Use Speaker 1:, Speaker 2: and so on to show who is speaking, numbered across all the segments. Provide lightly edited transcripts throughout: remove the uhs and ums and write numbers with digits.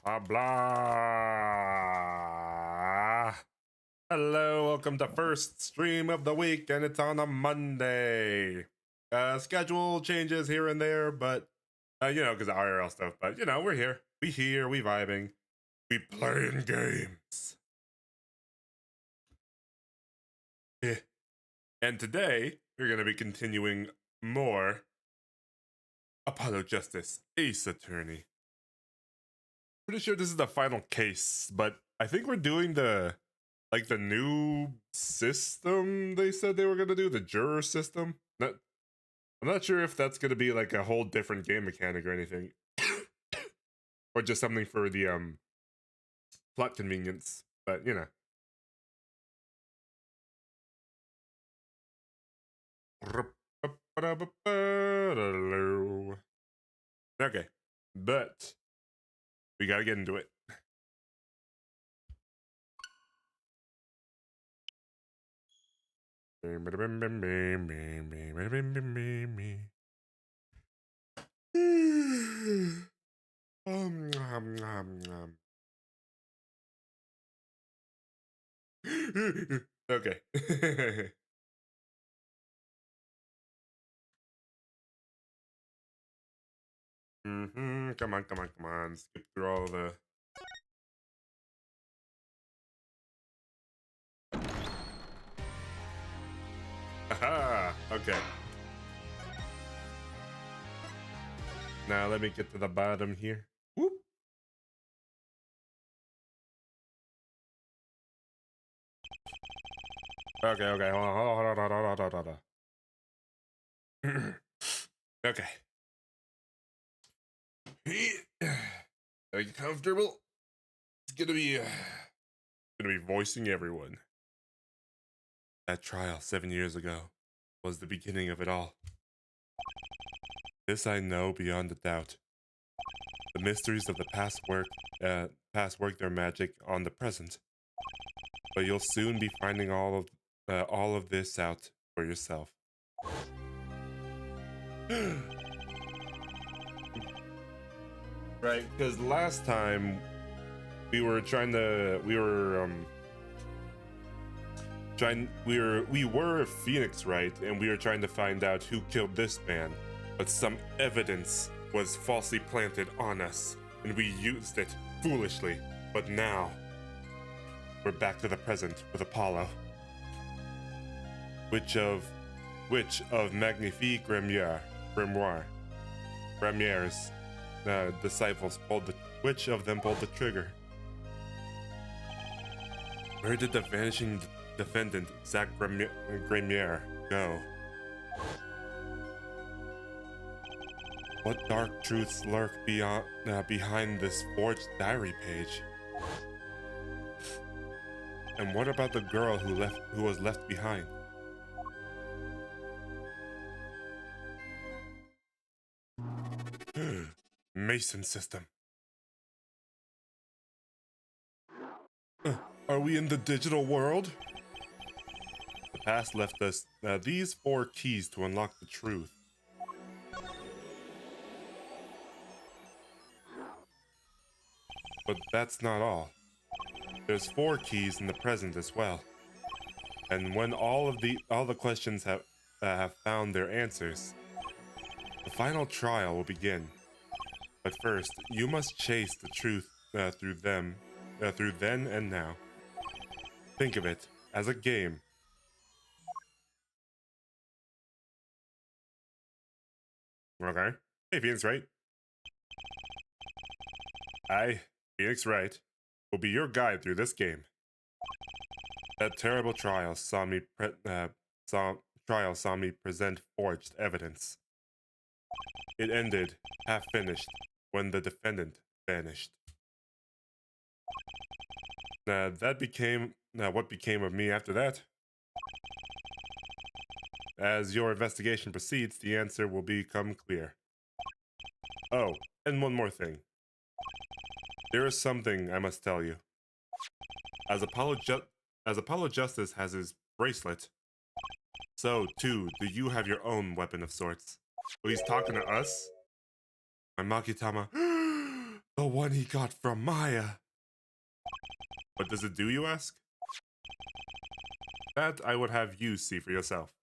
Speaker 1: Blah blah. Hello, welcome to first stream of the week, and it's on a Monday. Schedule changes here and there, but because of IRL stuff. But we're here. We vibing. We playing games. And today we're gonna be continuing more Apollo Justice Ace Attorney. Pretty sure this is the final case, but I think we're doing the new system they said they were gonna do, the juror system. I'm not sure if that's gonna be like a whole different game mechanic or anything, or just something for the plot convenience. But okay, but we gotta get into it. Okay. Come on. Skip through all the. Aha! Okay. Now let me get to the bottom here. Whoop. Okay. Hold on. Okay. Are you comfortable? It's gonna be voicing everyone. That trial 7 years ago was the beginning of it all. This I know beyond a doubt. The mysteries of the past work their magic on the present. But you'll soon be finding all of this out for yourself. Right, because last time we were we were Phoenix, right? And we were trying to find out who killed this man, but some evidence was falsely planted on us, and we used it foolishly. But now we're back to the present with Apollo. Which of Magnifique Grimiere's disciples which of them pulled the trigger? Where did the vanishing defendant, Zach Grimier, go? What dark truths lurk behind this forged diary page? And what about the girl who was left behind? Mason system. Are we in the digital world? The past left us these 4 keys to unlock the truth. But that's not all. There's 4 keys in the present as well. And when all the questions have found their answers, the final trial will begin. But first, you must chase the truth through then and now. Think of it as a game. Okay. Hey, Phoenix Wright. I, Phoenix Wright, will be your guide through this game. That terrible trial saw me present forged evidence. It ended, half finished, when the defendant vanished. What became of me after that? As your investigation proceeds, the answer will become clear. Oh, and one more thing. There is something I must tell you. As Apollo Justice has his bracelet, so too do you have your own weapon of sorts. So he's talking to us? My Makitama, the one he got from Maya. What does it do, you ask? That I would have you see for yourself.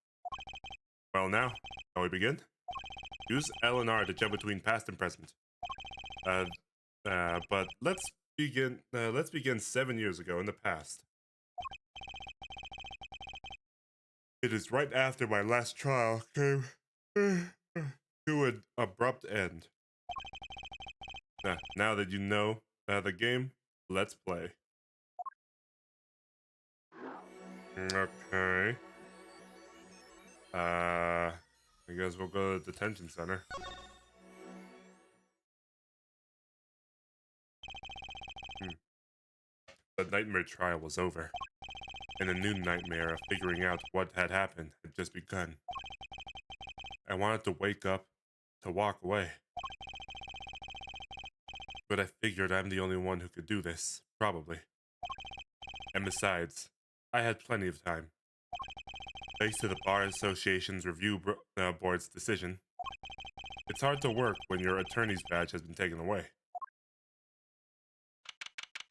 Speaker 1: Well now, shall we begin? Use L and R to jump between past and present. But let's begin 7 years ago in the past. It is right after my last trial came to an abrupt end. Now that you know the game, let's play. Okay. I guess we'll go to the detention center. The nightmare trial was over, and a new nightmare of figuring out what had happened had just begun. I wanted to wake up, to walk away. But I figured I'm the only one who could do this, probably. And besides, I had plenty of time. Thanks to the Bar Association's review board's decision, it's hard to work when your attorney's badge has been taken away.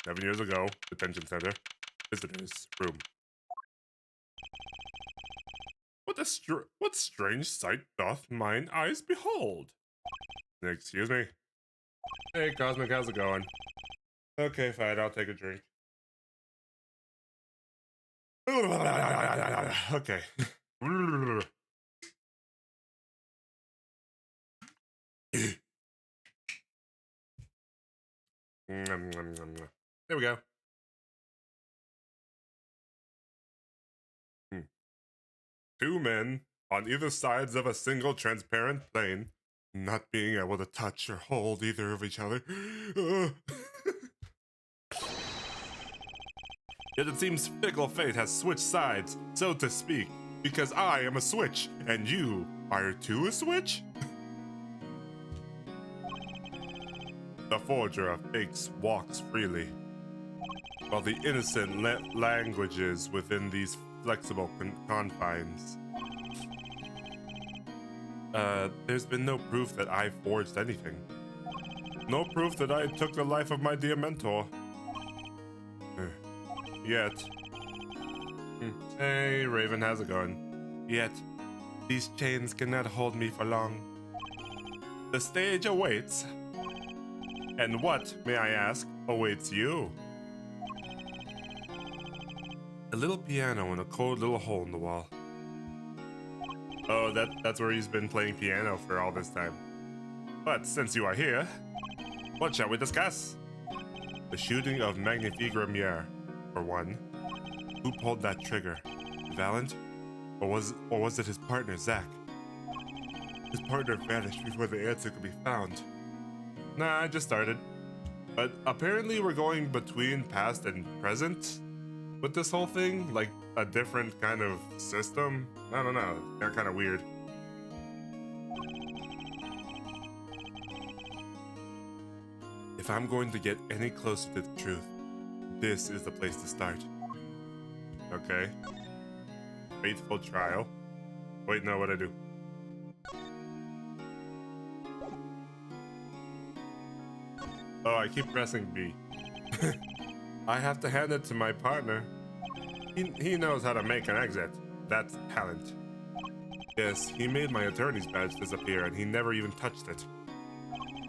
Speaker 1: 7 years ago, detention center, visitors room. What strange sight doth mine eyes behold? Excuse me. Hey, Cosmic, how's it going? Okay, fine, I'll take a drink. Okay. There we go. 2 men on either sides of a single transparent plane not being able to touch or hold either of each other. Yet it seems fickle fate has switched sides, so to speak, because I am a switch, and you are too a switch? The forger of fakes walks freely, while the innocent languages within these flexible confines. There's been no proof that I forged anything. No proof that I took the life of my dear mentor. Yet. Hey, Raven, how's it going? Yet, these chains cannot hold me for long. The stage awaits. And what, may I ask, awaits you? A little piano in a cold little hole in the wall. Oh, that's where he's been playing piano for all this time. But since you are here, what shall we discuss? The shooting of Magnifique Remiere, for one. Who pulled that trigger? Valent? Or was it his partner, Zach? His partner vanished before the answer could be found. Nah, I just started. But apparently we're going between past and present with this whole thing, like a different kind of system. I don't know, they're kind of weird. If I'm going to get any closer to the truth, this is the place to start. Okay. Faithful trial. Wait, no, what'd I do? Oh, I keep pressing B. I have to hand it to my partner. He knows how to make an exit. That's talent. Yes, he made my attorney's badge disappear and he never even touched it.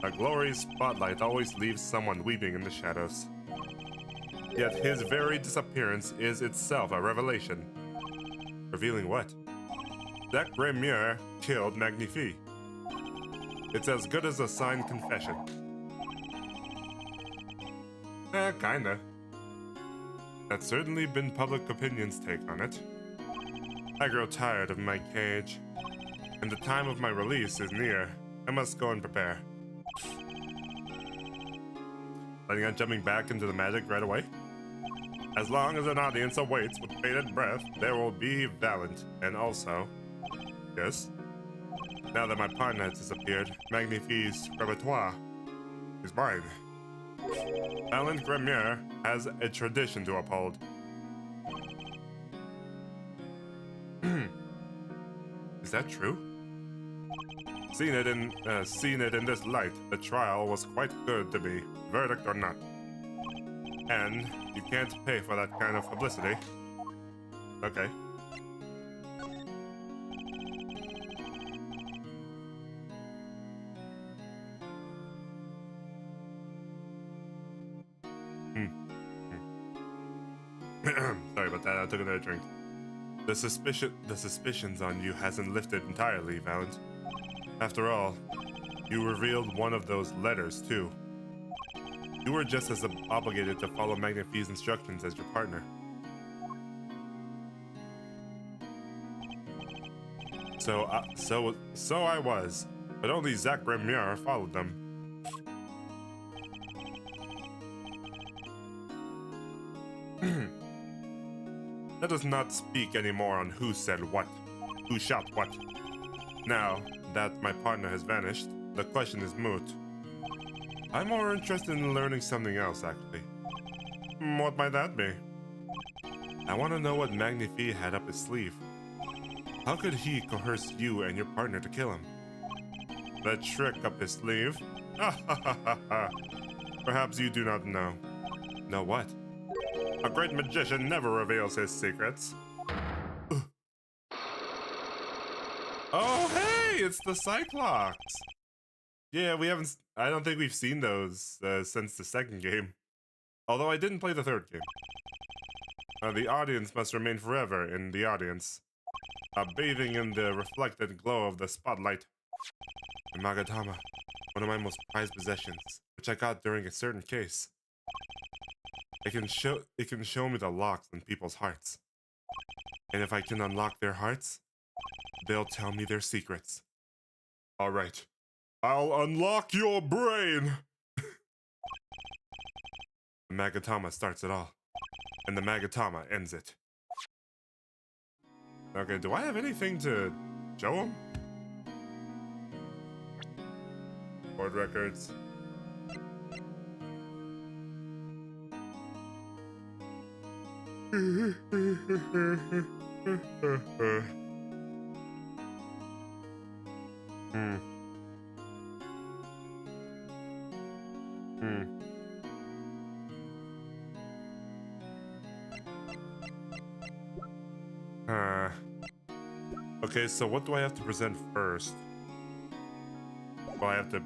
Speaker 1: A glorious spotlight always leaves someone weeping in the shadows. Yet his very disappearance is itself a revelation. Revealing what? Zach Remiere killed Magnifique. It's as good as a signed confession. Kinda. That's certainly been public opinion's take on it. I grow tired of my cage, and the time of my release is near. I must go and prepare. Planning on jumping back into the magic right away? As long as an audience awaits with bated breath, there will be Valent, and also... Yes? Now that my partner has disappeared, Magnifique's repertoire is mine. Valent Remiere has a tradition to uphold. Is that true? Seen it in this light, the trial was quite good to me, verdict or not. And you can't pay for that kind of publicity. Okay. Sorry about that, I took another drink. The suspicions on you hasn't lifted entirely, Valent. After all, you revealed one of those letters, too. You were just as obligated to follow Magnifique's instructions as your partner. So I was, but only Zach Remiere followed them. Let us not speak anymore on who said what, who shot what. Now that my partner has vanished, the question is moot. I'm more interested in learning something else, actually. What might that be? I want to know what Magnifique had up his sleeve. How could he coerce you and your partner to kill him? The trick up his sleeve? Perhaps you do not know. Know what? A great magician never reveals his secrets. Oh, hey, it's the Cyclops. Yeah, I don't think we've seen those since the second game. Although I didn't play the third game. The audience must remain forever in the audience, bathing in the reflected glow of the spotlight. The Magatama, one of my most prized possessions, which I got during a certain case. It can show me the locks in people's hearts. And if I can unlock their hearts, they'll tell me their secrets. Alright, I'll unlock your brain! The Magatama starts it all, and the Magatama ends it. Okay, do I have anything to show him? Board records. Okay, so what do I have to present first? Well, I have to...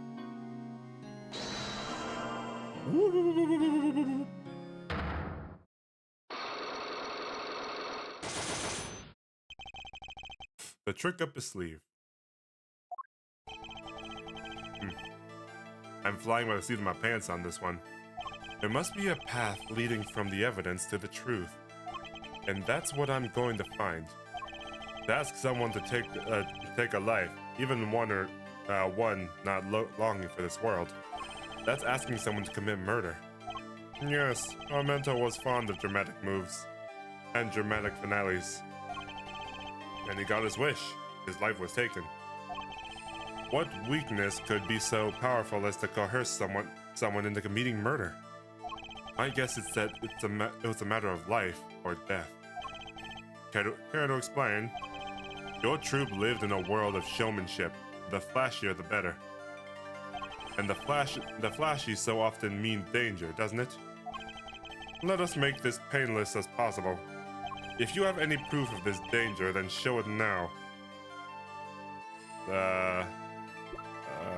Speaker 1: The trick up his sleeve. I'm flying by the seat of my pants on this one. There must be a path leading from the evidence to the truth. And that's what I'm going to find. To ask someone to take a life, even one not longing for this world, that's asking someone to commit murder. Yes, Armento was fond of dramatic moves and dramatic finales. And he got his wish. His life was taken. What weakness could be so powerful as to coerce someone into committing murder? My guess is that it was a matter of life or death. Care to explain? Your troupe lived in a world of showmanship. The flashier, the better. And the flashy so often mean danger, doesn't it? Let us make this painless as possible. If you have any proof of this danger, then show it now.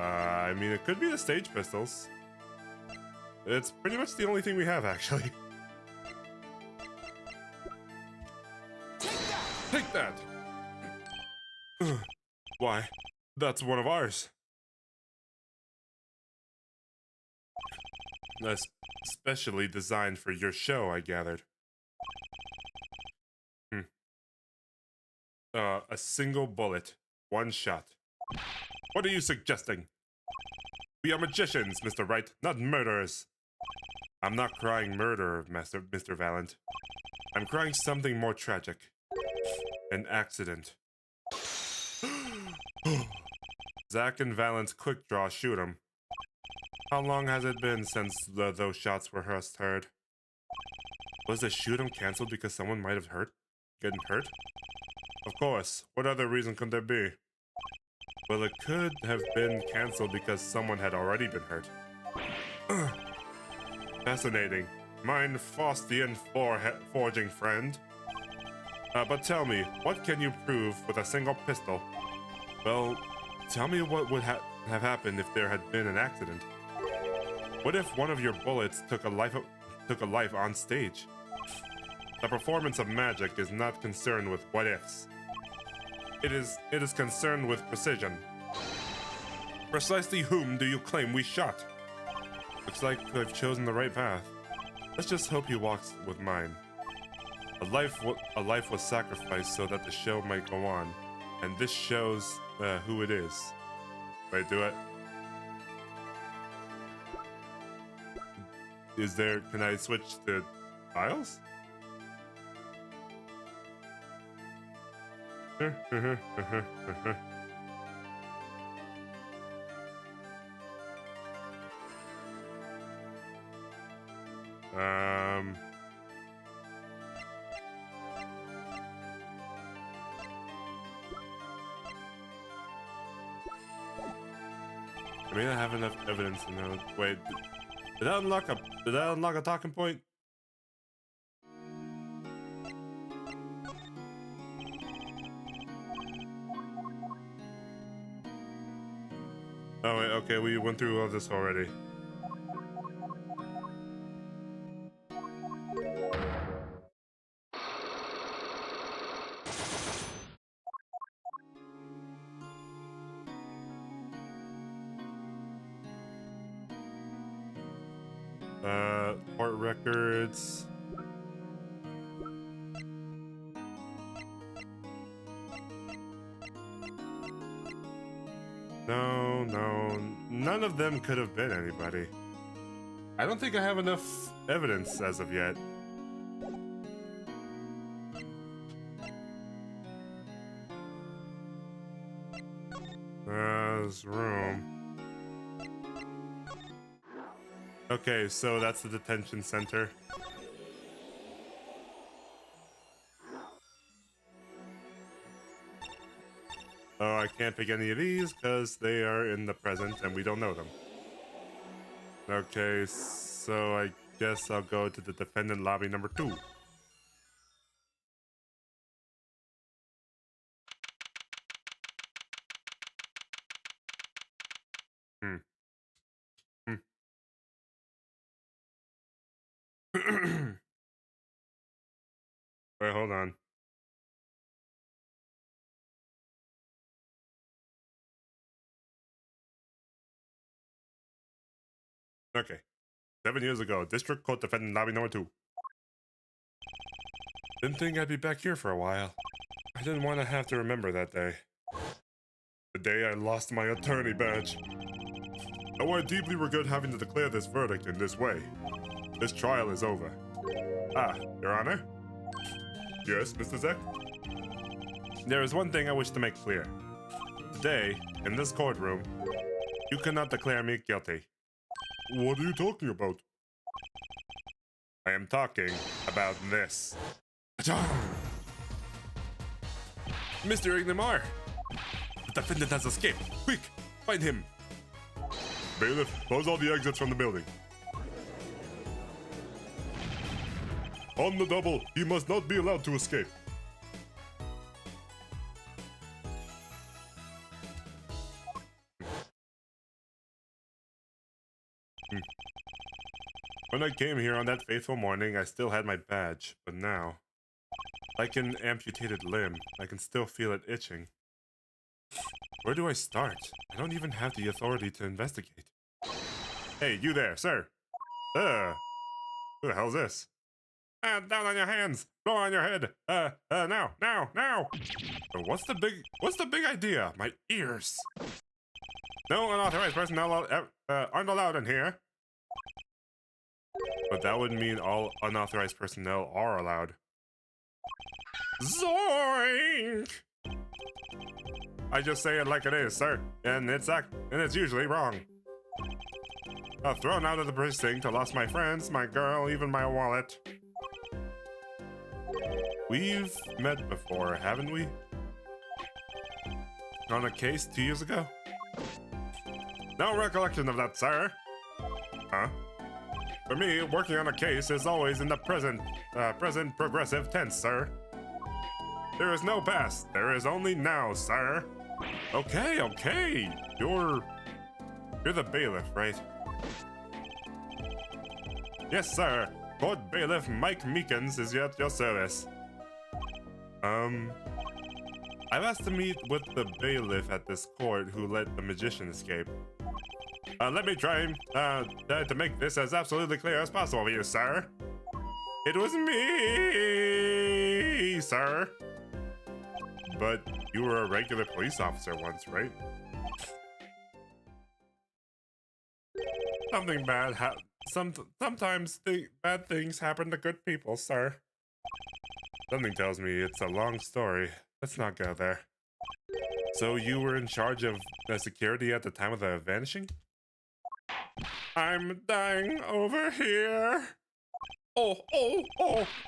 Speaker 1: I mean, it could be the stage pistols. It's pretty much the only thing we have, actually. Take that! Why, that's one of ours. Especially designed for your show, I gathered. A single bullet, one shot. What are you suggesting? We are magicians, Mr. Wright, not murderers. I'm not crying murder, Mr. Valent. I'm crying something more tragic. An accident. Zack and Valent's quick draw shoot him. How long has it been since those shots were first heard? Was the shoot 'em canceled because someone might have gotten hurt? Of course. What other reason could there be? Well, it could have been canceled because someone had already been hurt. Fascinating. Mein Faustian forging friend. But tell me, what can you prove with a single pistol? Well, tell me what would have happened if there had been an accident. What if one of your bullets took a life on stage? The performance of magic is not concerned with what ifs. It is concerned with precision. Precisely whom do you claim we shot? Looks like I've chosen the right path. Let's just hope he walks with mine. A life was sacrificed so that the show might go on, and this shows who it is. Wait, do it. Can I switch to tiles? I may not have enough evidence to know. Wait, did that unlock a talking point? Oh wait, okay, we went through all this already. Court records. No. of them could have been anybody. I don't think I have enough evidence as of yet. This room. Okay, so that's the detention center. Oh, I can't pick any of these because they are in the present and we don't know them. Okay, so I guess I'll go to the defendant lobby number 2. Hmm. Wait, hold on. Okay. 7 years ago, District Court Defendant Lobby number 2. Didn't think I'd be back here for a while. I didn't want to have to remember that day. The day I lost my attorney badge. Oh, I deeply regret having to declare this verdict in this way. This trial is over. Ah, Your Honor? Yes, Mr. Zek? There is one thing I wish to make clear. Today, in this courtroom, you cannot declare me guilty. What are you talking about? I am talking about this. Mr. Ignamar! The defendant has escaped. Quick, find him. Bailiff, close all the exits from the building. On the double, he must not be allowed to escape. When I came here on that fateful morning, I still had my badge, but now, like an amputated limb, I can still feel it itching. Where do I start? I don't even have the authority to investigate. Hey, you there, sir! Who the hell's this? Down on your hands! Blow on your head! Now! What's the big idea? My ears! No unauthorized personnel aren't allowed in here. But that would mean all unauthorized personnel are allowed. Zoink! I just say it like it is, sir, and it's usually wrong. I've thrown out of the precinct, I lost my friends, my girl, even my wallet. We've met before, haven't we? On a case 2 years ago? No recollection of that, sir. Huh? For me, working on a case is always in the present progressive tense, sir. There is no past, there is only now, sir. Okay. You're the bailiff, right? Yes, sir. Court Bailiff Mike Meekins is at your service. I've asked to meet with the bailiff at this court who let the magician escape. Let me try to make this as absolutely clear as possible for you, sir. It was me, sir. But you were a regular police officer once, right? Something bad sometimes bad things happen to good people, sir. Something tells me it's a long story. Let's not go there. So you were in charge of security at the time of the vanishing? I'm dying over here. Oh,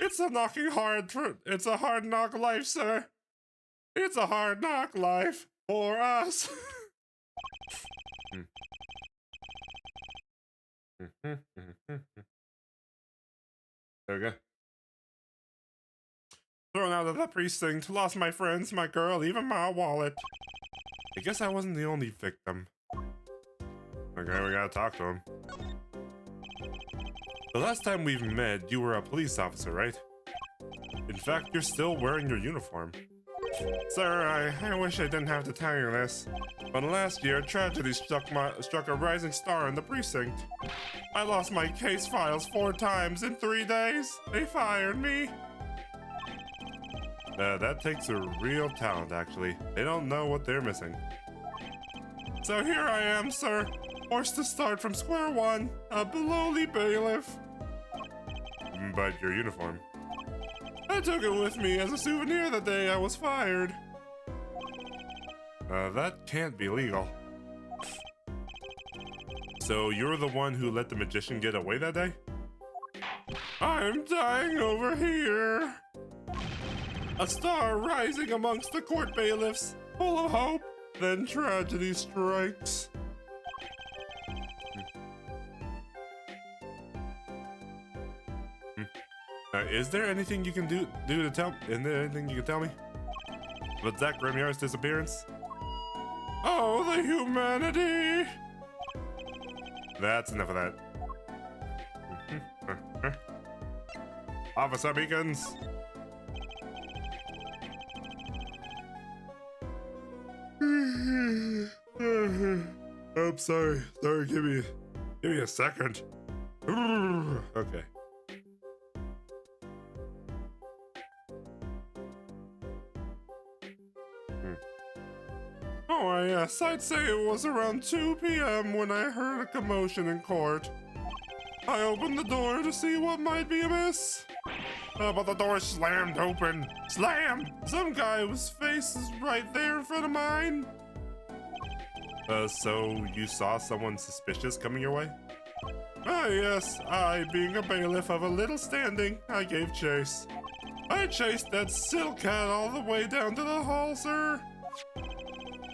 Speaker 1: it's a hard knock life, sir. It's a hard knock life for us. There we go. Thrown out of the precinct, lost my friends, my girl, even my wallet. I guess I wasn't the only victim. Okay, we gotta talk to him. The last time we've met, you were a police officer, right? In fact, you're still wearing your uniform. Sir, I wish I didn't have to tell you this, but last year, tragedy struck a rising star in the precinct. I lost my case files 4 times in 3 days. They fired me. That takes a real talent, actually. They don't know what they're missing. So here I am, sir, Forced to start from square one, a lowly bailiff. But your uniform. I took it with me as a souvenir the day I was fired. That can't be legal. So you're the one who let the magician get away that day? I'm dying over here. A star rising amongst the court bailiffs, full of hope, then tragedy strikes. Is there anything you can do to tell? Is there anything you can tell me about Zach Remyar's disappearance? Oh, the humanity! That's enough of that. Officer beacons. Oh, sorry. Give me a second. Okay. Oh, yes, I'd say it was around 2 p.m. when I heard a commotion in court. I opened the door to see what might be amiss. But the door slammed open. Slam! Some guy whose face is right there in front of mine. So you saw someone suspicious coming your way? Ah, yes. I, being a bailiff of a little standing, I gave chase. I chased that silk cat all the way down to the hall, sir.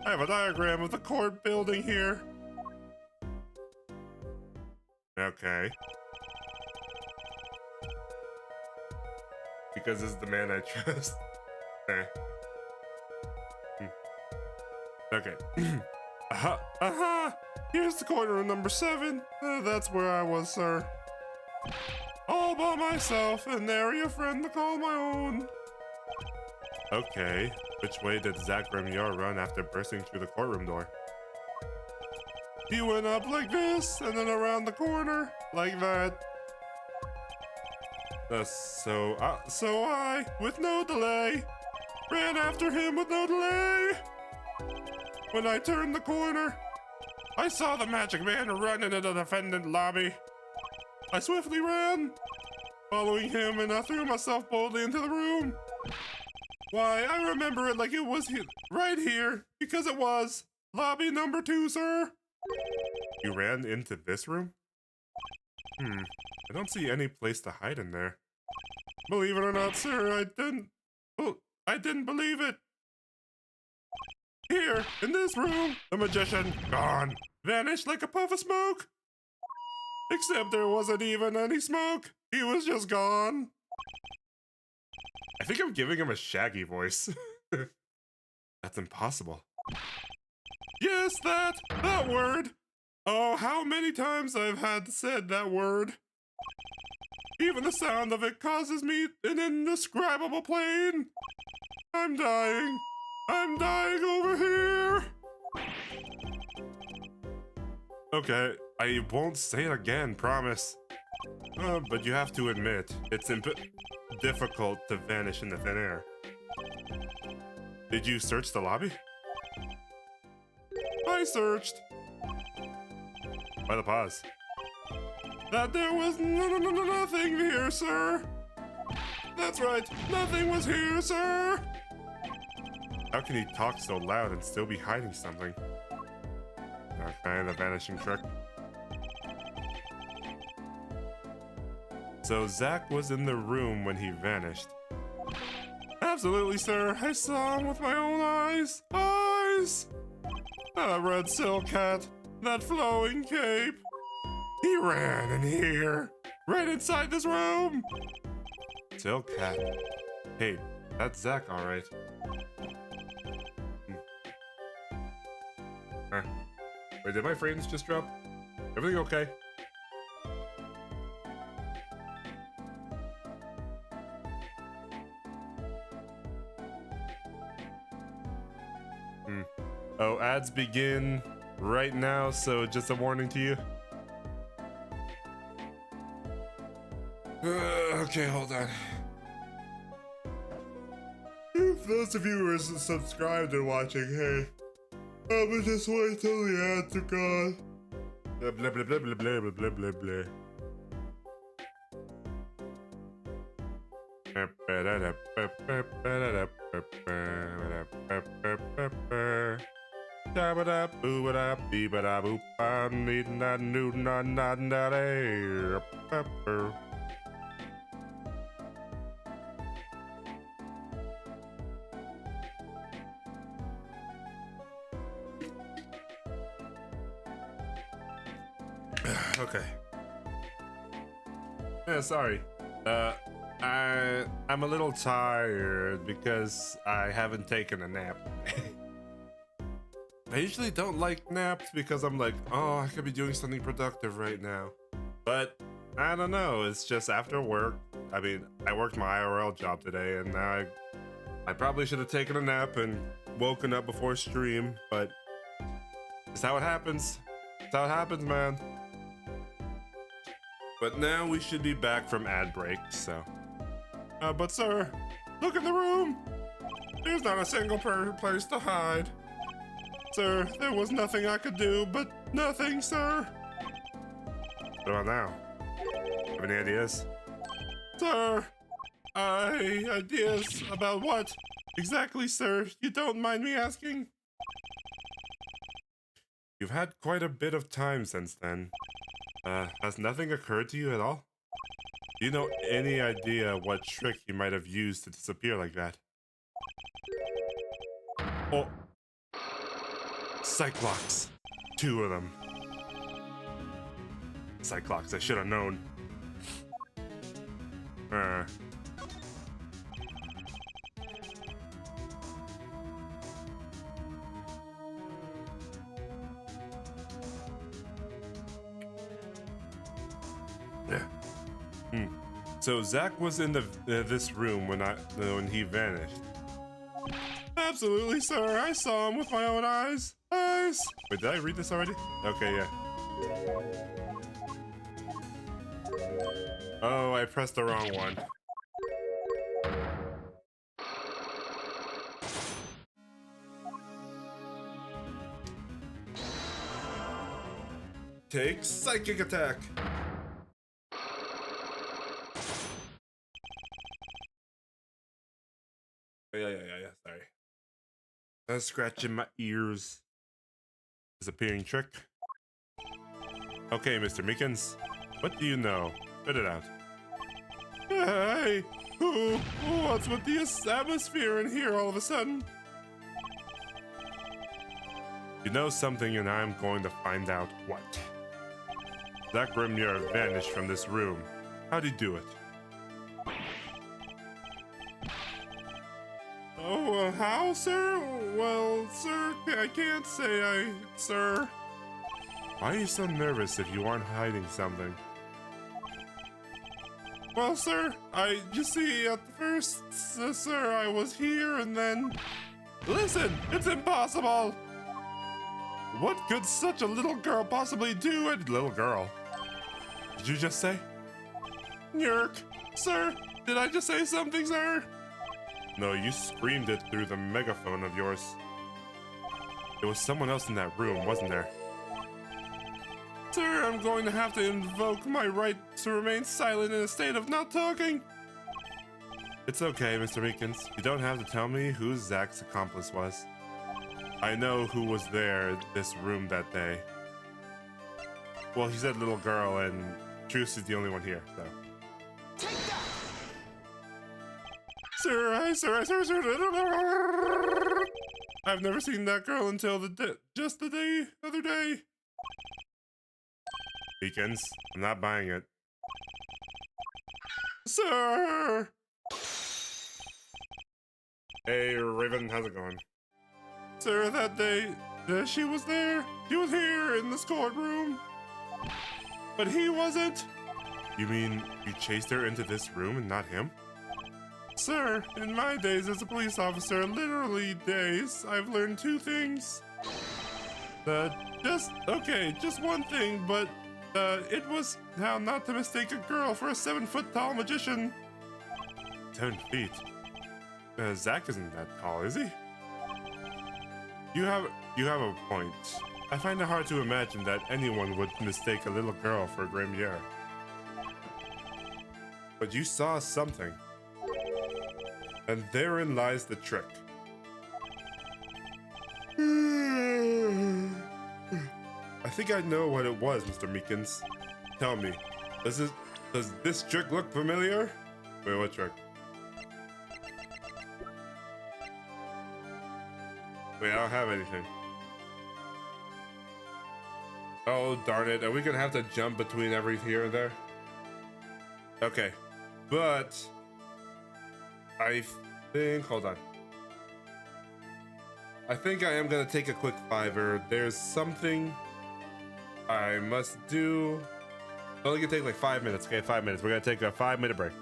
Speaker 1: I have a diagram of the court building here. Okay. Because this is the man I trust. Okay. Aha! Here's the courtroom number 7. That's where I was, sir. All by myself, and nary a friend to call my own. Okay. Which way did Zach Remyar run after bursting through the courtroom door? He went up like this, and then around the corner, like that. So I, with no delay, ran after him with no delay. When I turned the corner, I saw the magic man run into the defendant lobby. I swiftly ran, following him, and I threw myself boldly into the room. Why, I remember it like it was right here, because it was lobby number 2, sir. You ran into this room? I don't see any place to hide in there. Believe it or not, sir, I didn't believe it. Here, in this room, the magician, gone, vanished like a puff of smoke. Except there wasn't even any smoke. He was just gone. I think I'm giving him a Shaggy voice. That's impossible. Yes, that word. Oh, how many times I've had said that word. Even the sound of it causes me an indescribable pain. I'm dying. I'm dying over here. Okay, I won't say it again, promise. But you have to admit, it's difficult to vanish in the thin air. Did you search the lobby? I searched. By the pause. That there was nothing here, sir. That's right, nothing was here, sir. How can he talk so loud and still be hiding something? Okay, the vanishing trick. So Zach was in the room when he vanished. Absolutely, sir. I saw him with my own eyes. Eyes! That red silk hat, that flowing cape. He ran in here, right inside this room. Silk hat. Hey, that's Zach, all right. Wait, did my frames just drop? Everything okay? Oh, ads begin right now, so just a warning to you. Okay, hold on. If those of you who are subscribed and watching, hey, I'm gonna just wait till the ads are gone. Blah blah blah blah blah blah blah blah blah. Okay. Yeah, sorry. I'm a little tired because I haven't taken a nap. I usually don't like naps because I'm like, oh, I could be doing something productive right now. But I don't know, it's just after work. I mean, I worked my IRL job today and now I probably should have taken a nap and woken up before stream, but it's how it happens. It's how it happens, man. But now we should be back from ad break, so. But sir, look in the room. There's not a single place to hide. Sir, there was nothing I could do, but nothing, sir. What about now? Have any ideas? Sir, ideas about what? Exactly, sir. You don't mind me asking? You've had quite a bit of time since then. Has nothing occurred to you at all? Do you know any idea what trick you might have used to disappear like that? Oh. Cyclops. 2 of them. Cyclops, I should have known. So Zach was in this room when he vanished. Absolutely, sir. I saw him with my own eyes. Wait, did I read this already? Okay, yeah. Oh, I pressed the wrong one. Take psychic attack. Yeah, sorry. I was scratching my ears. Disappearing trick. Okay, Mr. Meekins. What do you know? Spit it out. Hey! What's with the atmosphere in here all of a sudden? You know something and I'm going to find out what. Zach Grimnir vanished from this room. How'd he do it? Oh, how, sir? Well, sir, I can't say sir. Why are you so nervous if you aren't hiding something? Well, sir, you see, at first, sir, I was here and then... Listen, it's impossible! What could such a little girl possibly do? Little girl? Did you just say? Yerk, sir, did I just say something, sir? No, you screamed it through the megaphone of yours. There was someone else in that room, wasn't there? Sir, I'm going to have to invoke my right to remain silent in a state of not talking. It's okay, Mr. Meekins. You don't have to tell me who Zach's accomplice was. I know who was there in this room that day. Well, he said little girl, and Truce is the only one here, so. Take that! Sir, I've never seen that girl until just the other day. Beacons, I'm not buying it. Sir! Hey, Raven, how's it going? Sir, that day, she was there. She was here in this courtroom. But he wasn't. You mean you chased her into this room and not him? Sir, in my days as a police officer, literally days, I've learned 2 things. Just one thing, but it was how not to mistake a girl for a 7-foot-tall magician. 10 feet? Zach isn't that tall, is he? You have a point. I find it hard to imagine that anyone would mistake a little girl for Grimier. But you saw something. And therein lies the trick. I think I know what it was, Mr. Meekins. Tell me, does this trick look familiar? Wait, what trick? Wait, I don't have anything. Oh, darn it. Are we gonna have to jump between every here and there? Okay. But I think, hold on. I think I am gonna take a quick fiver. There's something I must do. It's only gonna take like 5 minutes. Okay, 5 minutes. We're gonna take a 5-minute break.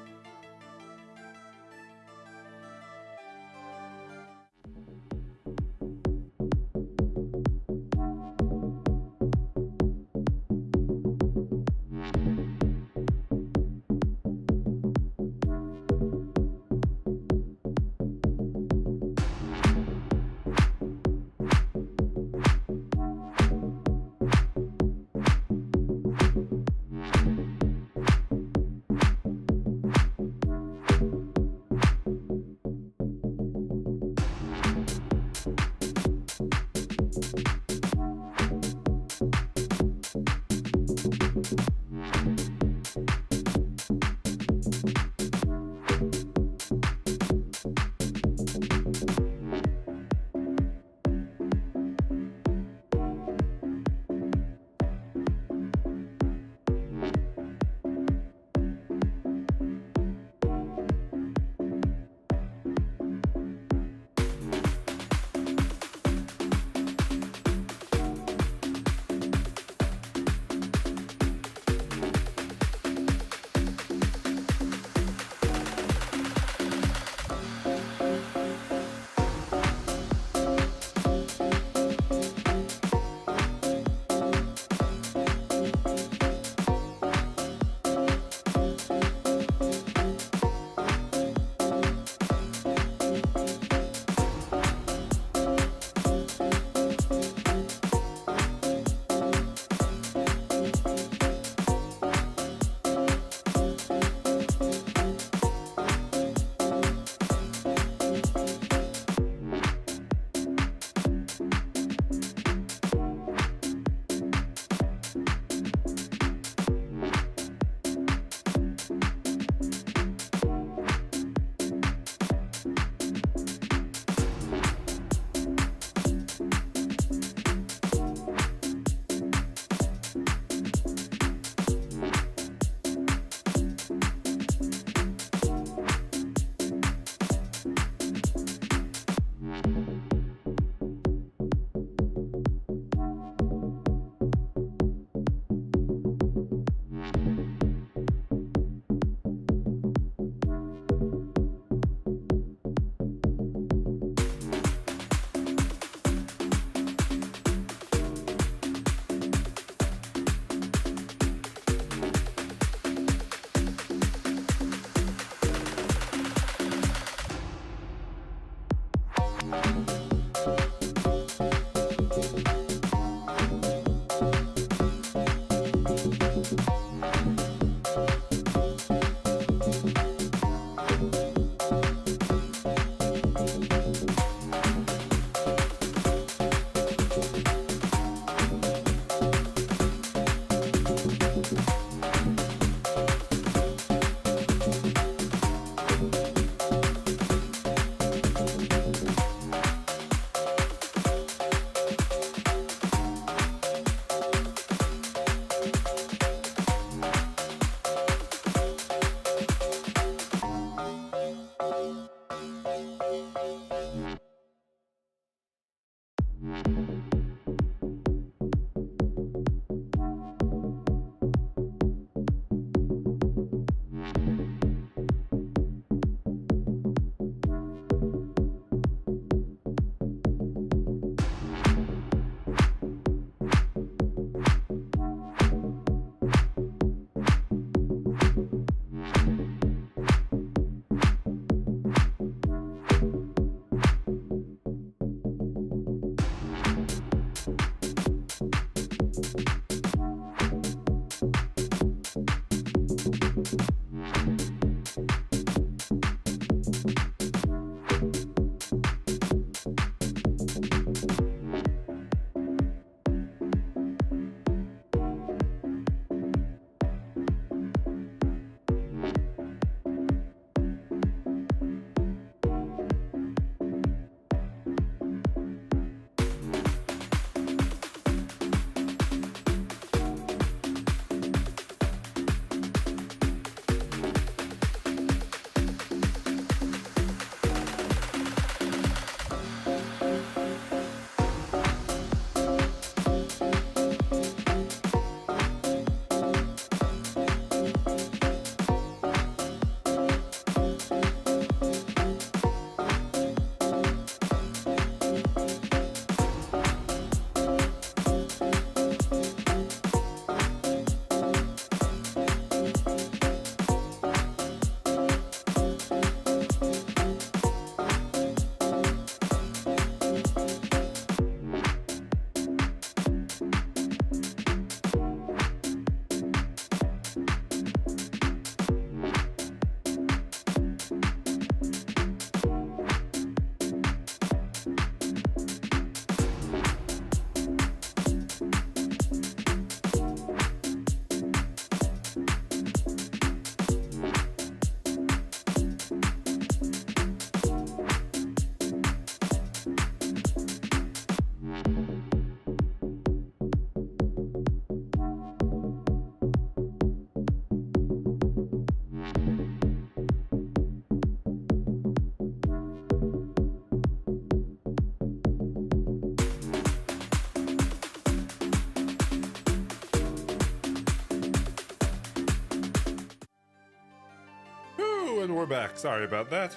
Speaker 1: And we're back. Sorry about that.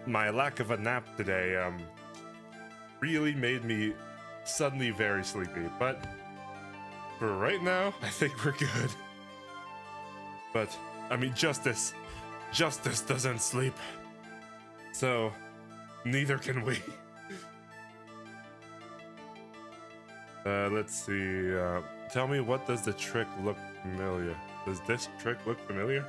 Speaker 1: My lack of a nap today, really made me suddenly very sleepy. But for right now, I think we're good. But, I mean, Justice doesn't sleep. So, neither can we. Let's see, tell me, what does the trick look familiar? Does this trick look familiar?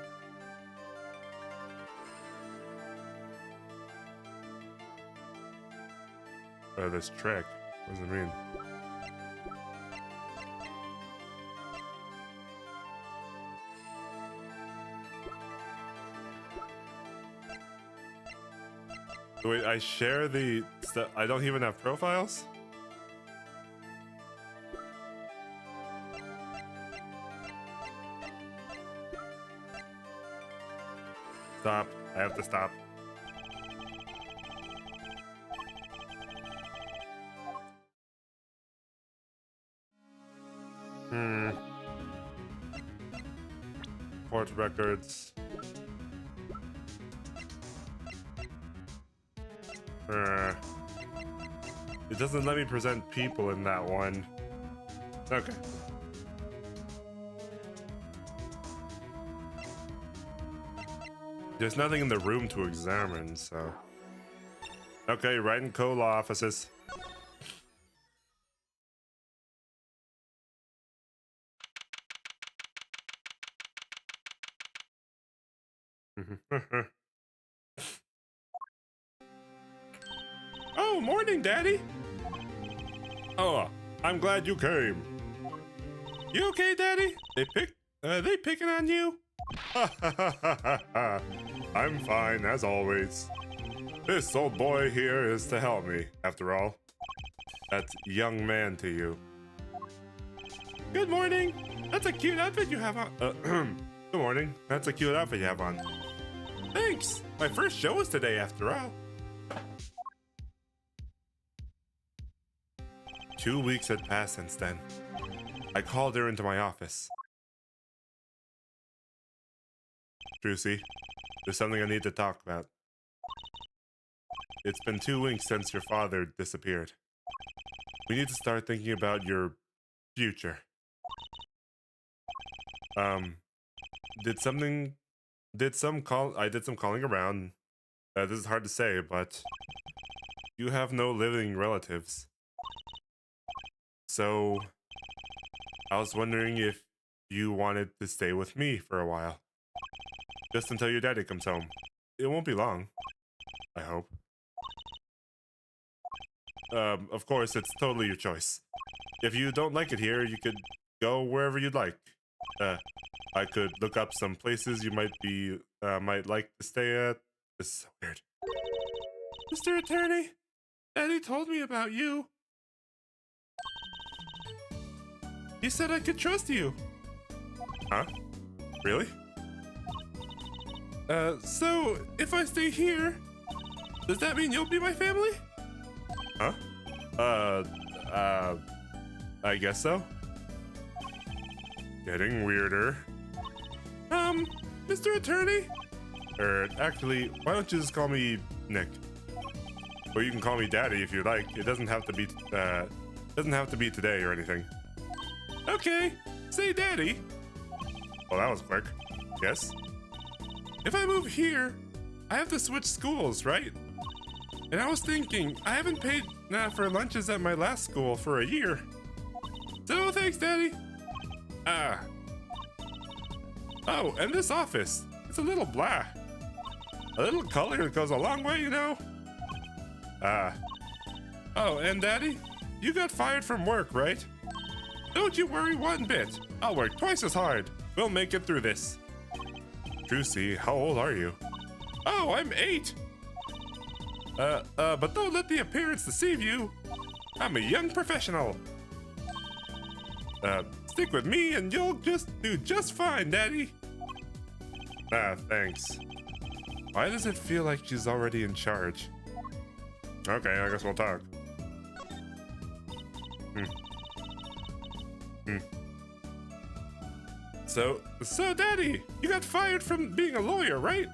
Speaker 1: This trick, what does it mean? Wait, I share the stuff. I don't even have profiles? Stop. I have to stop. Court records. It doesn't let me present people in that one. Okay. There's nothing in the room to examine, so... Okay, right in co-law offices. Oh, morning, Daddy! Oh, I'm glad you came. You okay, Daddy? They picking on you? I'm fine, as always. This old boy here is to help me, after all. That's young man to you. Good morning. That's a cute outfit you have on. Good morning. That's a cute outfit you have on. Thanks. My first show is today, after all. 2 weeks had passed since then. I called her into my office. Trucy, there's something I need to talk about. It's been 2 weeks since your father disappeared. We need to start thinking about your future. I did some calling around. This is hard to say, but you have no living relatives. So, I was wondering if you wanted to stay with me for a while. Just until your daddy comes home. It won't be long. I hope. Of course, it's totally your choice. If you don't like it here, you could go wherever you'd like. I could look up some places you might like to stay at. This is so weird. Mr. Attorney, Daddy told me about you. He said I could trust you. Huh? Really? So, if I stay here, does that mean you'll be my family? Huh? I guess so. Getting weirder. Mr. Attorney? Actually, why don't you just call me Nick? Or you can call me Daddy if you like. It doesn't have to be, today or anything. Okay, say Daddy. Well, that was quick. Yes? If I move here, I have to switch schools, right? And I was thinking, I haven't paid for lunches at my last school for a year. So, thanks, Daddy. Oh, and this office, it's a little blah. A little color goes a long way, you know? Oh, and Daddy, you got fired from work, right? Don't you worry one bit. I'll work twice as hard. We'll make it through this. Trucy, how old are you? Oh, I'm 8. But don't let the appearance deceive you. I'm a young professional. Stick with me and you'll just do just fine, Daddy. Thanks. Why does it feel like she's already in charge? Okay, I guess we'll talk. So Daddy, you got fired from being a lawyer, right?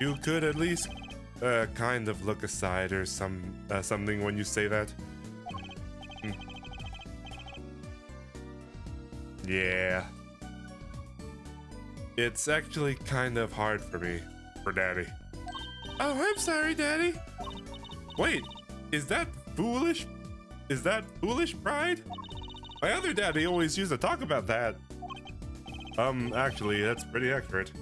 Speaker 1: You could at least kind of look aside or something when you say that. Yeah. It's actually kind of hard for me, for Daddy. Oh, I'm sorry, Daddy. Wait, is that foolish? Is that foolish pride? My other daddy always used to talk about that. Actually, that's pretty accurate.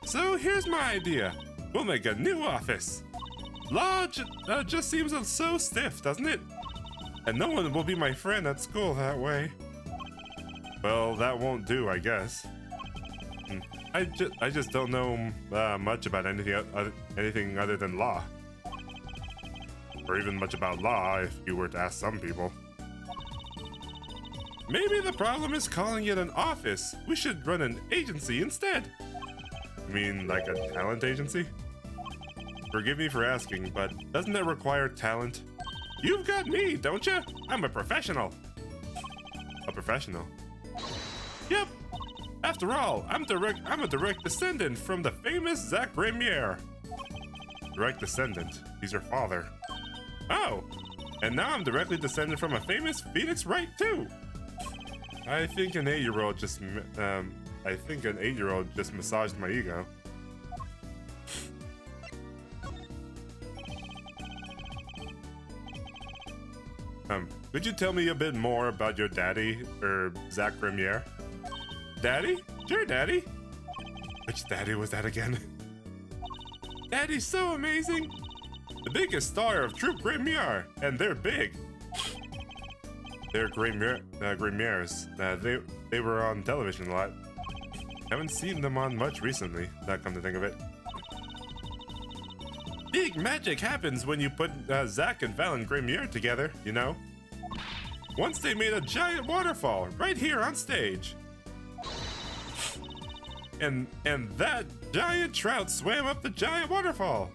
Speaker 1: So here's my idea. We'll make a new office. Law just seems so stiff, doesn't it? And no one will be my friend at school that way. Well, that won't do, I guess. I just don't know much about anything other than law. Or even much about law, if you were to ask some people. Maybe the problem is calling it an office. We should run an agency instead. You mean like a talent agency? Forgive me for asking, but doesn't that require talent? You've got me, don't you? I'm a professional. A professional? Yep. After all, I'm a direct descendant from the famous Zach Ramiere. Direct descendant? He's your father. Oh, and now I'm directly descended from a famous Phoenix Wright too. I think an 8-year-old just massaged my ego. Could you tell me a bit more about your daddy, or Zach Ramiere? Daddy? Sure, Daddy. Which daddy was that again? Daddy's so amazing. The biggest star of Troop Ramiere, and they're big. They're Ramieres. They were on television a lot. Haven't seen them on much recently, not come to think of it. Big magic happens when you put Zach and Valen Ramiere together, you know? Once they made a giant waterfall right here on stage. And that giant trout swam up the giant waterfall.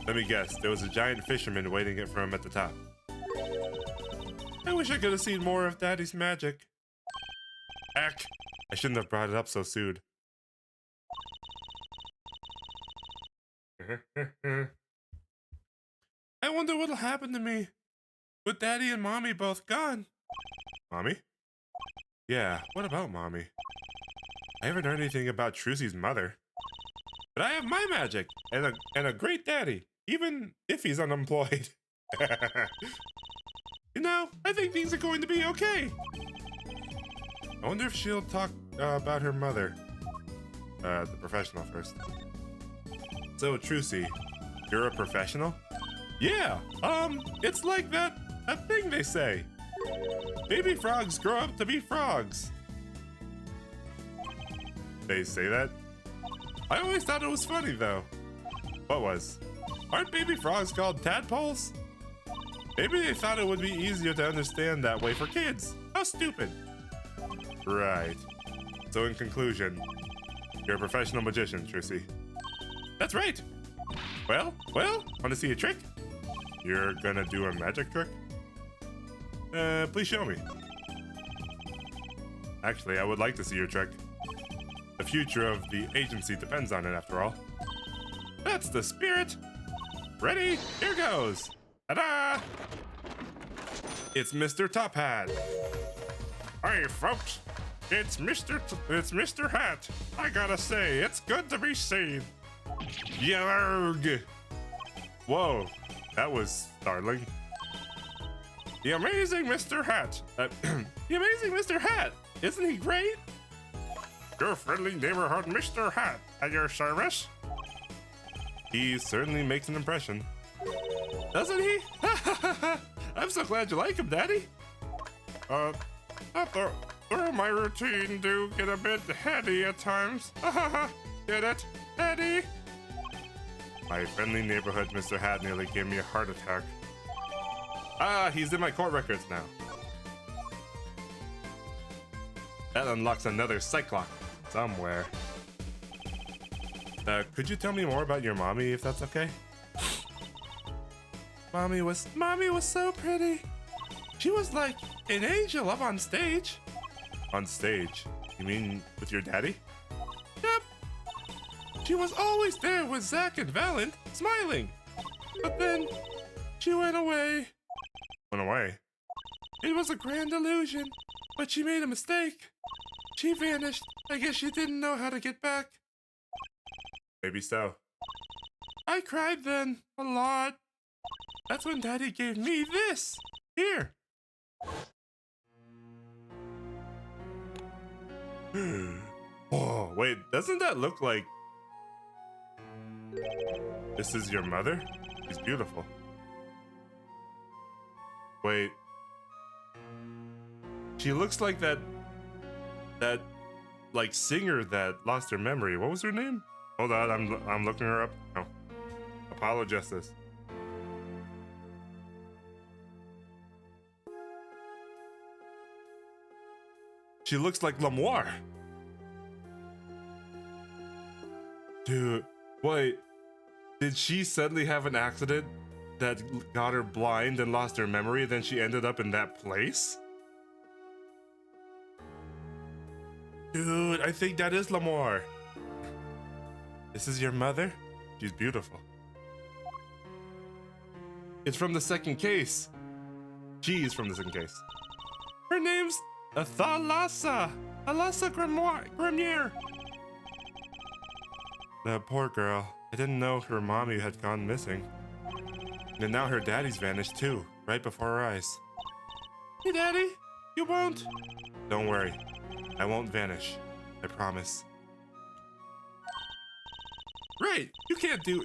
Speaker 1: Let me guess, there was a giant fisherman waiting for him at the top. I wish I could have seen more of Daddy's magic. Heck, I shouldn't have brought it up so soon. I wonder what'll happen to me with Daddy and Mommy both gone. Mommy? Yeah, what about Mommy? I haven't heard anything about Trucy's mother. But I have my magic and a great daddy, even if he's unemployed. You know, I think things are going to be okay. I wonder if she'll talk about her mother. The professional first. So, Trucy, you're a professional? Yeah, it's like that thing they say. Baby frogs grow up to be frogs. They say that? I always thought it was funny, though. What was? Aren't baby frogs called tadpoles? Maybe they thought it would be easier to understand that way for kids. How stupid. Right. So in conclusion, you're a professional magician, Trucy. That's right. Well, want to see a trick? You're gonna do a magic trick? Please show me. Actually, I would like to see your trick. The future of the agency depends on it, after all. That's the spirit. Ready? Here goes. Ta-da! It's Mr. Top Hat. Hey, folks. It's Mr. Hat. I gotta say, it's good to be seen. Yarg! Whoa, that was startling. The amazing Mr. Hat. The amazing Mr. Hat. Isn't he great? Your friendly neighborhood Mr. Hat at your service. He certainly makes an impression. Doesn't he? I'm so glad you like him, Daddy. Through my routine do get a bit heady at times. Get it, Daddy? My friendly neighborhood Mr. Hat nearly gave me a heart attack. Ah, he's in my court records now. That unlocks another Cyclops somewhere. Could you tell me more about your mommy, if that's okay? Mommy was so pretty. She was like an angel up on stage. On stage? You mean with your daddy? Yep. She was always there with Zach and Valent, smiling. But then, she went away. Went away? It was a grand illusion, but she made a mistake. She vanished. I guess she didn't know how to get back. Maybe so. I cried then, a lot. That's when Daddy gave me this. Here. Oh, wait, doesn't that look like... This is your mother? She's beautiful. Wait. She looks like that like singer that lost her memory. What was her name? Hold on, I'm looking her up. Oh. Apollo Justice. She looks like Lamoire. Dude, wait. Did she suddenly have an accident that got her blind and lost her memory, then she ended up in that place? Dude, I think that is Lamoire. This is your mother? She's beautiful. It's from the second case. She's from the second case. Her name's Thalassa. Thalassa Grimier. That poor girl. I didn't know her mommy had gone missing. And now her daddy's vanished too, right before our eyes. Hey, Daddy, you won't. Don't worry, I won't vanish. I promise. Right, you can't do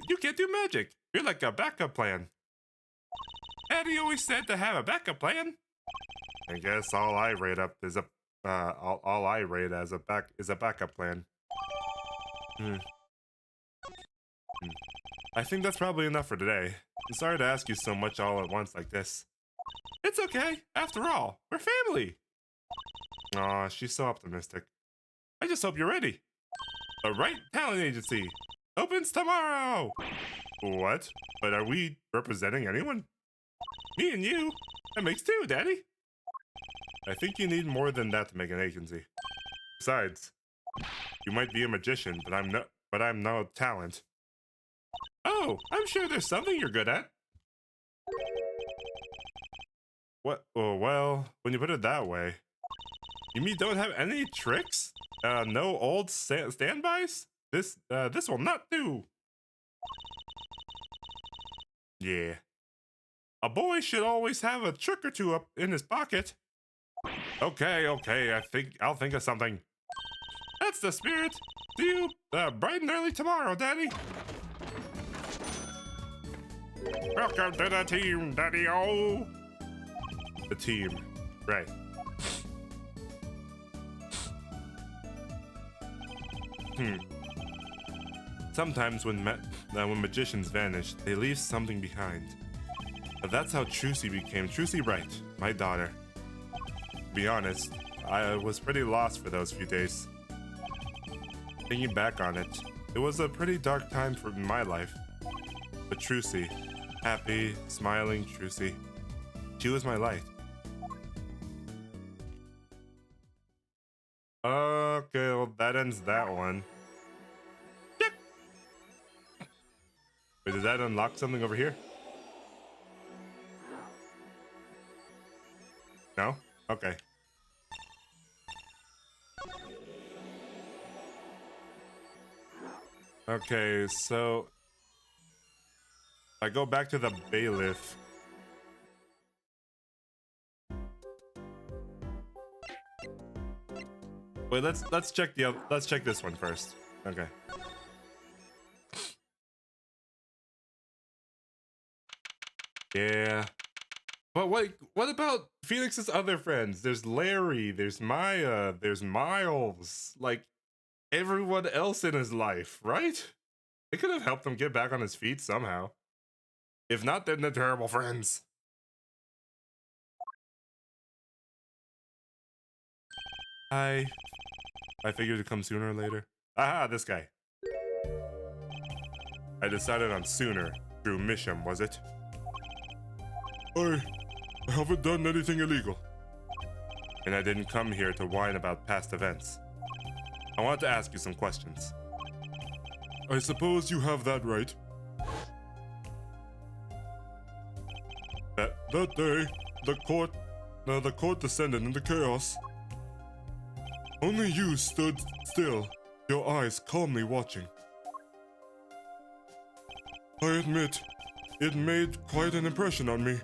Speaker 1: magic. You're like a backup plan. Daddy always said to have a backup plan. I guess all I rate up is a all I rate as a backup plan. I think that's probably enough for today. I'm sorry to ask you so much all at once like this. It's okay. After all, we're family. Aw, she's so optimistic. I just hope you're ready. The Right Talent Agency opens tomorrow. What? But are we representing anyone? Me and you. That makes two, Daddy. I think you need more than that to make an agency. Besides, you might be a magician, but I'm no talent. Oh, I'm sure there's something you're good at. What? Oh, well, when you put it that way. You mean don't have any tricks? No old standbys? This will not do. Yeah. A boy should always have a trick or two up in his pocket. Okay, I'll think of something. That's the spirit. See you bright and early tomorrow, Daddy. Welcome to the team, Daddy-o. The team, right. Sometimes when magicians vanish, they leave something behind. But that's how Trucy became Trucy Bright, my daughter. To be honest, I was pretty lost for those few days. Thinking back on it, it was a pretty dark time for my life. But Trucy, happy, smiling Trucy, she was my light. Okay, well, that ends that one. Wait, does that unlock something over here? No? Okay. Okay, so I go back to the bailiff. Wait, let's check this one first. Okay. Yeah. But what about Phoenix's other friends? There's Larry, there's Maya, there's Miles. Like, everyone else in his life, right? It could have helped him get back on his feet somehow. If not, then they're terrible friends. I figured it'd come sooner or later. Aha, this guy. I decided on sooner through Misham, was it? I haven't done anything illegal. and I didn't come here to whine about past events. I wanted to ask you some questions. I suppose you have that right. That day, the court descended into chaos. Only you stood still, your eyes calmly watching. I admit, it made quite an impression on me.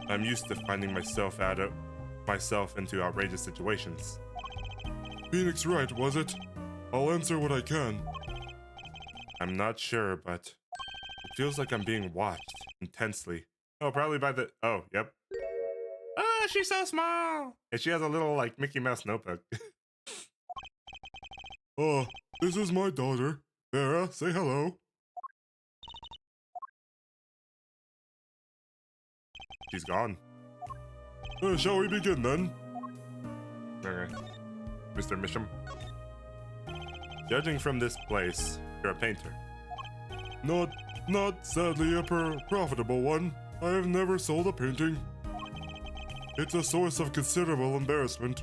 Speaker 1: I'm used to finding myself into outrageous situations. Phoenix Wright, was it? I'll answer what I can. I'm not sure, but it feels like I'm being watched intensely. Oh, probably by the... Oh, yep. Ah, she's so small! And she has a little, like, Mickey Mouse notebook. Oh, this is my daughter. Vera, say hello. She's gone. Shall we begin then? Okay. Mr. Misham. Judging from this place, you're a painter. Not sadly a profitable one. I have never sold a painting. It's a source of considerable embarrassment.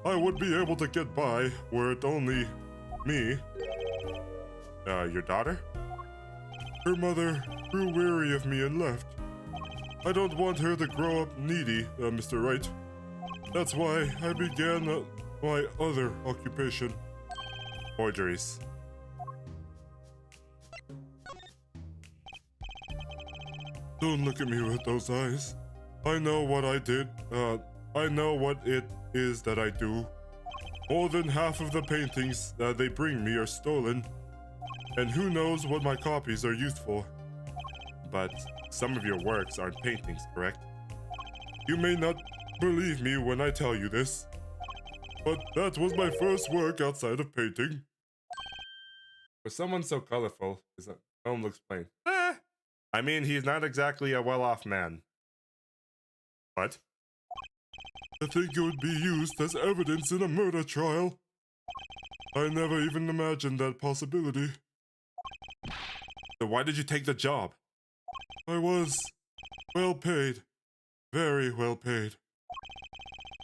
Speaker 1: I would be able to get by were it only me. Your daughter? Her mother grew weary of me and left. I don't want her to grow up needy, Mr. Wright. That's why I began my other occupation. Forgeries. Don't look at me with those eyes. I know what I did. I know what it is that I do. More than half of the paintings that they bring me are stolen. And who knows what my copies are used for. But some of your works aren't paintings, correct? You may not believe me when I tell you this, but that was my first work outside of painting. For someone so colorful, his home looks plain. I mean, he's not exactly a well-off man. What? I think it would be used as evidence in a murder trial. I never even imagined that possibility. So why did you take the job? I was well paid. Very well paid.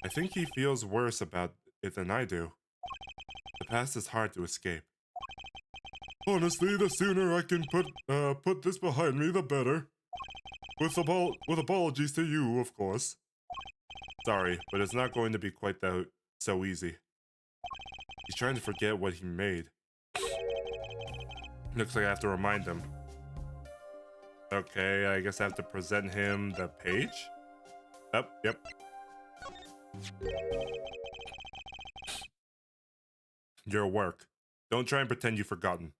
Speaker 1: I think he feels worse about it than I do. The past is hard to escape. Honestly, the sooner I can put this behind me, the better. With apologies to you, of course. Sorry, but it's not going to be quite so easy. He's trying to forget what he made. Looks like I have to remind him. Okay, I guess I have to present him the page? Yep. Your work. Don't try and pretend you've forgotten.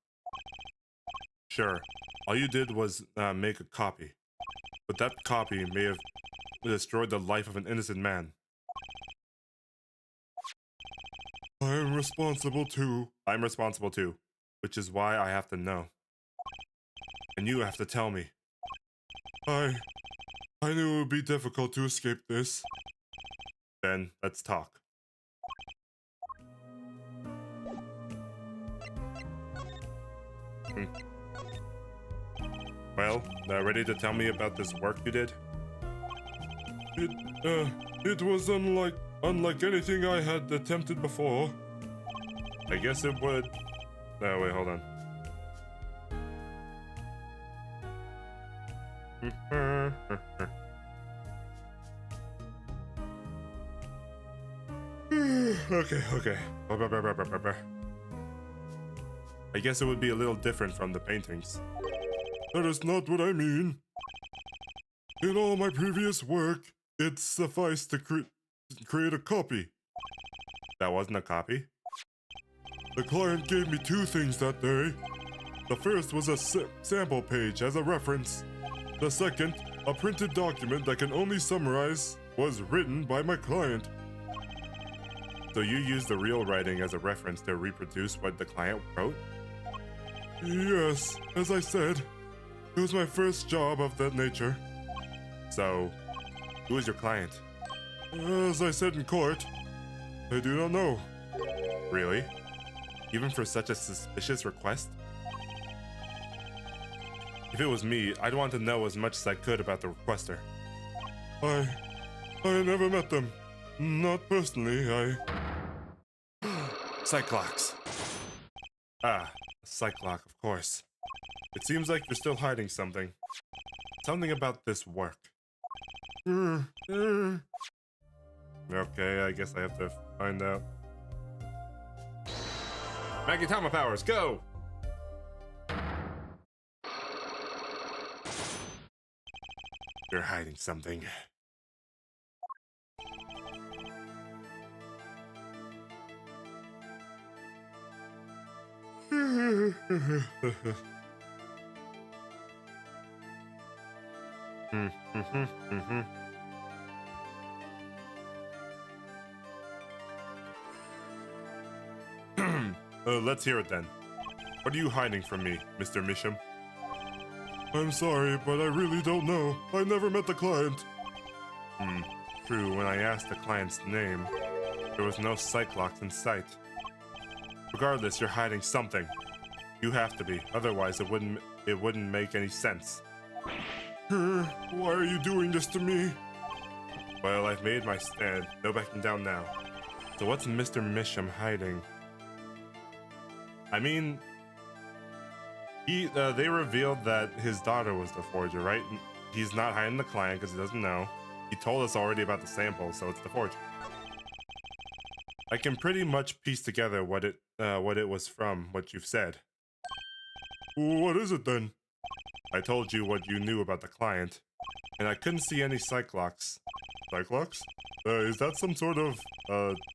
Speaker 1: Sure, all you did was make a copy. But that copy may have destroyed the life of an innocent man. I'm responsible too, which is why I have to know. And you have to tell me. I knew it would be difficult to escape this. Then, let's talk. Well, ready to tell me about this work you did? It was unlike anything I had attempted before. I guess it would. No, wait, hold on. Okay. I guess it would be a little different from the paintings. That is not what I mean. In all my previous work, it sufficed to create a copy. That wasn't a copy? The client gave me two things that day. The first was a sample page as a reference. The second, a printed document that can only summarize was written by my client. So you used the real writing as a reference to reproduce what the client wrote? Yes, as I said, it was my first job of that nature. So, who is your client? As I said in court, I do not know. Really? Even for such a suspicious request? If it was me, I'd want to know as much as I could about the requester. I never met them. Not personally, Cyclops. Ah, Cyclops, of course. It seems like you're still hiding something. Something about this work. Okay, I guess I have to find out. Magitama powers, go! You're hiding something. Let's hear it then. What are you hiding from me, Mr. Misham? I'm sorry, but I really don't know. I never met the client. True, when I asked the client's name, there was no Cyclops in sight. Regardless, you're hiding something. You have to be, otherwise it wouldn't make any sense. Why are you doing this to me? Well, I've made my stand. No backing down now. So what's Mr. Misham hiding? I mean, they revealed that his daughter was the forger, right? He's not hiding the client because he doesn't know. He told us already about the sample, so it's the forger. I can pretty much piece together what it was from, what you've said. What is it then? I told you what you knew about the client, and I couldn't see any Cyclops. Cyclops? Is that some sort of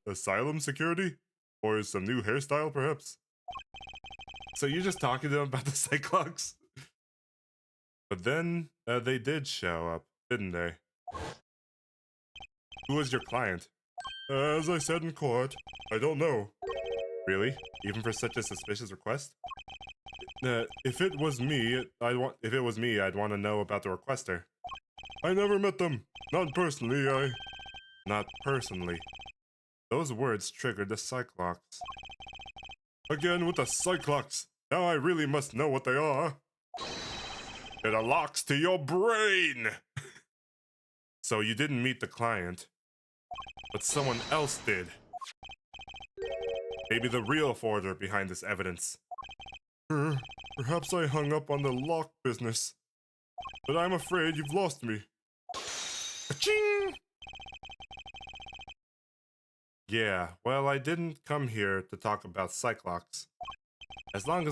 Speaker 1: asylum security? Or some new hairstyle, perhaps? So you're just talking to them about the Cyclops? But then, they did show up, didn't they? Who was your client? As I said in court, I don't know. Really? Even for such a suspicious request? If it was me, I'd want to know about the requester. I never met them. Not personally, Not personally. Those words triggered the Cyclops. Again with the Cyclops. Now I really must know what they are. It unlocks to your brain! So you didn't meet the client, but someone else did. Maybe the real forger behind this evidence. Perhaps I hung up on the lock business, but I'm afraid you've lost me. Aching! Yeah, well, I didn't come here to talk about Cyclops. As long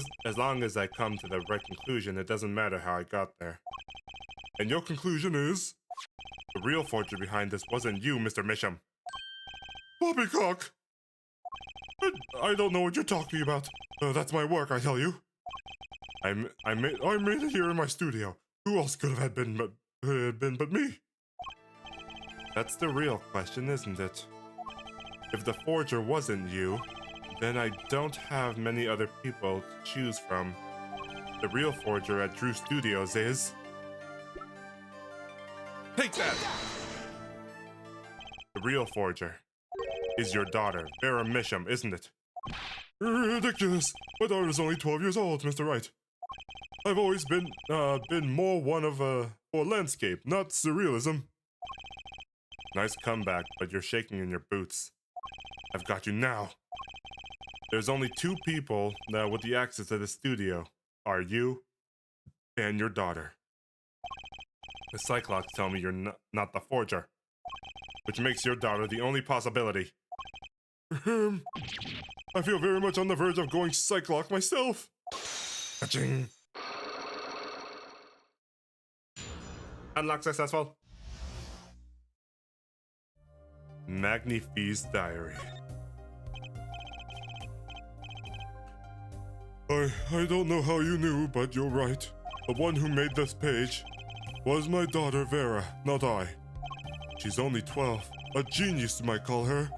Speaker 1: as I come to the right conclusion, it doesn't matter how I got there. And your conclusion is? The real forger behind this wasn't you, Mr. Misham. Poppycock! I don't know what you're talking about. That's my work, I tell you. I made it here in my studio. Who else could have been but me? That's the real question, isn't it? If the forger wasn't you, then I don't have many other people to choose from. The real forger at Drew Studios is... Take that! The real forger is your daughter, Vera Misham, isn't it? Ridiculous! My daughter's only 12 years old, Mr. Wright. I've always been more one of for landscape, not surrealism. Nice comeback, but you're shaking in your boots. I've got you now. There's only two people with the access to the studio. Are you and your daughter. The Cyclops tell me you're not the forger, which makes your daughter the only possibility. I feel very much on the verge of going Cyclops myself. Ka-ching. Unlock successful. Magnifi's diary. I don't know how you knew, but you're right. The one who made this page was my daughter Vera, not I. She's only 12. A genius, you might call her.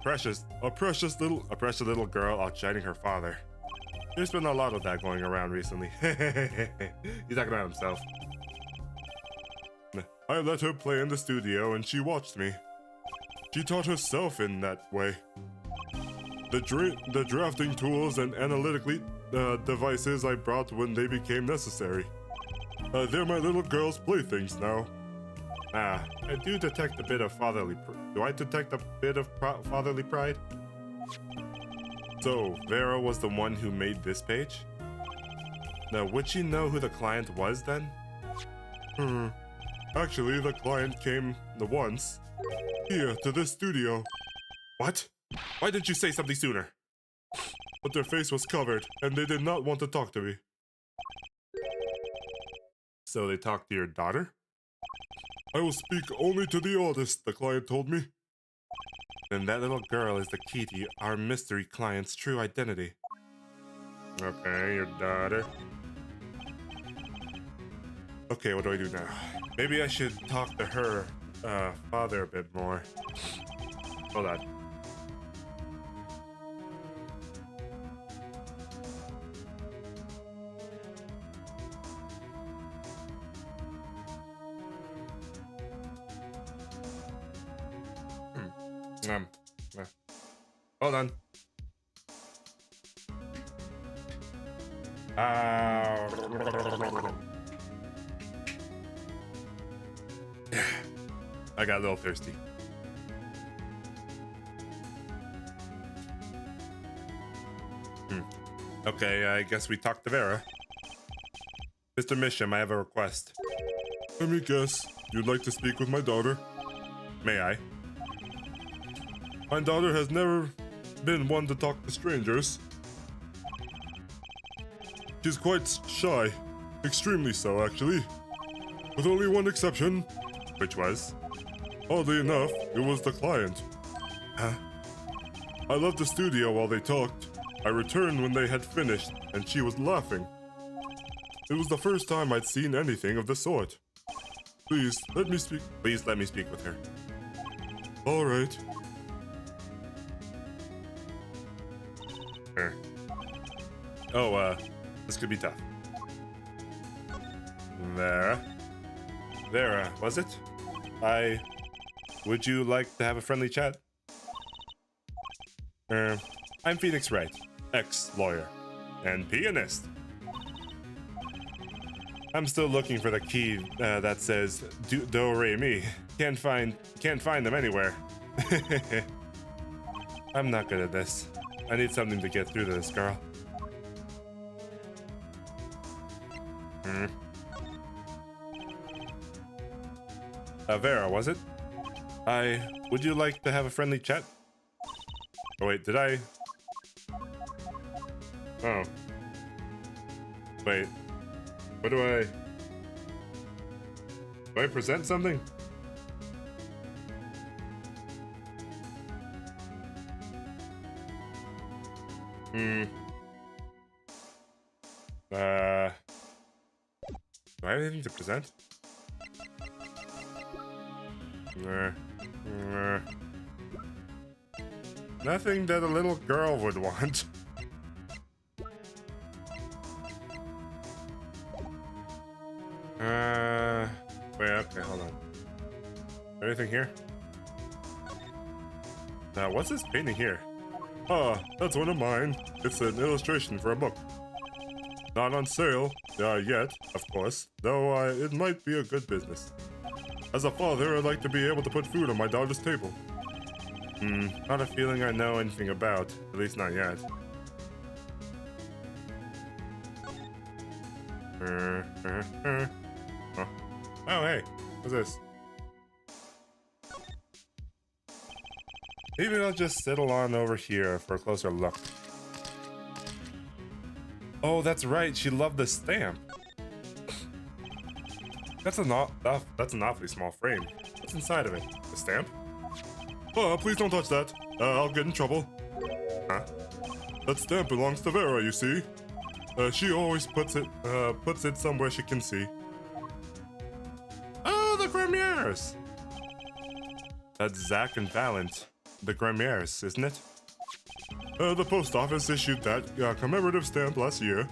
Speaker 1: A precious little girl outshining her father. There's been a lot of that going around recently. He's talking about himself. I let her play in the studio and she watched me. She taught herself in that way. The drafting tools and analytically devices I brought when they became necessary. They're my little girl's playthings now. I do detect a bit of fatherly do I detect a bit of fatherly pride? So, Vera was the one who made this page? Now, would she know who the client was then? Actually, the client came once. Here, to this studio. What? Why didn't you say something sooner? But their face was covered, and they did not want to talk to me. So they talked to your daughter? I will speak only to the artist, the client told me. Then that little girl is the key to our mystery client's true identity. Okay, your daughter. Okay, what do I do now? Maybe I should talk to her father a bit more. Hold on. Hold on. I got a little thirsty. Okay, I guess we talked to Vera. Mr. Misham, I have a request. Let me guess. You'd like to speak with my daughter? May I? My daughter has never been one to talk to strangers. She's quite shy. Extremely so, actually. With only one exception. Which was? Oddly enough, it was the client. Huh? I left the studio while they talked. I returned when they had finished, and she was laughing. It was the first time I'd seen anything of the sort. Please, let me speak. Please let me speak with her. All right. Oh, this could be tough. Vera, was it? Would you like to have a friendly chat? I'm Phoenix Wright, ex-lawyer, and pianist. I'm still looking for the key that says do re mi. Can't find them anywhere. I'm not good at this. I need something to get through to this girl. Vera, was it? Would you like to have a friendly chat? Oh wait, did I? Oh. Wait. What do I present something? Do I have anything to present? Nothing that a little girl would want. Wait, okay, hold on. Anything here? Now, what's this painting here? Ah, that's one of mine. It's an illustration for a book. Not on sale, yet, of course, though it might be a good business. As a father, I'd like to be able to put food on my daughter's table. Not a feeling I know anything about, at least not yet. Oh, hey, what's this? Maybe I'll just settle on over here for a closer look. Oh, that's right, she loved the stamp. That's an awfully small frame. What's inside of it? The stamp? Oh, please don't touch that. I'll get in trouble. Huh? That stamp belongs to Vera, you see. She always puts it somewhere she can see. Oh, the Gremiers! That's Zach and Valent. The Gremiers, isn't it? The post office issued that commemorative stamp last year,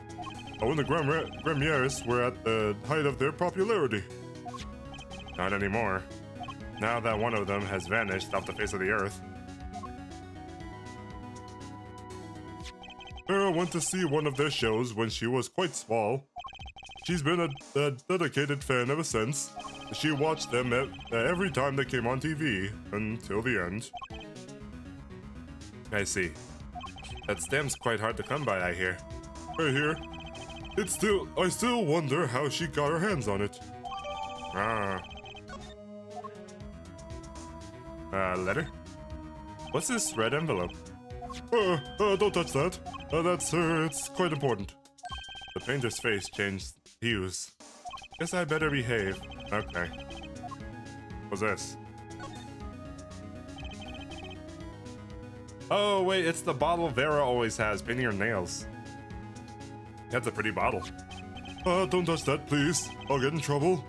Speaker 1: when the Gremiers were at the height of their popularity. Not anymore. Now that one of them has vanished off the face of the earth. Vera went to see one of their shows when she was quite small. She's been a dedicated fan ever since. she watched them every time they came on TV until the end. I see. That stamp's quite hard to come by, I hear. Right here. I still wonder how she got her hands on it. Letter? What's this red envelope? Don't touch that. It's quite important. The painter's face changed hues. Guess I better behave. Okay. What's this? Oh, wait, it's the bottle Vera always has, painting her nails. That's a pretty bottle. Don't touch that, please. I'll get in trouble.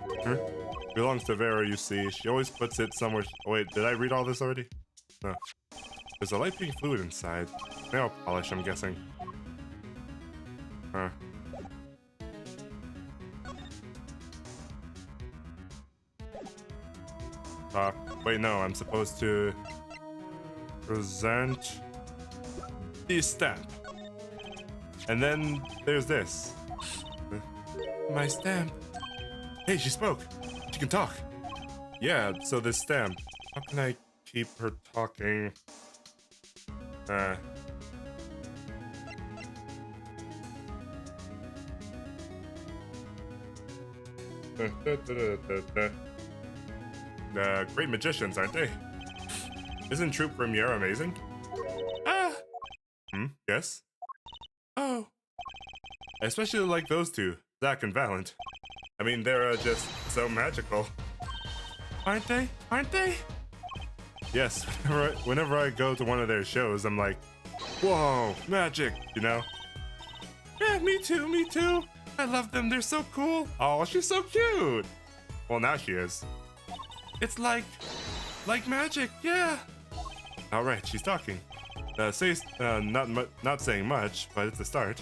Speaker 1: Belongs to Vera, you see. She always puts it somewhere. Oh, wait, did I read all this already? No. There's a light pink fluid inside. Nail polish, I'm guessing. Huh. Wait, no, I'm supposed to present the stamp. And then there's this. My stamp. Hey, she spoke. She can talk. Yeah, so this stamp. How can I keep her talking? Great magicians, aren't they? Isn't Troupe Premiere amazing? Yes? Oh. I especially like those two, Zach and Valent. I mean, they're just so magical. Aren't they? Aren't they? Yes, whenever I go to one of their shows, I'm like, whoa, magic, you know? Yeah, me too, me too. I love them, they're so cool. Oh, she's so cute. Well, now she is. It's like magic, yeah. All right, she's talking. Not saying much, but it's a start.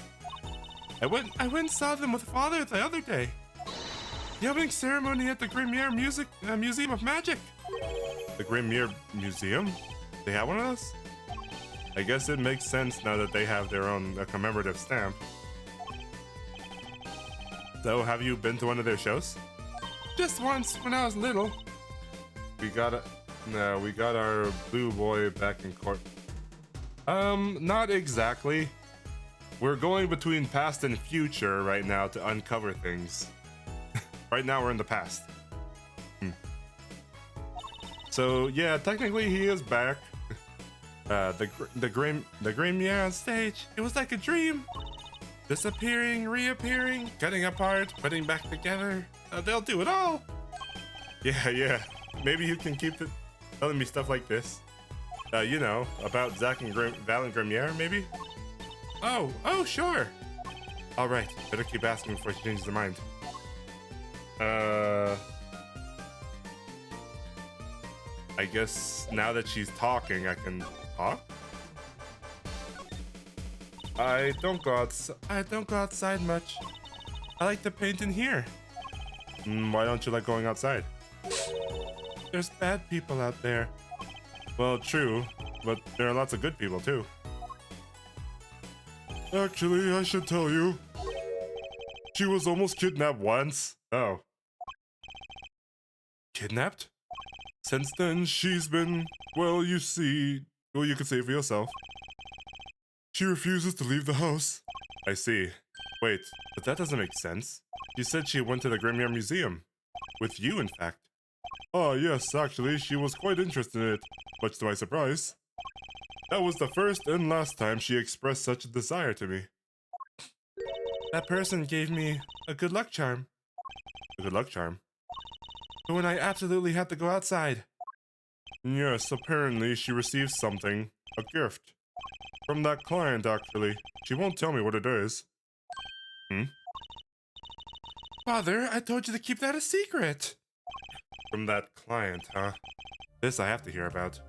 Speaker 1: I went and saw them with Father the other day. The opening ceremony at the Grimier Museum of Magic. The Grimier Museum? They have one of those? I guess it makes sense now that they have their own commemorative stamp. So, have you been to one of their shows? Just once, when I was little. We got our blue boy back in court. Not exactly. We're going between past and future right now to uncover things. Right now we're in the past. So yeah, technically he is back. The Grimier on stage. It was like a dream. Disappearing, reappearing, cutting apart, putting back together. They'll do it all. Yeah. Maybe you can keep telling me stuff like this. You know, about Zach and Valent Grimier, maybe? Oh, sure. All right, better keep asking before she changes her mind. I guess now that she's talking, I can talk? I don't go outside much. I like to paint in here. Why don't you like going outside? There's bad people out there. Well, true, but there are lots of good people too. Actually, I should tell you. She was almost kidnapped once. Oh. Kidnapped? Since then, she's been, well, you can say it for yourself. She refuses to leave the house. I see. Wait, but that doesn't make sense. She said she went to the Grimier Museum. With you, in fact. Ah, yes, actually, she was quite interested in it, much to my surprise. That was the first and last time she expressed such a desire to me. That person gave me a good luck charm. A good luck charm? But when I absolutely had to go outside. Yes, apparently she received something. A gift. From that client, actually. She won't tell me what it is. Father, I told you to keep that a secret. From that client, huh? This I have to hear about.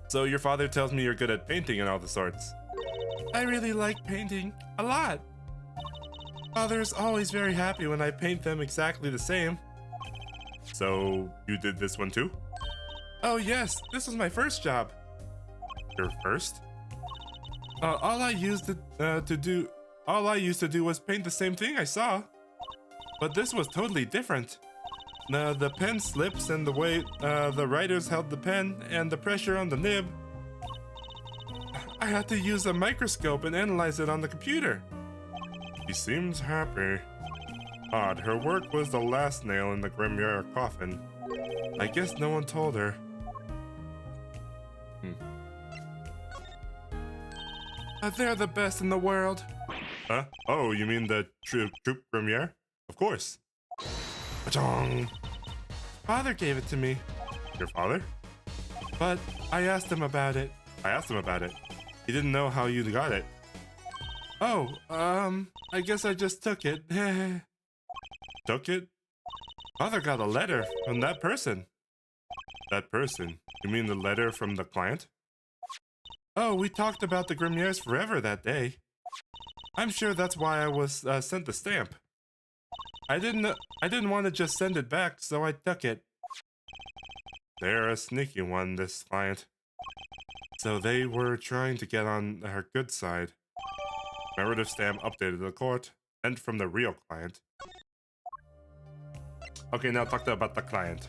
Speaker 1: So your father tells me you're good at painting and all the sorts. I really like painting. A lot. Father's always very happy when I paint them exactly the same. So you did this one too? Oh yes, this was my first job. Your first? All I used to do All I used to do was paint the same thing I saw. But this was totally different. The pen slips and the way the writers held the pen and the pressure on the nib. I had to use a microscope and analyze it on the computer. She seems happy. Odd, her work was the last nail in the Grimoire coffin. I guess no one told her. They're the best in the world. Huh? Oh, you mean the Troop Grimoire? Of course. Pachong! Father gave it to me. Your father? But I asked him about it. He didn't know how you got it. Oh, I guess I just took it. Took it? Father got a letter from that person. That person? You mean the letter from the client? Oh, we talked about the Grimoires forever that day. I'm sure that's why I was sent the stamp. I didn't want to just send it back, so I took it. They're a sneaky one, this client. So they were trying to get on her good side. Narrative stamp updated the court, sent from the real client. Okay, now talk about the client.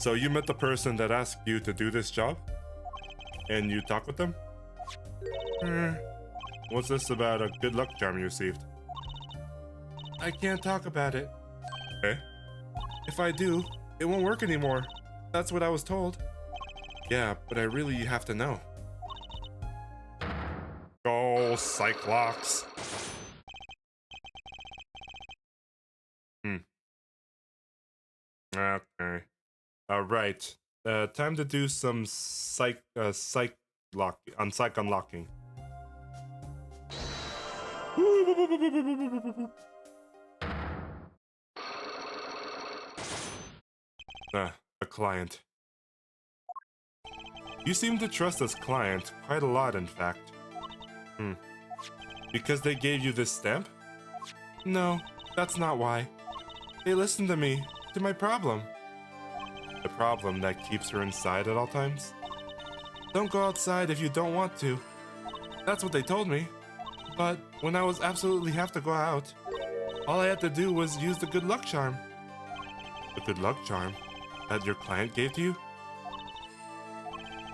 Speaker 1: So you met the person that asked you to do this job? And you talk with them? What's this about a good luck charm you received? I can't talk about it. Okay. If I do, it won't work anymore. That's what I was told. Yeah, but I really have to know. Go, Cyclops. Okay. Alright. Time to do some psych unlocking. A client. You seem to trust this client quite a lot, in fact. Because they gave you this stamp? No, that's not why. They listened to me, to my problem. The problem that keeps her inside at all times? Don't go outside if you don't want to. That's what they told me. But when I was absolutely have to go out, all I had to do was use the good luck charm. The good luck charm that your client gave to you?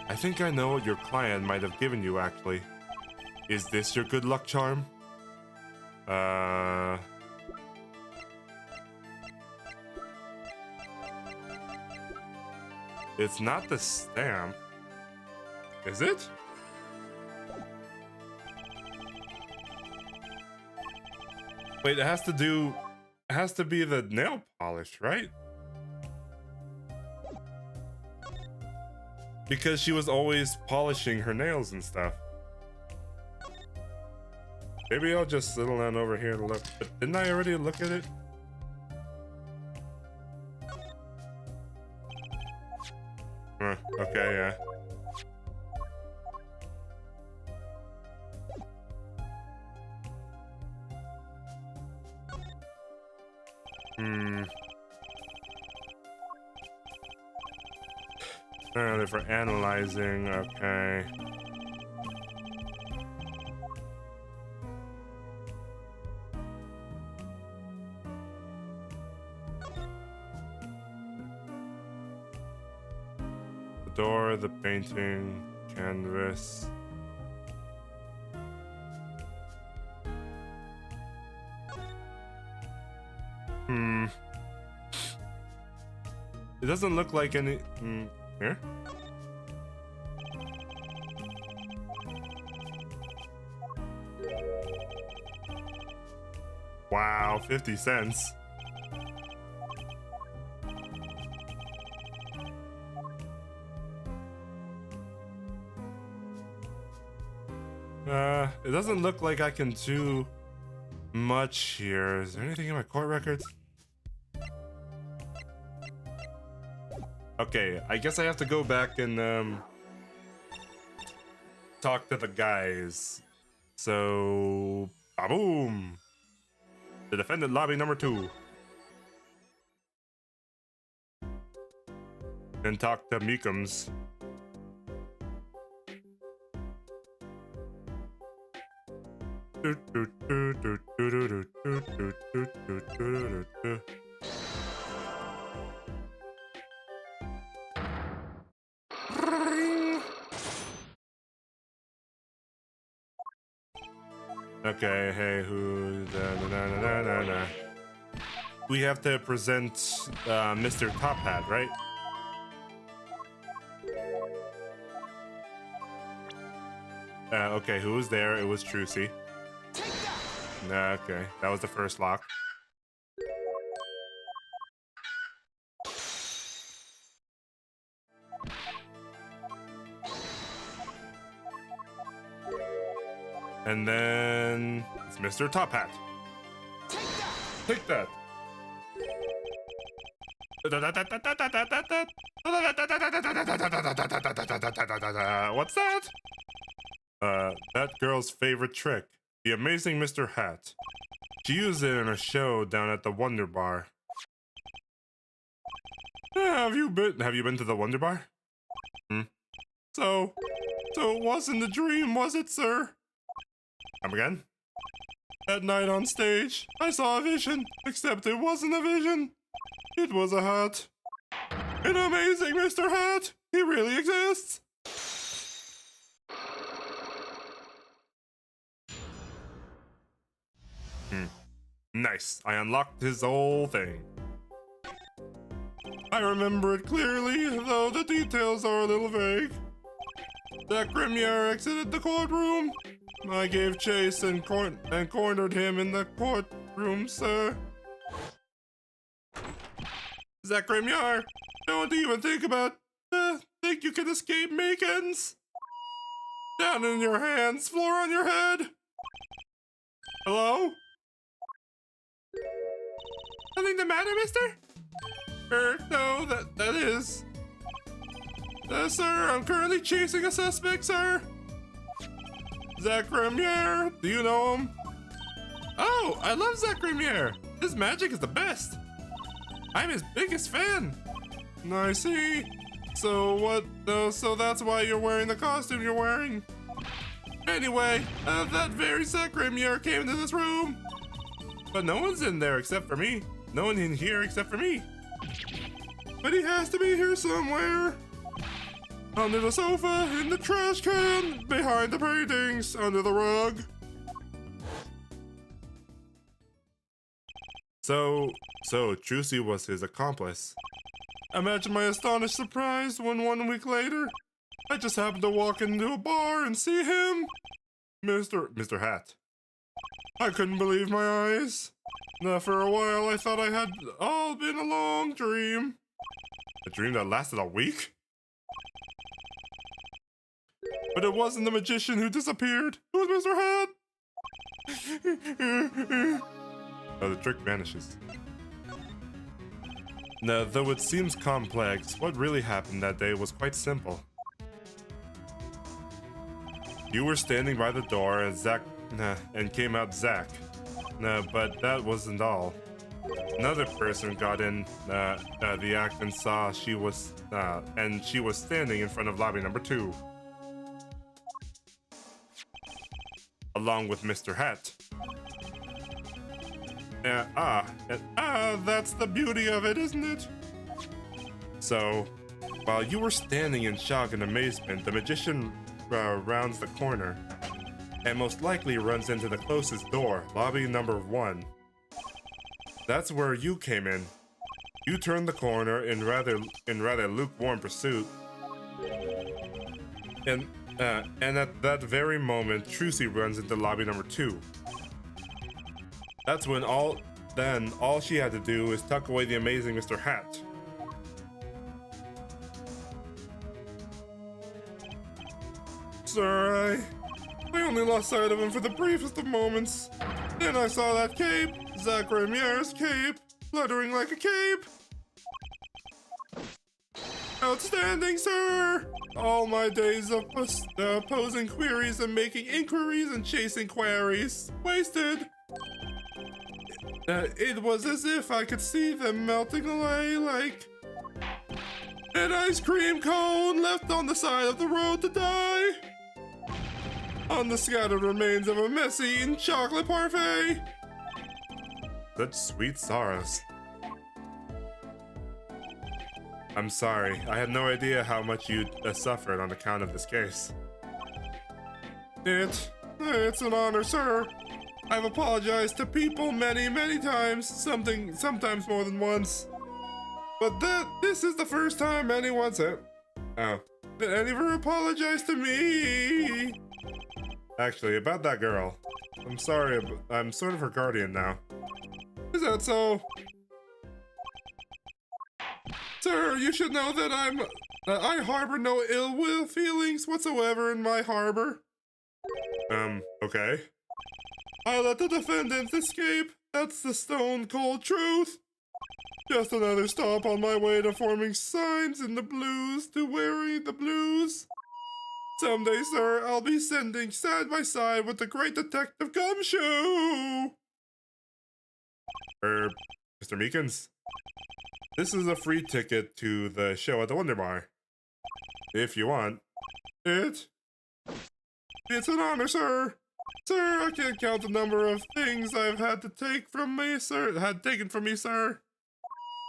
Speaker 1: I think I know what your client might have given you, actually. Is this your good luck charm? It's not the stamp. Is it? Wait, it has to be the nail polish, right? Because she was always polishing her nails and stuff. Maybe I'll just settle down over here and look. But didn't I already look at it? Okay, yeah. They're for analyzing, okay. The door, the painting, canvas. It doesn't look like any... Here? Wow, 50 cents. It doesn't look like I can do much here. Is there anything in my court records? Okay, I guess I have to go back and talk to the guys. So, boom. The defendant lobby number 2. And talk to Meekums. Okay, hey, who? We have to present Mr. Top Hat, right? Okay, who was there? It was Trucy. Okay, that was the first lock. And then it's Mr. Top Hat. Take that. What's that? That girl's favorite trick. The amazing Mr. Hat. She used it in a show down at the Wonder Bar. Have you been to the Wonder Bar? So it wasn't a dream, was it, sir? Come again? That night on stage, I saw a vision, except it wasn't a vision. It was a hat. An amazing Mr. Hat! He really exists! Nice. I unlocked his whole thing. I remember it clearly, though the details are a little vague. That Grimier exited the courtroom. I gave chase and cornered him in the courtroom, sir. Zach Grimier, don't even think think you can escape Makins. Down in your hands, floor on your head. Hello? Nothing the matter, mister? No, that is. Sir, I'm currently chasing a suspect, sir. Zach Grimier, do you know him? Oh, I love Zach Grimier. His magic is the best. I'm his biggest fan. I see. So what? So that's why you're wearing the costume you're wearing. Anyway, that very Zach Grimier came into this room. But no one's in there except for me. No one in here except for me. But he has to be here somewhere. Under the sofa, in the trash can, behind the paintings, under the rug. So Trucy was his accomplice. Imagine my astonished surprise when 1 week later, I just happened to walk into a bar and see him. Mr. Hat. I couldn't believe my eyes. Now, for a while, I thought I had all been a long dream. A dream that lasted a week? But it wasn't the magician who disappeared. It was Mr. Hat. Oh, the trick vanishes. Now, though it seems complex, what really happened that day was quite simple. You were standing by the door and came out Zach. But that wasn't all. Another person got in the act and saw she was standing in front of lobby number 2. Along with Mr. Hat. That's the beauty of it, isn't it? So, while you were standing in shock and amazement, the magician rounds the corner and most likely runs into the closest door, lobby number 1. That's where you came in. You turned the corner in rather lukewarm pursuit. And at that very moment, Trucy runs into lobby number 2. That's when all she had to do is tuck away the amazing Mr. Hat. Sir, I only lost sight of him for the briefest of moments. Then I saw that cape, Zach Grimier's cape, fluttering like a cape. Outstanding, sir! All my days of posing queries and making inquiries and chasing queries wasted. It was as if I could see them melting away like an ice cream cone left on the side of the road to die. on the scattered remains of a messy chocolate parfait. Such sweet sorrows. I'm sorry. I had no idea how much you'd suffered on account of this case. It's an honor, sir. I've apologized to people many, many times, sometimes more than once. But this is the first time anyone said, oh, that any ever apologized to me. Actually, about that girl, I'm sorry, I'm sort of her guardian now. Is that so? Sir, you should know that I harbor no ill will feelings whatsoever in my harbor. Okay. I let the defendants escape. That's the stone cold truth. Just another stop on my way to forming signs in the blues, to wearing the blues. Someday, sir, I'll be sending side by side with the great detective Gumshoe. Mr. Meekins, this is a free ticket to the show at the Wonder Bar. If you want. It's an honor, sir. Sir, I can't count the number of things I've had to take from me, sir. Taken from me, sir.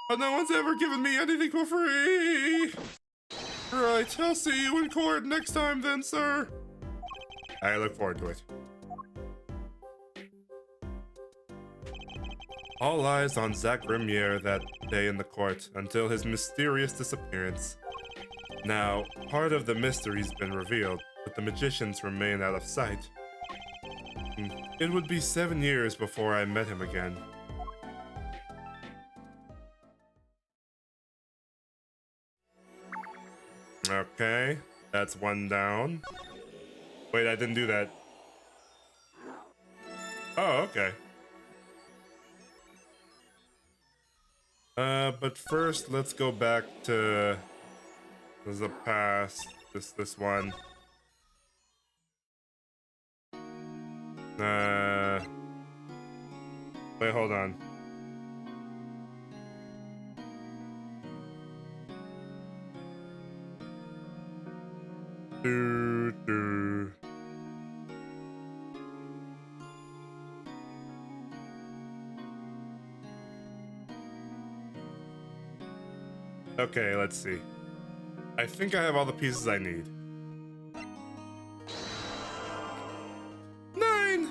Speaker 1: But no one's ever given me anything for free. Right, I'll see you in court next time then, sir. I look forward to it. All eyes on Zach Remier that day in the court until his mysterious disappearance. Now, part of the mystery's been revealed, but the magicians remain out of sight. It would be 7 years before I met him again. Okay, that's one down. Wait, I didn't do that. Oh, okay. But first, let's go back to the past. This one. Wait, hold on. Okay, let's see. I think I have all the pieces I need. 9!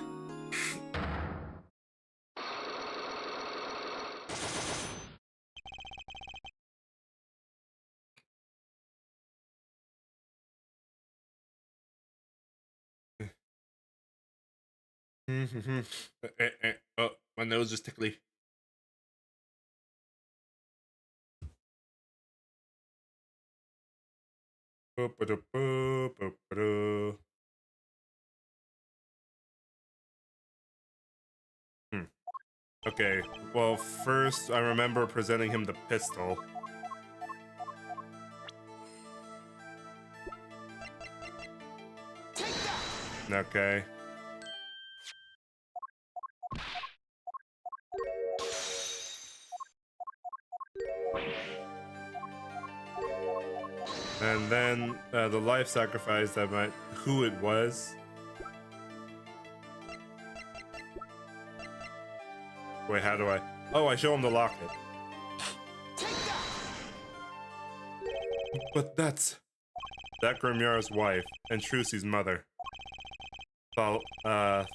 Speaker 1: Oh, my nose is tickly. Okay, well, first I remember presenting him the pistol. Okay. And then the life sacrifice that who it was. Wait, how do I? Oh, I show him the locket. But that's Grimyar's wife and Trucy's mother. Thalassa,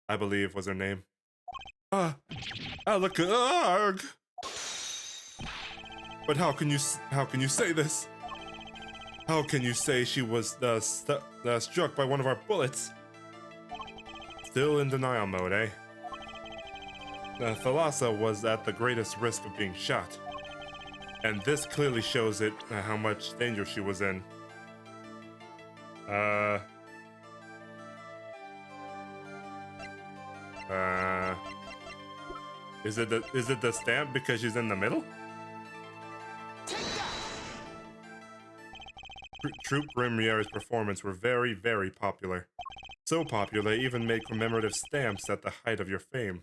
Speaker 1: I believe was her name. Alakarg! But how can you say this? How can you say she was struck by one of our bullets? Still in denial mode, eh? Thalassa was at the greatest risk of being shot. And this clearly shows it how much danger she was in. Is it the stamp because she's in the middle? Troop Grimrier's performance were very, very popular. So popular they even made commemorative stamps at the height of your fame.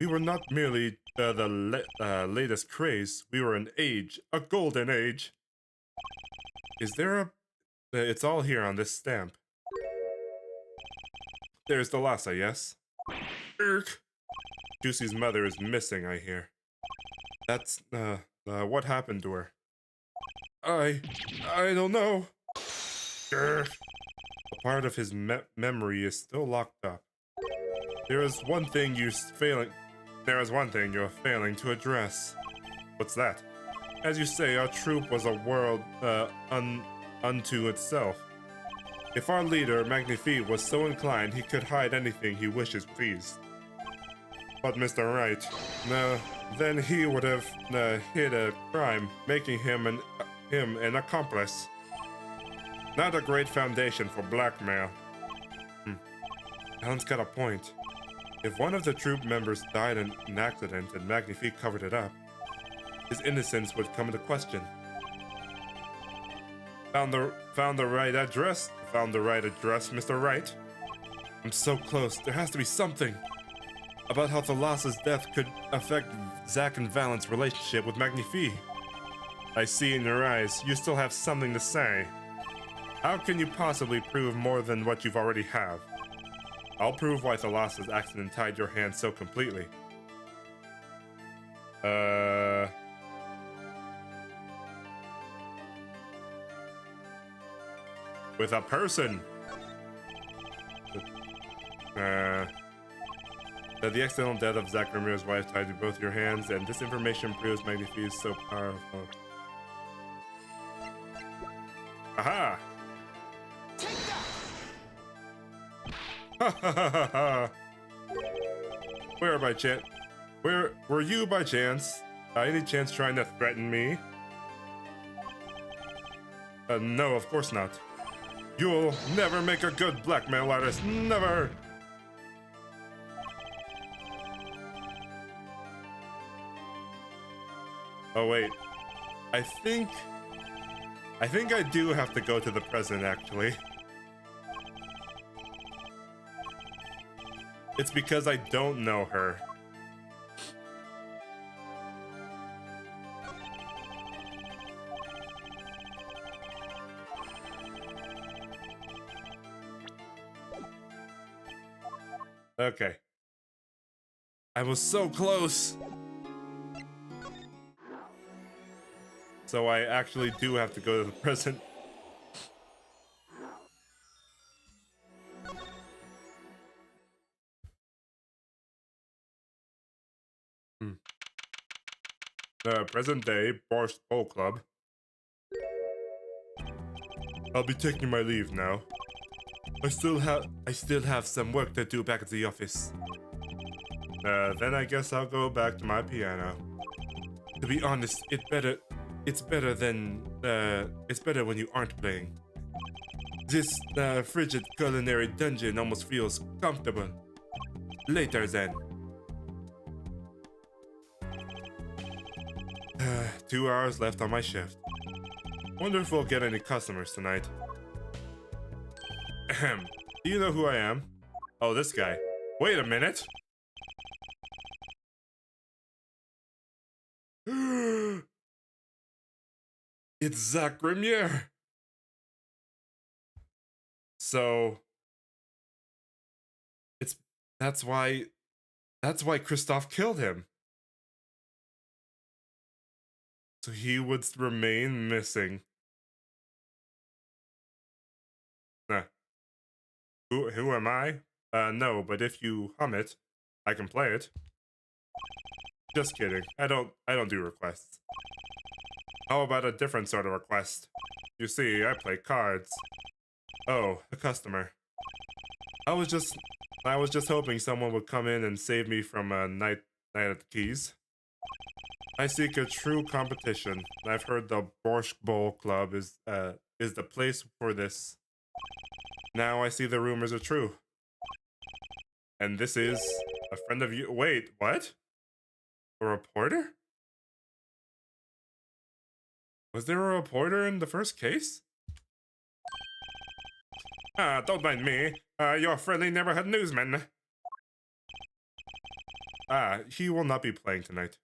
Speaker 1: We were not merely the latest craze, we were an age, a golden age. Is there It's all here on this stamp. There's the Lhasa, yes? Irk. Juicy's mother is missing, I hear. That's, what happened to her? I don't know. Irk. A part of his memory is still locked up. There is one thing you're failing to address. What's that? As you say, our troop was a world, unto itself. If our leader, Magnifique, was so inclined, he could hide anything he wishes pleased. But Mr. Wright, then he would have hid a crime, making him an accomplice. Not a great foundation for blackmail. Alan's got a point. If one of the troop members died in an accident and Magnifique covered it up, his innocence would come into question. Found the right address, Mr. Wright. I'm so close. There has to be something about how Thalassa's death could affect Zack and Valent's relationship with Magnifique. I see in your eyes, you still have something to say. How can you possibly prove more than what you've already have? I'll prove why Thalassa's accident tied your hands so completely. With a person. That the accidental death of Zack Ramirez's wife tied to both your hands, and this information proves Magnifique is so powerful. Aha!
Speaker 2: Take that!
Speaker 1: Ha ha ha ha! Where were you by chance? Any chance trying to threaten me? No, of course not. You'll never make a good blackmail artist, never! Oh wait, I think I do have to go to the president actually. It's because I don't know her. Okay. I was so close. So I actually do have to go to the president. Present day, Borscht Bowl Club. I'll be taking my leave now. I still have some work to do back at the office. Then I guess I'll go back to my piano. To be honest, it's better when you aren't playing. This frigid culinary dungeon almost feels comfortable. Later then. 2 hours left on my shift. Wonder if we'll get any customers tonight. Ahem. Do you know who I am? Oh, this guy. Wait a minute. It's Zack Remier. So that's why Christophe killed him. So he would remain missing. Who am I? No, but if you hum it, I can play it. Just kidding. I don't do requests. How about a different sort of request? You see, I play cards. Oh, a customer. I was just hoping someone would come in and save me from a night at the Keys. I seek a true competition. I've heard the Borscht Bowl Club is the place for this. Now I see the rumors are true. And this is a friend of you. Wait, what? A reporter? Was there a reporter in the first case? Don't mind me. Your friendly neighborhood newsman. He will not be playing tonight.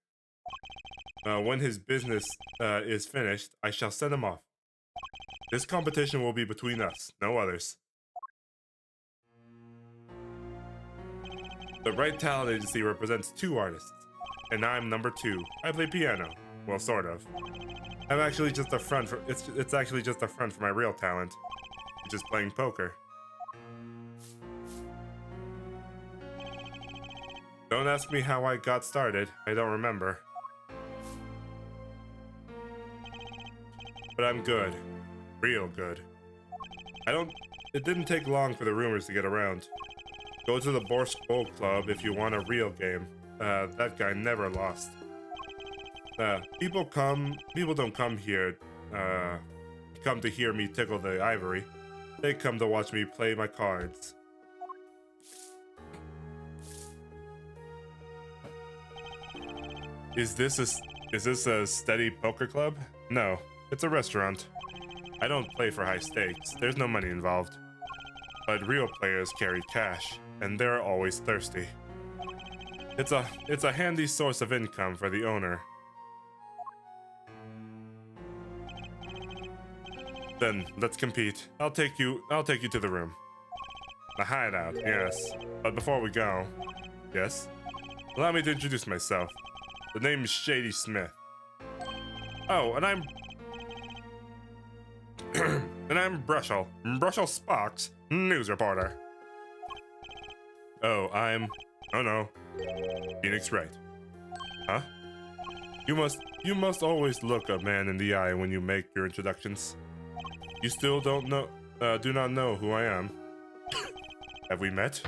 Speaker 1: When his business is finished, I shall send him off. This competition will be between us, no others. The Right Talent Agency represents 2 artists, and I'm number 2. I play piano. Well, sort of. I'm actually just a front for it's actually just a front for my real talent, which is playing poker. Don't ask me how I got started. I don't remember. But I'm good. Real good. It didn't take long for the rumors to get around. Go to the Borsk Bowl Club if you want a real game. That guy never lost. People don't come here, come to hear me tickle the ivory. They come to watch me play my cards. Is this a steady poker club? No, it's a restaurant. I don't play for high stakes. There's no money involved. But real players carry cash, and they're always thirsty. It's a handy source of income for the owner. Then let's compete. I'll take you to the room. The hideout, yes. But before we go, yes? Allow me to introduce myself. The name is Shady Smith. Oh, and I'm Brushel Sparks, news reporter. Oh no, Phoenix Wright. Huh? You must always look a man in the eye when you make your introductions. You still do not know who I am. Have we met?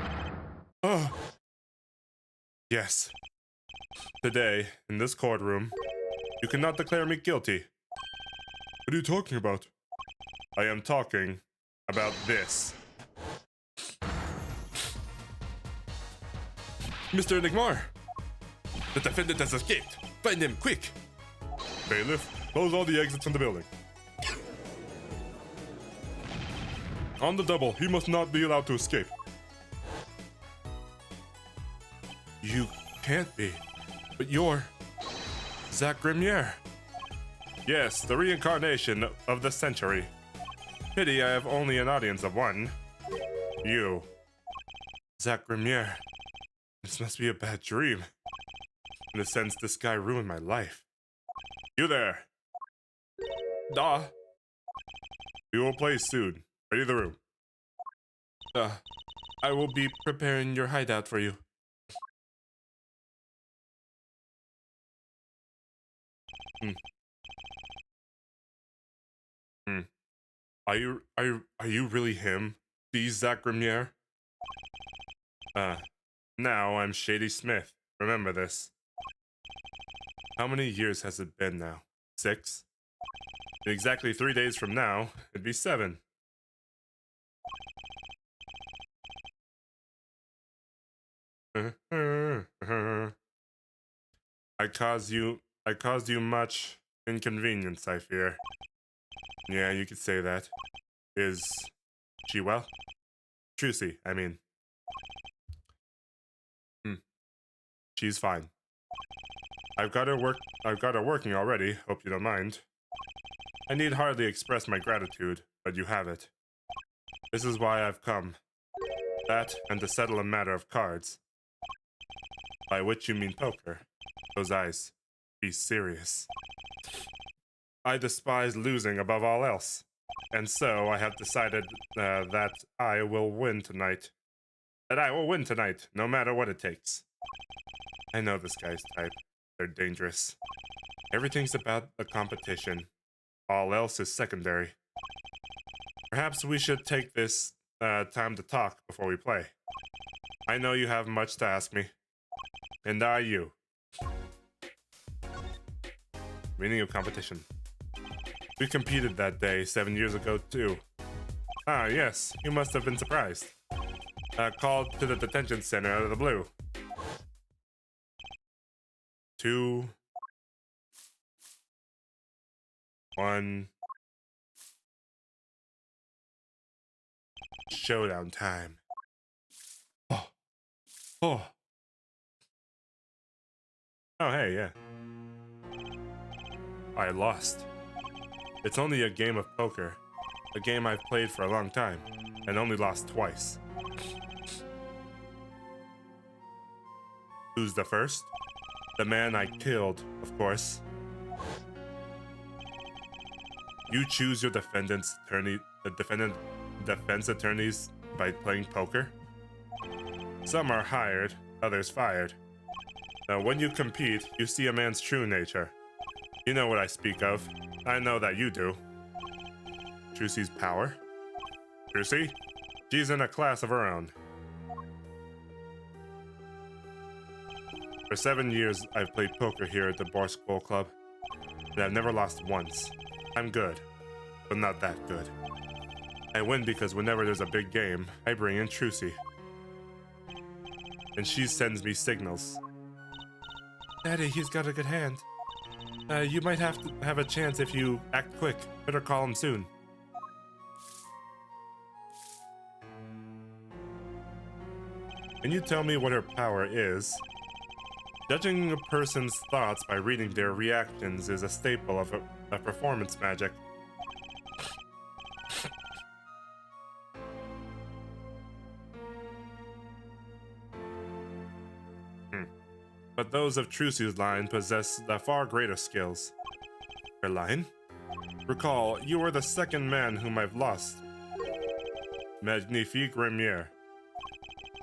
Speaker 1: Oh. Yes. Today, in this courtroom, you cannot declare me guilty. What are you talking about? I am talking about this. Mr. Enigmar! The defendant has escaped! Find him, quick! Bailiff, close all the exits from the building. On the double, he must not be allowed to escape. You can't be. But you're Zach Grimier. Yes, the reincarnation of the century. Pity I have only an audience of one. You. Zach Grimier. This must be a bad dream. In a sense, this guy ruined my life. You there. We will play soon. Ready the room. I will be preparing your hideout for you. Are you really him? The Zach Grimier? Now I'm Shady Smith. Remember this. How many years has it been now? 6? In exactly 3 days from now, it'd be 7. I caused you much inconvenience, I fear. Yeah, you could say that. Is she well? Trucy, I mean. She's fine. I've got her working already, hope you don't mind. I need hardly express my gratitude, but you have it. This is why I've come. That, and to settle a matter of cards. By which you mean poker. Those eyes. Be serious. I despise losing above all else. And so I have decided that I will win tonight. That I will win tonight, no matter what it takes. I know this guy's type. They're dangerous. Everything's about the competition. All else is secondary. Perhaps we should take this time to talk before we play. I know you have much to ask me. And are you? Meaning of competition. We competed that day 7 years ago, too. Ah, yes, you must have been surprised. Called to the detention center out of the blue. 2, 1. Showdown time. Oh. Oh, hey, yeah. I lost. It's only a game of poker. a game I've played for a long time and only lost twice. Who's the first? The man I killed, of course. You choose your defense attorneys by playing poker. Some are hired, others fired. Now, when you compete, you see a man's true nature. You know what I speak of. I know that you do. Trucy's power? Trucy? She's in a class of her own. For 7 years, I've played poker here at the Bowl Club, and I've never lost once. I'm good, but not that good. I win because whenever there's a big game, I bring in Trucy. And she sends me signals. Daddy, he's got a good hand. You might have to have a chance if you act quick. Better call him soon. Can you tell me what her power is? Judging a person's thoughts by reading their reactions is a staple of a performance magic. But those of Trucy's line possess the far greater skills. Her line? Recall, you were the second man whom I've lost. Magnifique Remier.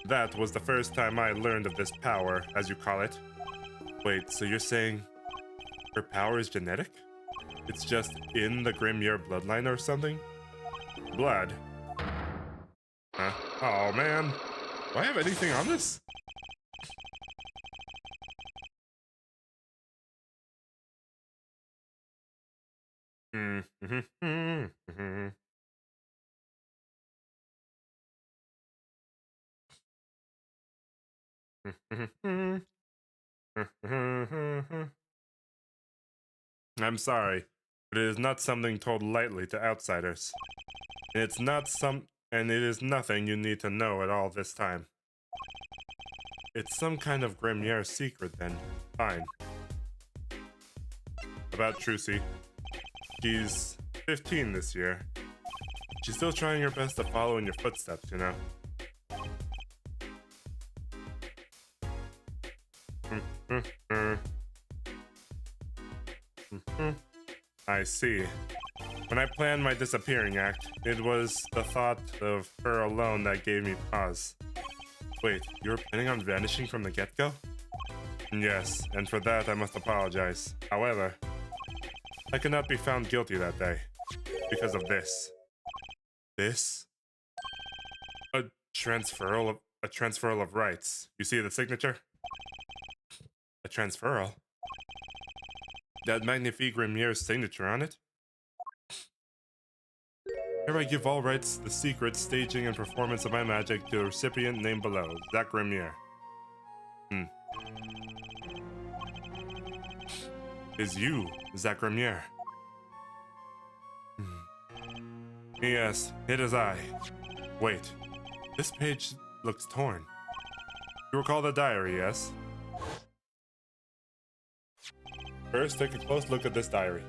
Speaker 1: That was the first time I learned of this power, as you call it. Wait, so you're saying her power is genetic? It's just in the Grimier bloodline or something? Blood? Huh? Oh man. Do I have anything on this? I'm sorry, but it is not something told lightly to outsiders. And it is nothing you need to know at all this time. It's some kind of Grimier secret then. Fine. About Trucy. She's 15 this year. She's still trying her best to follow in your footsteps, you know? I see. When I planned my disappearing act, it was the thought of her alone that gave me pause. Wait, you were planning on vanishing from the get-go? Yes, and for that I must apologize. However, I could not be found guilty that day because of this. This? A transferal of rights. You see the signature? A transferal? That Magnifique Remier's signature on it? Here I give all rights, the secret, staging, and performance of my magic to the recipient named below, Zach Remier. Is you, Zach Remier? Yes, it is I. Wait, this page looks torn. You recall the diary, yes? First, take a close look at this diary.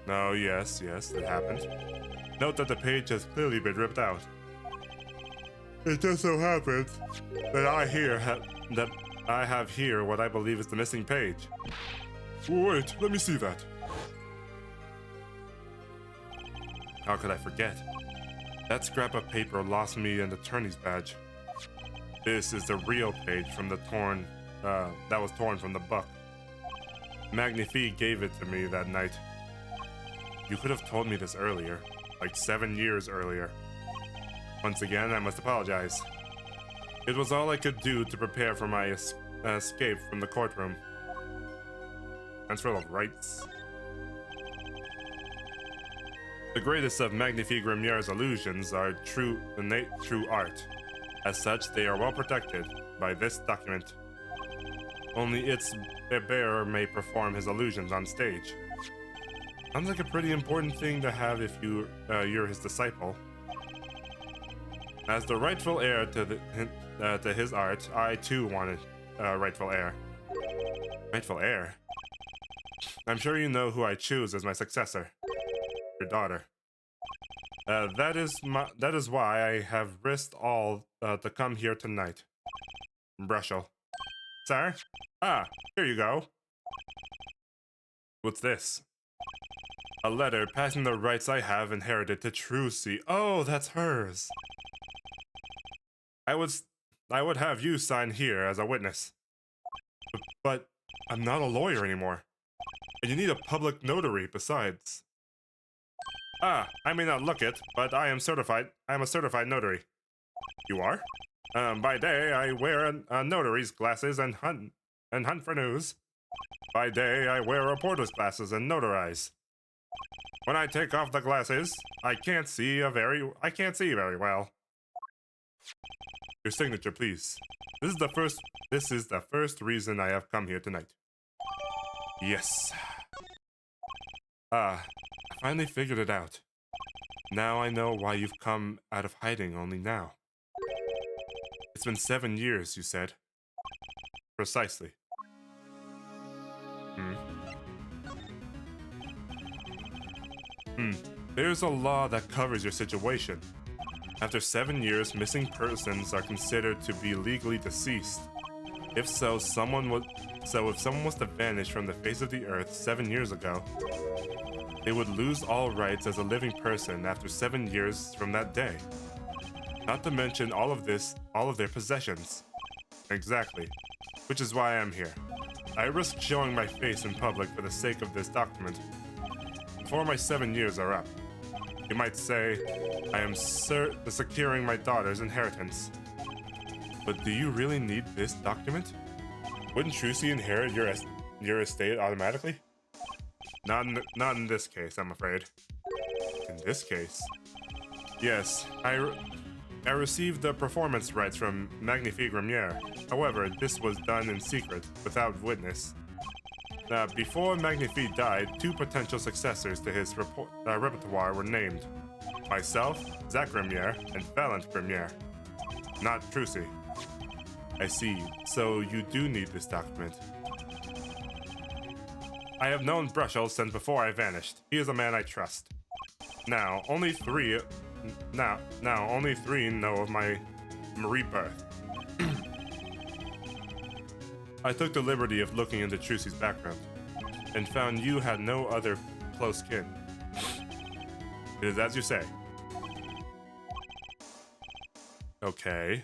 Speaker 1: Oh, yes, it happened. Note that the page has clearly been ripped out. It just so happens that I have here what I believe is the missing page. Wait, let me see that. How could I forget? That scrap of paper lost me an attorney's badge. This is the real page from the that was torn from the book. Magnifique gave it to me that night. You could have told me this earlier, like 7 years earlier. Once again, I must apologize. It was all I could do to prepare for my escape from the courtroom. Transfer of rights. The greatest of Magnifique Remier's illusions are true art. As such, they are well protected by this document. Only its bearer may perform his illusions on stage. Sounds like a pretty important thing to have if you're his disciple. As the rightful heir to his art, I too wanted rightful heir. Rightful heir? I'm sure you know who I choose as my successor. Your daughter. That is why I have risked all to come here tonight. Brushel. Sir? Ah, here you go. What's this? A letter passing the rights I have inherited to Trucy. Oh, that's hers. I would have you sign here as a witness. But I'm not a lawyer anymore. And you need a public notary besides. Ah, I may not look it, but I am certified. I am a certified notary. You are? By day, I wear a notary's glasses and hunt for news. By day, I wear reporter's glasses and notarize. When I take off the glasses, I can't see very well. Your signature, please. This is the first reason I have come here tonight. Yes. I finally figured it out. Now I know why you've come out of hiding only now. It's been 7 years, you said. Precisely. There's a law that covers your situation. After 7 years, missing persons are considered to be legally deceased. If someone was to vanish from the face of the earth 7 years ago, they would lose all rights as a living person after 7 years from that day. Not to mention all of their possessions. Exactly. Which is why I'm here. I risk showing my face in public for the sake of this document. Before my 7 years are up, you might say I am securing my daughter's inheritance. But do you really need this document? Wouldn't Trucy inherit your estate automatically? Not in this case, I'm afraid. In this case? Yes, I received the performance rights from Magnifique Gremier. However, this was done in secret, without witness. Before Magnifique died, 2 potential successors to his repertoire were named. Myself, Zach Gremier, and Valant Gremier. Not Trucy. I see. So you do need this document. I have known Brushel since before I vanished. He is a man I trust. Now, only three know of my rebirth. I took the liberty of looking into Trucy's background, and found you had no other close kin. It is as you say. Okay.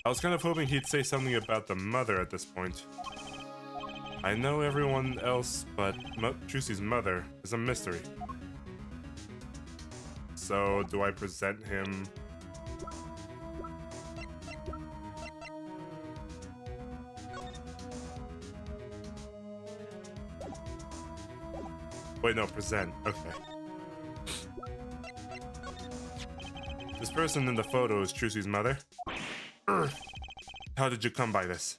Speaker 1: I was kind of hoping he'd say something about the mother at this point. I know everyone else, but Trucy's mother is a mystery. So, do I present him? Wait, no, present. Okay. This person in the photo is Trucy's mother? How did you come by this?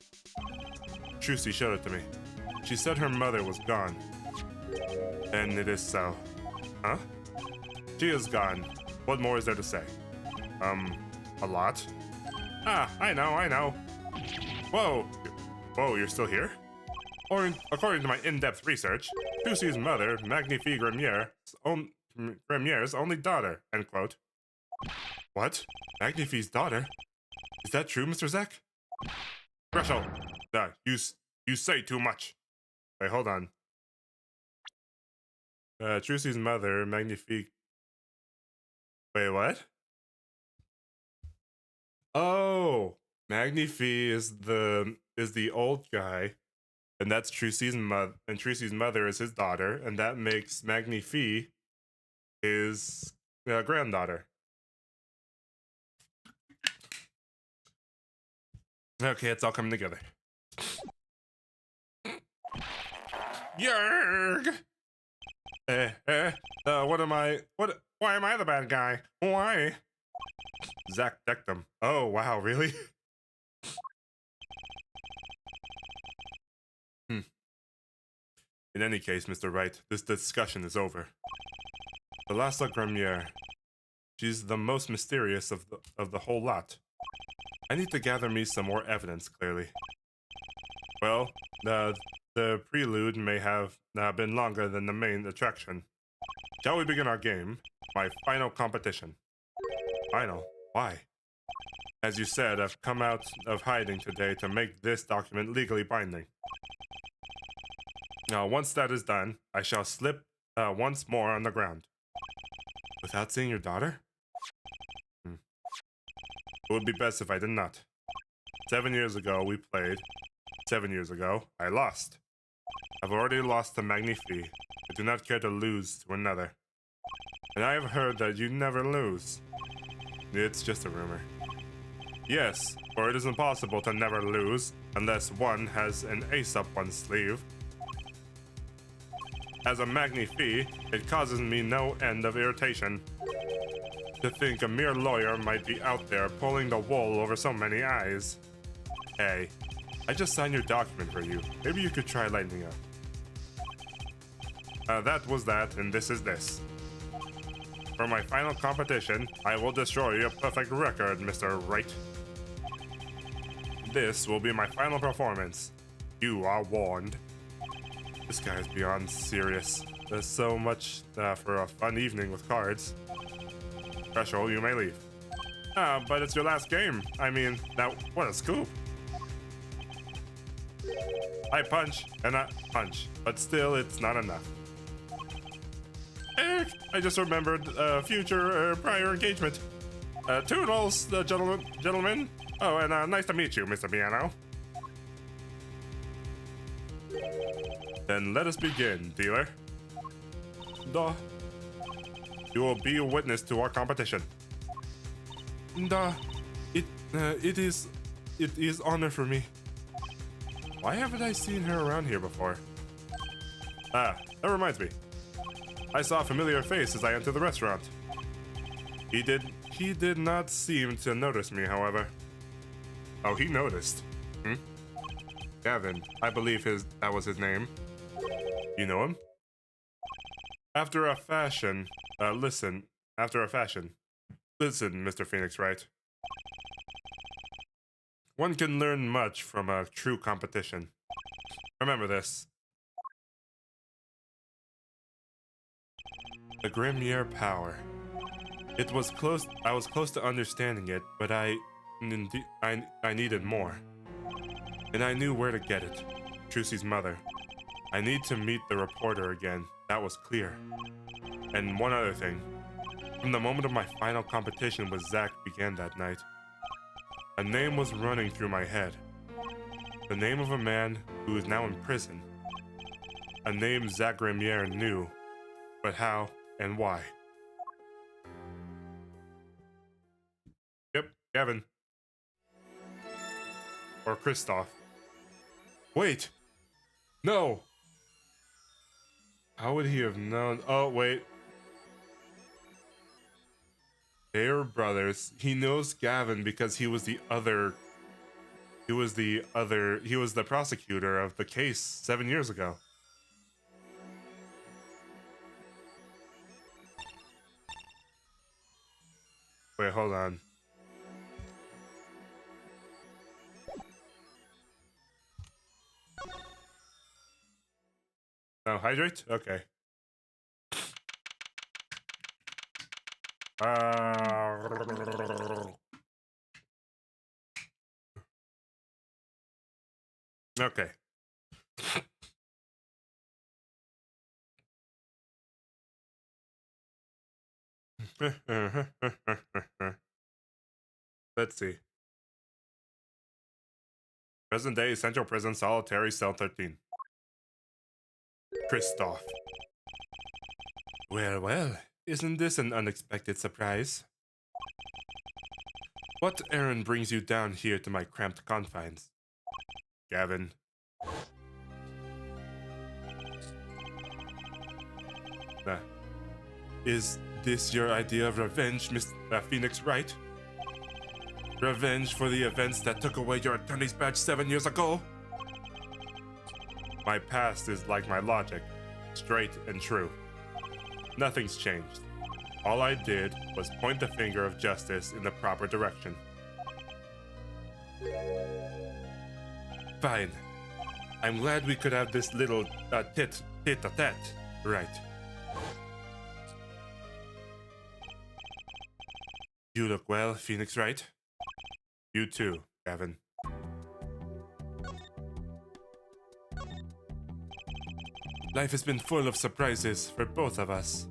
Speaker 1: Trucy showed it to me. She said her mother was gone. And it is so. Huh? She is gone. What more is there to say? A lot? Ah, I know. Whoa, you're still here? Or, according to my in-depth research, Trucy's mother, Magnifique Gremier's only daughter, end quote. What? Magnifique's daughter? Is that true, Mr. Zach? Brushel! You say too much. Wait, hold on. Trucy's mother, Magnifique... Wait, what? Oh! Magnifique is the old guy. And that's Trucy's mother, and Trucy's mother is his daughter, and that makes Magnifique his granddaughter. Okay, it's all coming together. Yerg! Why am I the bad guy? Why? Zach decked him. Oh, wow, really? In any case, Mr. Wright, this discussion is over. The last Gremier, she's the most mysterious of the whole lot. I need to gather me some more evidence, clearly. Well, the prelude may have been longer than the main attraction. Shall we begin our game? My final competition. Final? Why? As you said, I've come out of hiding today to make this document legally binding. Now, once that is done, I shall slip once more on the ground. Without seeing your daughter? It would be best if I did not. 7 years ago, we played. 7 years ago, I lost. I've already lost to Magnifi. I do not care to lose to another. And I have heard that you never lose. It's just a rumor. Yes, for it is impossible to never lose unless one has an ace up one's sleeve. As a Magnifi, it causes me no end of irritation to think a mere lawyer might be out there pulling the wool over so many eyes. Hey, I just signed your document for you. Maybe you could try lightening up. That was that, and this is this. For my final competition, I will destroy your perfect record, Mr. Wright. This will be my final performance. You are warned. This guy is beyond serious. There's so much for a fun evening with cards. Special, you may leave. But it's your last game. I mean, now, what a scoop. I punch, and I punch, but still, it's not enough. Eric, I just remembered future prior engagement. Toodles, gentlemen. Oh, and nice to meet you, Mr. Piano. Then let us begin, dealer. Duh. You will be a witness to our competition. Duh. It is honor for me. Why haven't I seen her around here before? Ah, that reminds me. I saw a familiar face as I entered the restaurant. He did not seem to notice me, however. Oh, he noticed. Gavin, I believe that was his name. You know him? After a fashion, listen, Mr. Phoenix Wright. One can learn much from a true competition. Remember this. The Grimier power. I was close to understanding it, but I needed more. And I knew where to get it. Trucy's mother. I need to meet the reporter again. That was clear. And one other thing. From the moment of my final competition with Zach began that night, a name was running through my head. The name of a man who is now in prison. A name Zach Grimier knew, but how and why? Yep, Gavin. Or Kristoff. Wait! No! How would he have known? Oh, wait. They are brothers. He knows Gavin because he was the prosecutor of the case 7 years ago. Wait, hold on. Oh, hydrate? Okay. Okay. Let's see. Present day Central Prison Solitary Cell 13. Kristoff. Well, well. Isn't this an unexpected surprise? What errand brings you down here to my cramped confines? Gavin. Is this your idea of revenge, Miss Phoenix Wright? Revenge for the events that took away your attorney's badge 7 years ago? My past is like my logic, straight and true. Nothing's changed. All I did was point the finger of justice in the proper direction. Fine. I'm glad we could have this little tete-a-tete, right? You look well, Phoenix Wright. You too, Gavin. Life has been full of surprises for both of us.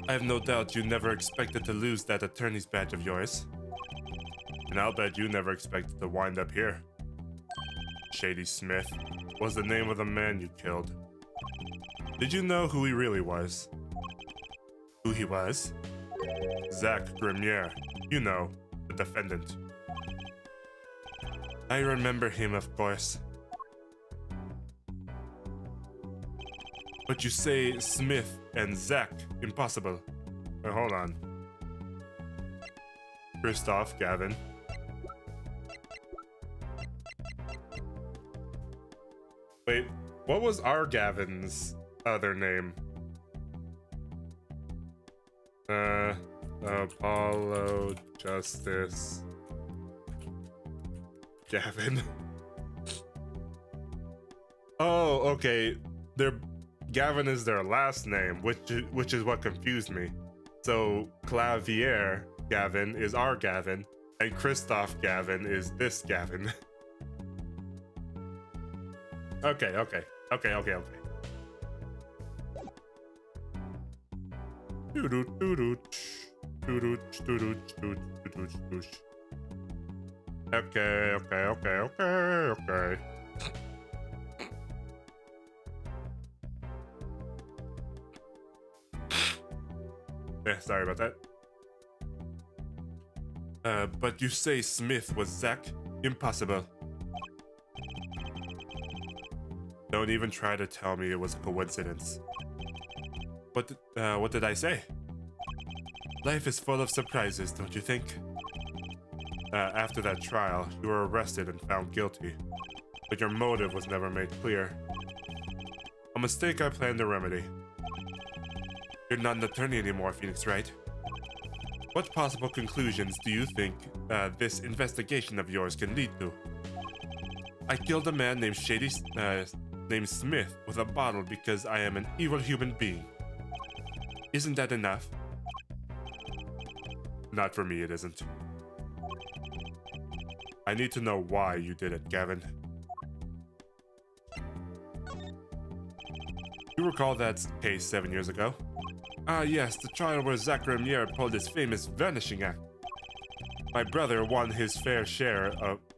Speaker 1: I have no doubt you never expected to lose that attorney's badge of yours. And I'll bet you never expected to wind up here. Shady Smith was the name of the man you killed. Did you know who he really was? Who he was? Zach Grimier. You know, the defendant. I remember him, of course. But you say Smith and Zach. Impossible. Hold on. Christoph, Gavin. Wait, what was our Gavin's other name? Apollo Justice Gavin. Oh, okay. Gavin is their last name, which is what confused me. So Clavier Gavin is our Gavin, and Christoph Gavin is this Gavin. Okay. Okay. Yeah, sorry about that. But you say Smith was Zach? Impossible. Don't even try to tell me it was a coincidence. What did I say? Life is full of surprises, don't you think? After that trial, you were arrested and found guilty, but your motive was never made clear. A mistake I plan to remedy. You're not an attorney anymore, Phoenix Wright. What possible conclusions do you think this investigation of yours can lead to? I killed a man named named Smith with a bottle because I am an evil human being. Isn't that enough? Not for me, it isn't. I need to know why you did it, Gavin. You recall that case 7 years ago? Ah yes, the trial where Zach Remier pulled his famous vanishing act. My brother won his fair share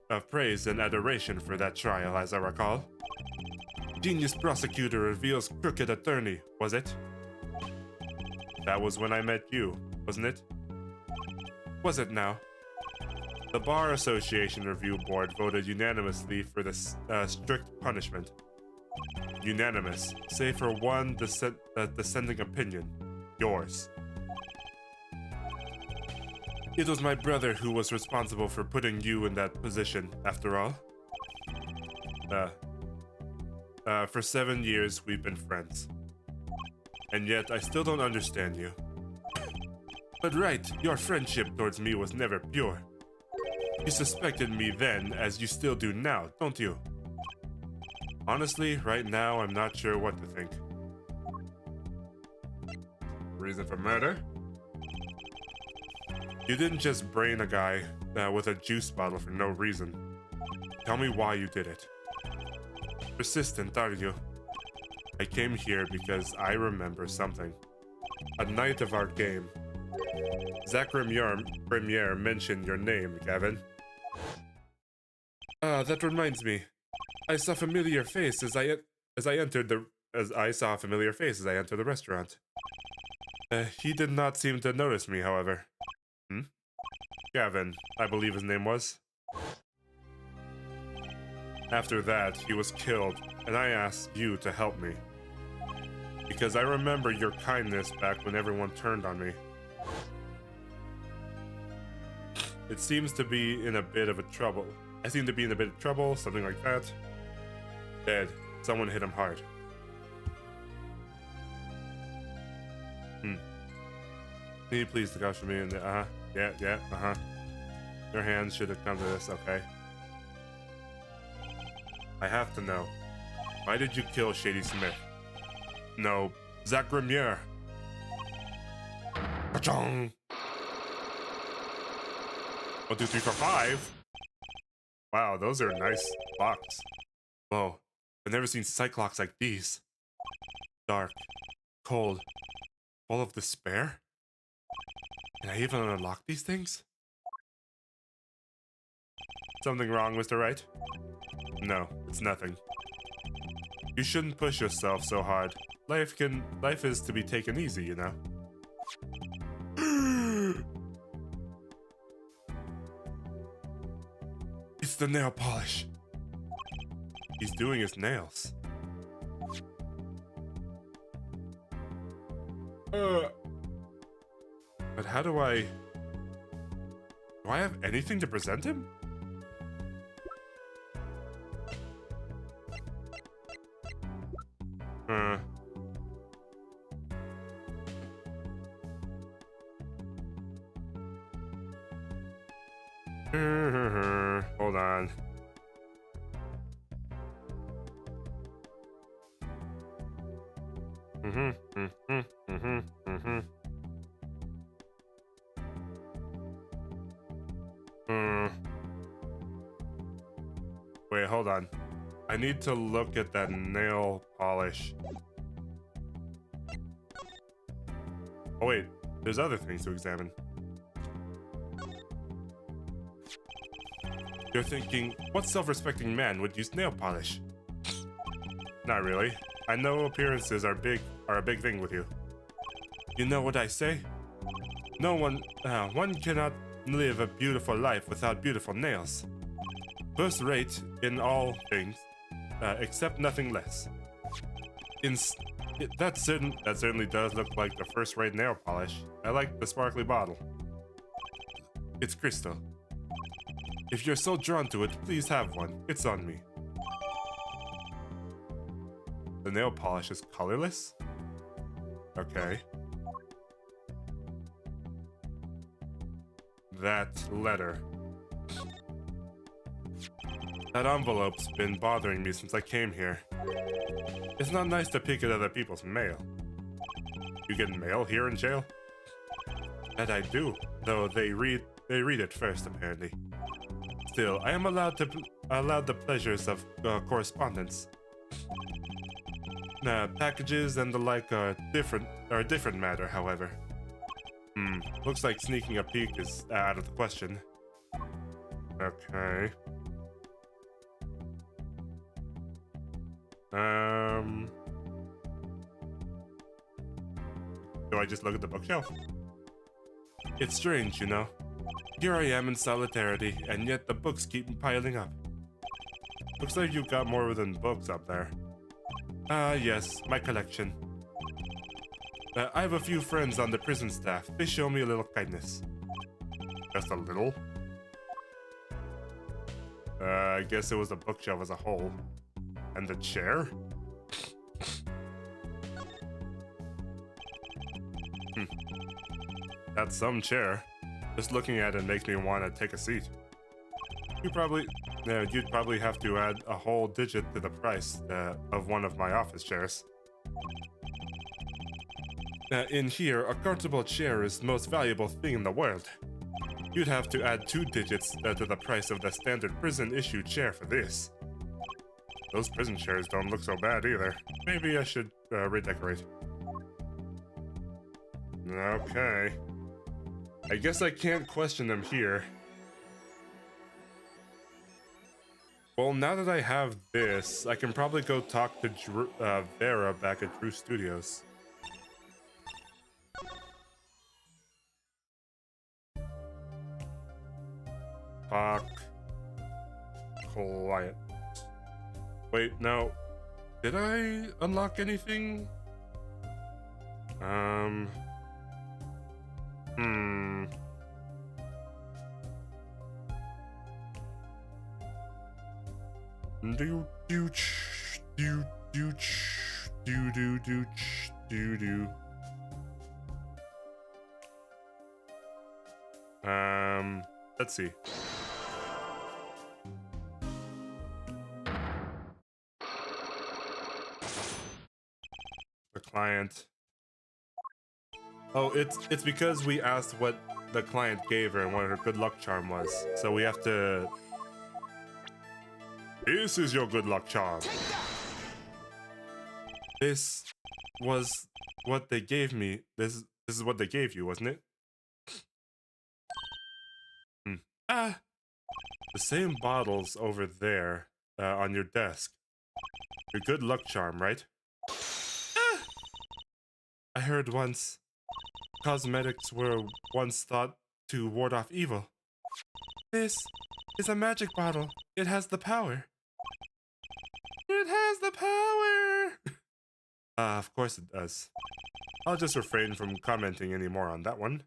Speaker 1: of praise and adoration for that trial, as I recall. Genius prosecutor reveals crooked attorney, was it? That was when I met you, wasn't it? Was it now? The Bar Association Review Board voted unanimously for the strict punishment. Unanimous, save for one dissenting opinion. Yours. It was my brother who was responsible for putting you in that position, after all. For 7 years, we've been friends. And yet, I still don't understand you. But right, your friendship towards me was never pure. You suspected me then, as you still do now, don't you? Honestly, right now, I'm not sure what to think. Reason for murder? You didn't just brain a guy with a juice bottle for no reason. Tell me why you did it. Persistent, are you? I came here because I remember something. A night of our game. Zach Premier mentioned your name, Gavin. That reminds me. I saw a familiar face as I entered the restaurant. He did not seem to notice me, however. Gavin, I believe his name was. After that, he was killed, and I asked you to help me. Because I remember your kindness back when everyone turned on me. It seems to be in a bit of trouble. I seem to be in a bit of trouble, something like that. Dead. Someone hit him hard. Can you please look out for me in the, yeah. Your hands should have come to this, okay? I have to know. Why did you kill Shady Smith? No, Zach Remier. Ka-chong! 1, 2, 3, 4, 5. Wow, those are nice blocks. Whoa, I've never seen sight clocks like these. Dark, cold, full of despair. Can I even unlock these things? Something wrong, Mr. Wright? No, it's nothing. You shouldn't push yourself so hard. Life is to be taken easy, you know. It's the nail polish. He's doing his nails. But how do I have anything to present him? Hold on. Wait, hold on. I need to look at that nail polish. Oh wait, there's other things to examine. You're thinking, what self-respecting man would use nail polish? Not really. I know appearances are a big thing with you. You know what I say? One cannot live a beautiful life without beautiful nails. First rate in all things, except nothing less. That certainly does look like the first-rate nail polish. I like the sparkly bottle. It's crystal. If you're so drawn to it, please have one. It's on me. The nail polish is colorless? Okay. That letter. That envelope's been bothering me since I came here. It's not nice to peek at other people's mail. You get mail here in jail? That I do, though they read it first, apparently. Still, I am allowed the pleasures of correspondence. Packages and the like are a different matter, however. Looks like sneaking a peek is out of the question. Okay. Do I just look at the bookshelf? It's strange, you know. Here I am in solidarity, and yet the books keep piling up. Looks like you've got more than books up there. Yes, my collection. I have a few friends on the prison staff. They show me a little kindness. Just a little? I guess it was the bookshelf as a whole. And the chair? That's some chair. Just looking at it makes me want to take a seat. You'd probably have to add a whole digit to the price of one of my office chairs. In here, a comfortable chair is the most valuable thing in the world. You'd have to add 2 digits to the price of the standard prison-issued chair for this. Those prison chairs don't look so bad either. Maybe I should redecorate. Okay. I guess I can't question them here. Well, now that I have this, I can probably go talk to Vera back at Drew Studios. Talk. Quiet. Wait, no. Did I unlock anything? Let's see. The client. Oh, it's because we asked what the client gave her and what her good luck charm was. So we have to... This is your good luck charm. This was what they gave me. This is what they gave you, wasn't it? Ah! The same bottles over there on your desk. Your good luck charm, right? Ah! I heard once cosmetics were once thought to ward off evil. This is a magic bottle. It has the power. It has the power! Of course it does. I'll just refrain from commenting anymore on that one.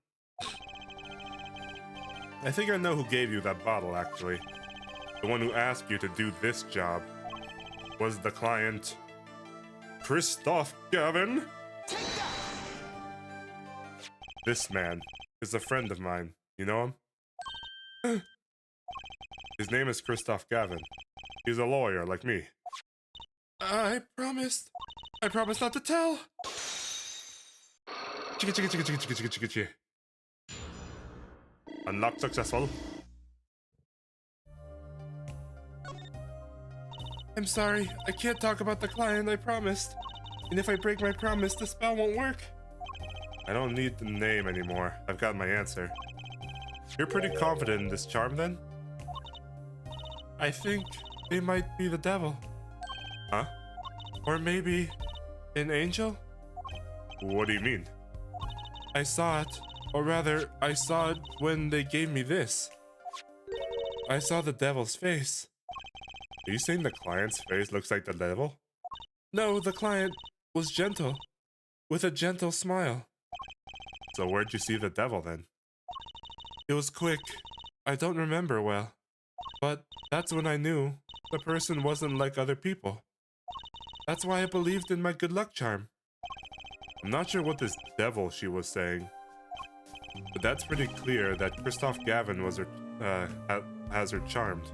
Speaker 1: I think I know who gave you that bottle, actually. The one who asked you to do this job was the client, Christoph Gavin. This man is a friend of mine. You know him? His name is Christoph Gavin. He's a lawyer like me. I promised not to tell. Chicka chicka chicka chicka chicka chicka chicka chicka. Unlock successful. I'm sorry, I can't talk about the client, I promised. And if I break my promise, the spell won't work. I don't need the name anymore. I've got my answer. You're pretty confident in this charm, then? I think they might be the devil. Huh? Or maybe an angel? What do you mean? I saw it. Or rather, I saw it when they gave me this. I saw the devil's face. Are you saying the client's face looks like the devil? No, the client was gentle. With a gentle smile. So where'd you see the devil then? It was quick. I don't remember well. But that's when I knew the person wasn't like other people. That's why I believed in my good luck charm. I'm not sure what this devil she was saying. But that's pretty clear that Christoph Gavin was her, has her charmed.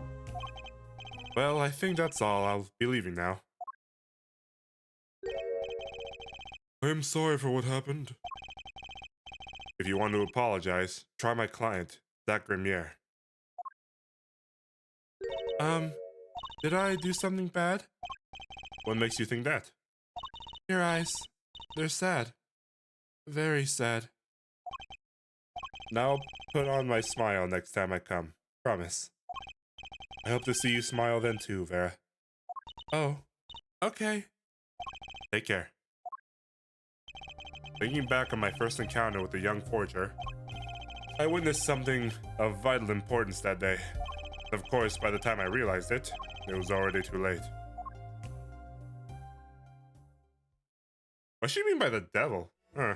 Speaker 1: Well, I think that's all. I'll be leaving now. I'm sorry for what happened. If you want to apologize, try my client, Zach Grimier. Did I do something bad? What makes you think that? Your eyes. They're sad. Very sad. Now I'll put on my smile next time I come. Promise. I hope to see you smile then too, Vera. Oh, okay. Take care. Thinking back on my first encounter with the young forger, I witnessed something of vital importance that day. Of course, by the time I realized it, it was already too late. What does she mean by the devil? Huh.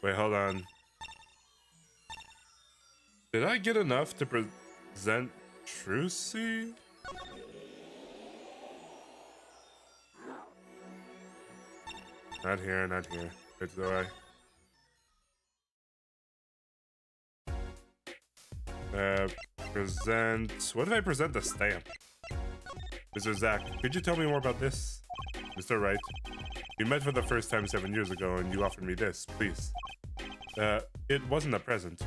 Speaker 1: Wait, hold on. Did I get enough to present Trucy? Not here, not here. Wait, do I? Present... What did I present the stamp? Mr. Zach, could you tell me more about this? Mr. Wright, we met for the first time 7 years ago and you offered me this, please. It wasn't a present.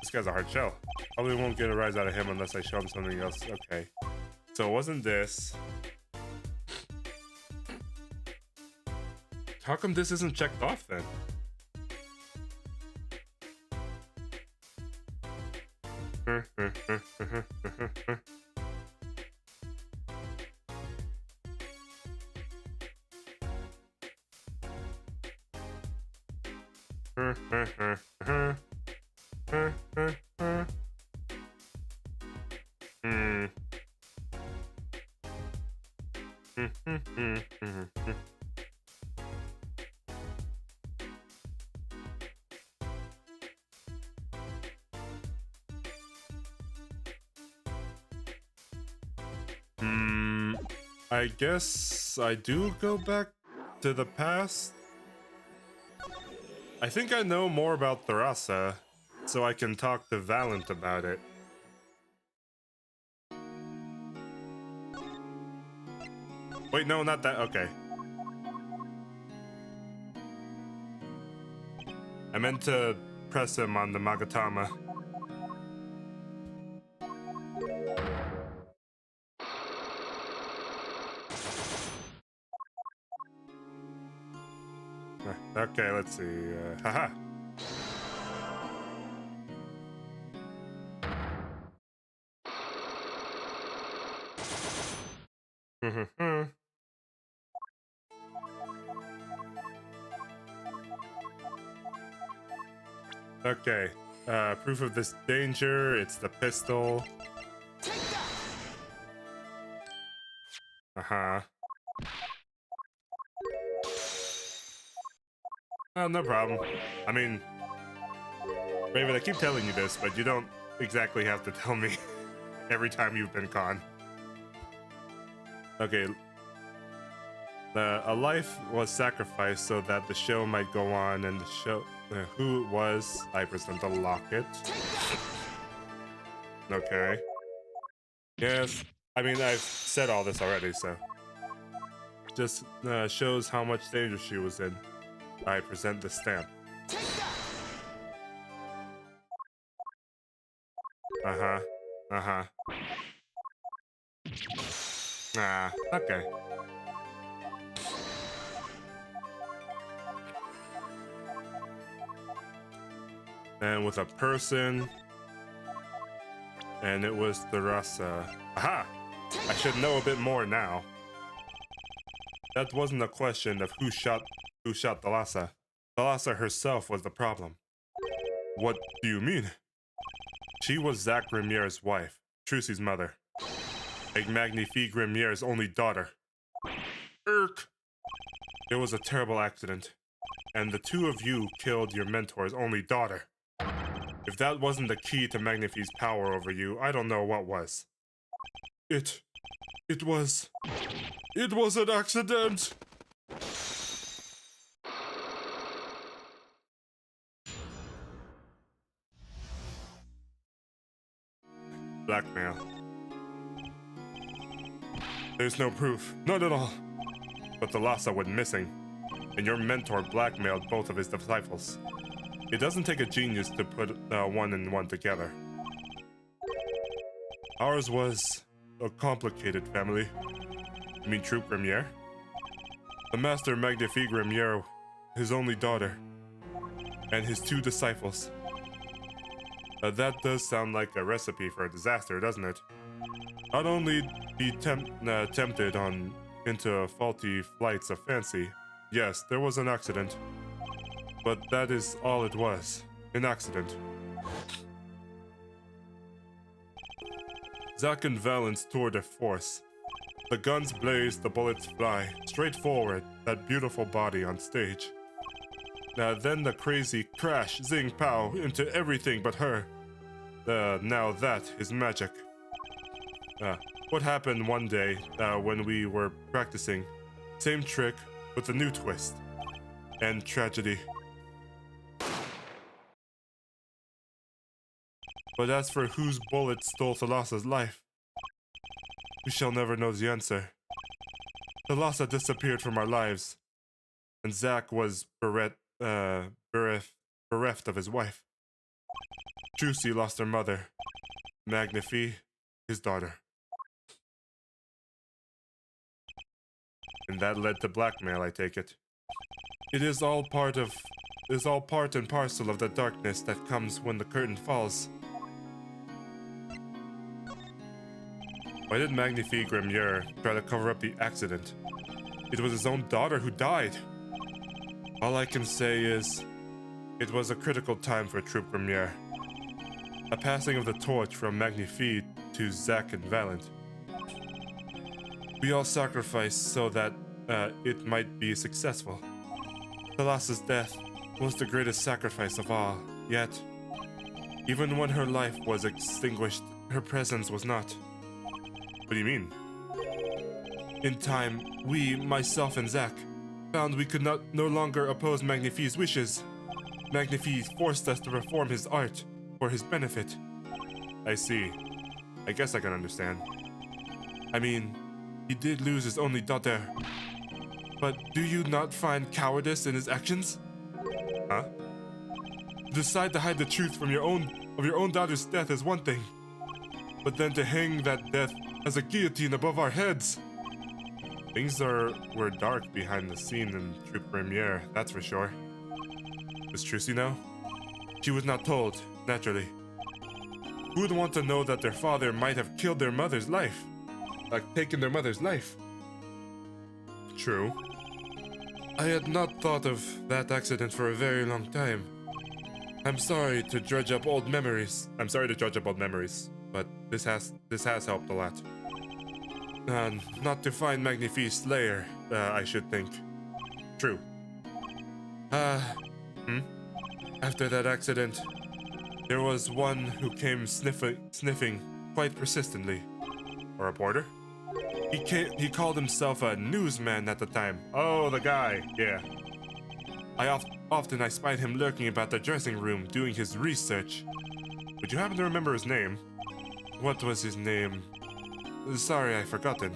Speaker 1: This guy's a hard shell. Probably won't get a rise out of him unless I show him something else. Okay. So it wasn't this. How come this isn't checked off then? I guess I do go back to the past. I think I know more about Tharasa, so I can talk to Valent about it. Wait, no, not that. Okay. meant to press him on the Magatama. Okay, let's see. Haha. Okay. Proof of this danger. It's the pistol.
Speaker 2: Take that!
Speaker 1: Uh-huh. Oh, no problem. I mean, Raven, I keep telling you this, but you don't exactly have to tell me every time you've been conned. Okay. A life was sacrificed so that the show might go on, and the show... who it was, I present the locket. Okay. Yes, I mean, I've said all this already, so... Just shows how much danger she was in. I present the stamp. Uh-huh. Uh-huh. Ah, okay. And with a person. And it was the Rasa. Aha! I should know a bit more now. That wasn't a question of who shot Thalassa. Thalassa herself was the problem. What do you mean? She was Zack Grimier's wife, Trucy's mother. And Magnifique Grimier's only daughter. Irk! It was a terrible accident. And the two of you killed your mentor's only daughter. If that wasn't the key to Magnifique's power over you, I don't know what was. It was an accident! Blackmail. There's no proof. None at all. But Thalassa went missing, and your mentor blackmailed both of his disciples. It doesn't take a genius to put one and one together. Ours was a complicated family. You mean Troop Grimier? The Master Magnifique Grimier, his only daughter, and his two disciples. That does sound like a recipe for a disaster, doesn't it? Not only be tempted into faulty flights of fancy. Yes, there was an accident. But that is all it was. An accident. Zack and Valent's tour de force. The guns blaze, the bullets fly. Straight forward, that beautiful body on stage. Then the crazy crash, zing, pow, into everything but her. Now that is magic. What happened one day when we were practicing? Same trick with a new twist. And tragedy. But as for whose bullet stole Thalassa's life, we shall never know the answer. Thalassa disappeared from our lives, and Zack was bereft of his wife. Trucy lost her mother, Magnifique, his daughter. And that led to blackmail, I take it. It is all part and parcel of the darkness that comes when the curtain falls. Why did Magnifique Grimier try to cover up the accident? It was his own daughter who died. All I can say is, it was a critical time for Troop Grimier. A passing of the torch from Magnifique to Zack and Valent. We all sacrificed so that it might be successful. Thalassa's death was the greatest sacrifice of all, yet, even when her life was extinguished, her presence was not. What do you mean? In time, we, myself and Zack, found we could no longer oppose Magnifique's wishes. Magnifique forced us to perform his art for his benefit. I see. I guess I can understand. I mean, he did lose his only daughter. But do you not find cowardice in his actions? Huh? decide to hide the truth from your own daughter's death is one thing, but then to hang that death as a guillotine above our heads. Things were dark behind the scene in True Premiere, that's for sure. Does Trucy know? She was not told, naturally. Who would want to know that their father might have killed their mother's life? Like, taken their mother's life? True. I had not thought of that accident for a very long time. I'm sorry to dredge up old memories. But this has helped a lot. Not to find Magnifie's slayer, I should think. True. After that accident, there was one who came sniffing quite persistently. A reporter? He called himself a newsman at the time. Oh, the guy, yeah. Often I spied him lurking about the dressing room doing his research. Would you happen to remember his name? What was his name? Sorry, I've forgotten.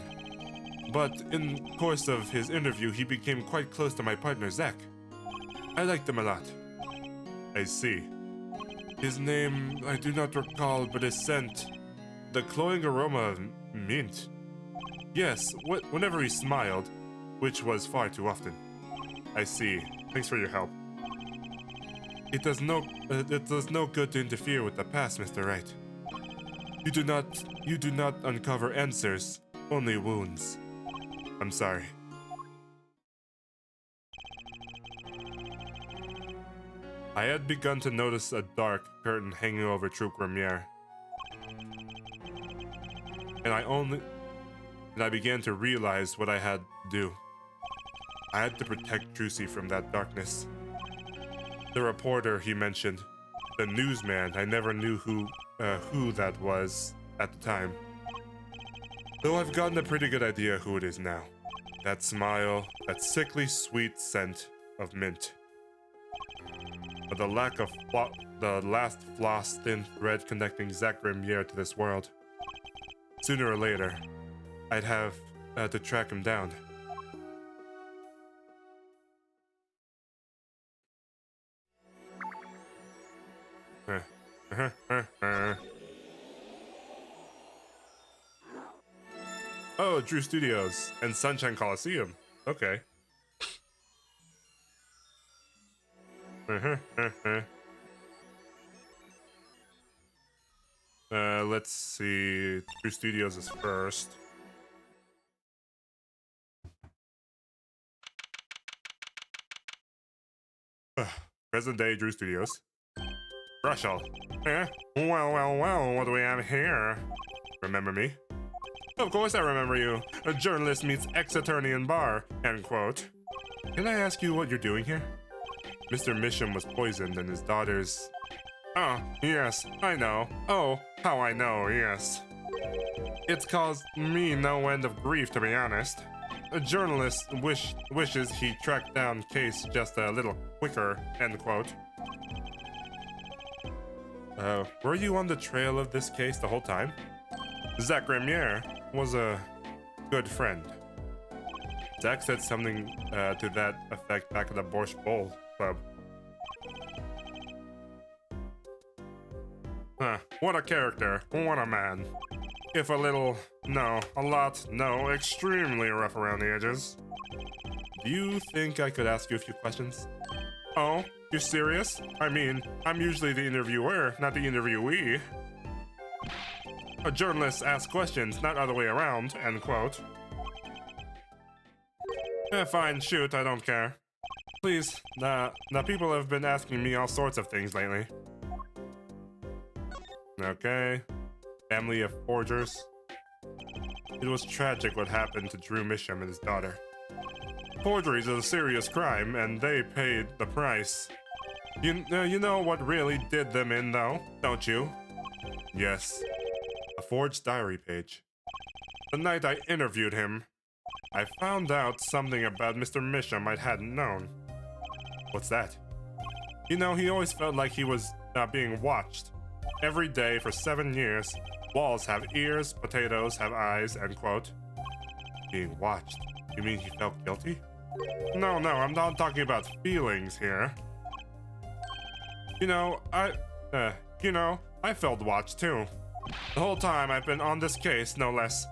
Speaker 1: But in course of his interview, he became quite close to my partner, Zach. I liked him a lot. I see. His name, I do not recall, but his scent, the cloying aroma of mint. Yes, whenever he smiled, which was far too often. I see. Thanks for your help. It does no good to interfere with the past, Mr. Wright. You do not uncover answers, only wounds. I'm sorry. I had begun to notice a dark curtain hanging over True Premiere. And I began to realize what I had to do. I had to protect Trucy from that darkness. The reporter he mentioned, the newsman, I never knew who that was at the time. Though I've gotten a pretty good idea who it is now. That smile, that sickly sweet scent of mint. But the last floss thin thread connecting Zach Remier to this world. Sooner or later, I'd have to track him down. Oh, Drew Studios and Sunshine Coliseum. Okay. Let's see. Drew Studios is first. Present day Drew Studios. Russell. Well, what do we have here? Remember me? Of course I remember you. A journalist meets ex-attorney in bar, end quote. Can I ask you what you're doing here? Mr. Misham was poisoned and his daughters... Oh, yes, I know. Oh, how I know, yes. It's caused me no end of grief, to be honest. A journalist wishes he tracked down case just a little quicker, end quote. Were you on the trail of this case the whole time? Zach Remier was a good friend. Zach said something to that effect back at the Borscht Bowl Club. What a character, what a man. If a little, no, a lot, no, extremely rough around the edges. Do you think I could ask you a few questions? Oh, you're serious? I mean, I'm usually the interviewer, not the interviewee. A journalist asks questions, not other way around, end quote. Fine, shoot, I don't care. Please, the people have been asking me all sorts of things lately. Okay. Family of forgers. It was tragic what happened to Drew Misham and his daughter. Forgery is a serious crime, and they paid the price. You know what really did them in, though, don't you? Yes. A forged diary page. The night I interviewed him, I found out something about Mr. Misham I hadn't known. What's that? You know, he always felt like he was being watched. Every day for 7 years, walls have ears, potatoes have eyes, end quote. Being watched? You mean he felt guilty? No, I'm not talking about feelings here. You know, I felt watched too. The whole time I've been on this case, no less.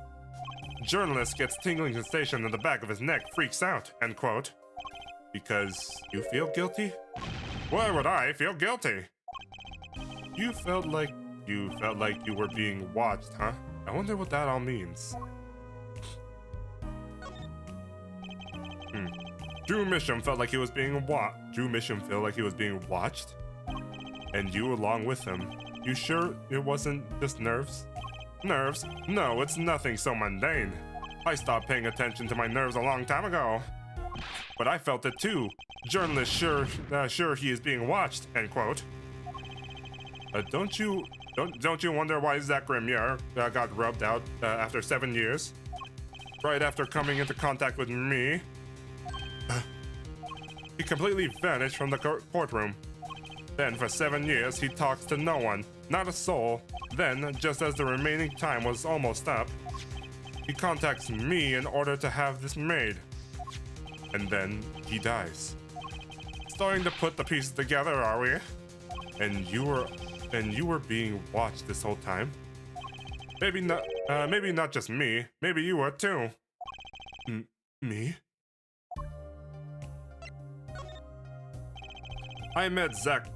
Speaker 1: Journalist gets tingling sensation in the back of his neck, freaks out, end quote. Because you feel guilty? Why would I feel guilty? You felt like you were being watched, huh? I wonder what that all means. Drew Misham felt like he was being watched? And you along with him. You sure it wasn't just nerves? Nerves? No, it's nothing so mundane. I stopped paying attention to my nerves a long time ago. But I felt it too. Journalist sure he is being watched, end quote. Don't you wonder why Zach Remier got rubbed out after 7 years? Right after coming into contact with me. He completely vanished from the courtroom. Then for 7 years he talks to no one, not a soul. Then, just as the remaining time was almost up, he contacts me in order to have this made. And then he dies. Starting to put the pieces together, are we? And you were being watched this whole time? Maybe not just me. Maybe you were too. Me? I met Zach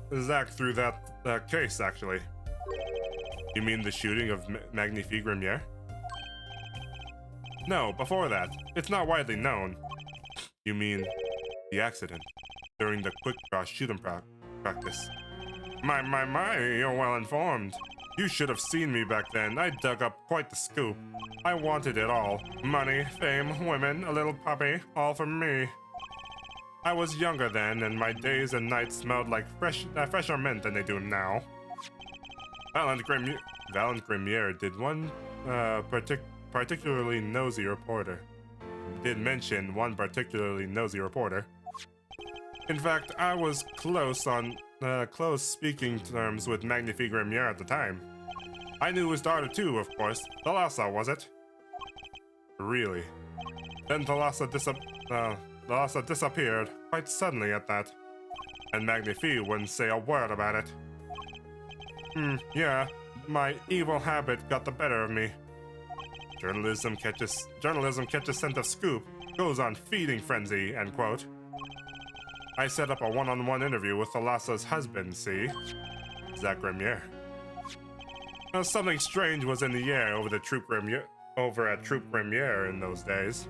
Speaker 1: through that case, actually. You mean the shooting of Magnifique Remier? No, before that. It's not widely known. You mean the accident during the quick draw shooting practice? My, you're well informed. You should have seen me back then. I dug up quite the scoop. I wanted it all. Money, fame, women, a little puppy, all for me. I was younger then, and my days and nights smelled like fresher mint than they do now. Valent Gremier did one particularly nosy reporter. Did mention one particularly nosy reporter. In fact, I was close speaking terms with Magnifique Remier at the time. I knew his daughter too, of course. Thalassa, was it? Really? Then Thalassa disappeared quite suddenly at that. And Magnifique wouldn't say a word about it. Yeah, my evil habit got the better of me. Journalism catches scent of scoop, goes on feeding frenzy, end quote. I set up a one-on-one interview with Thalassa's husband, see? Zach Remier. Now, something strange was in the air over at Troupe Remier in those days.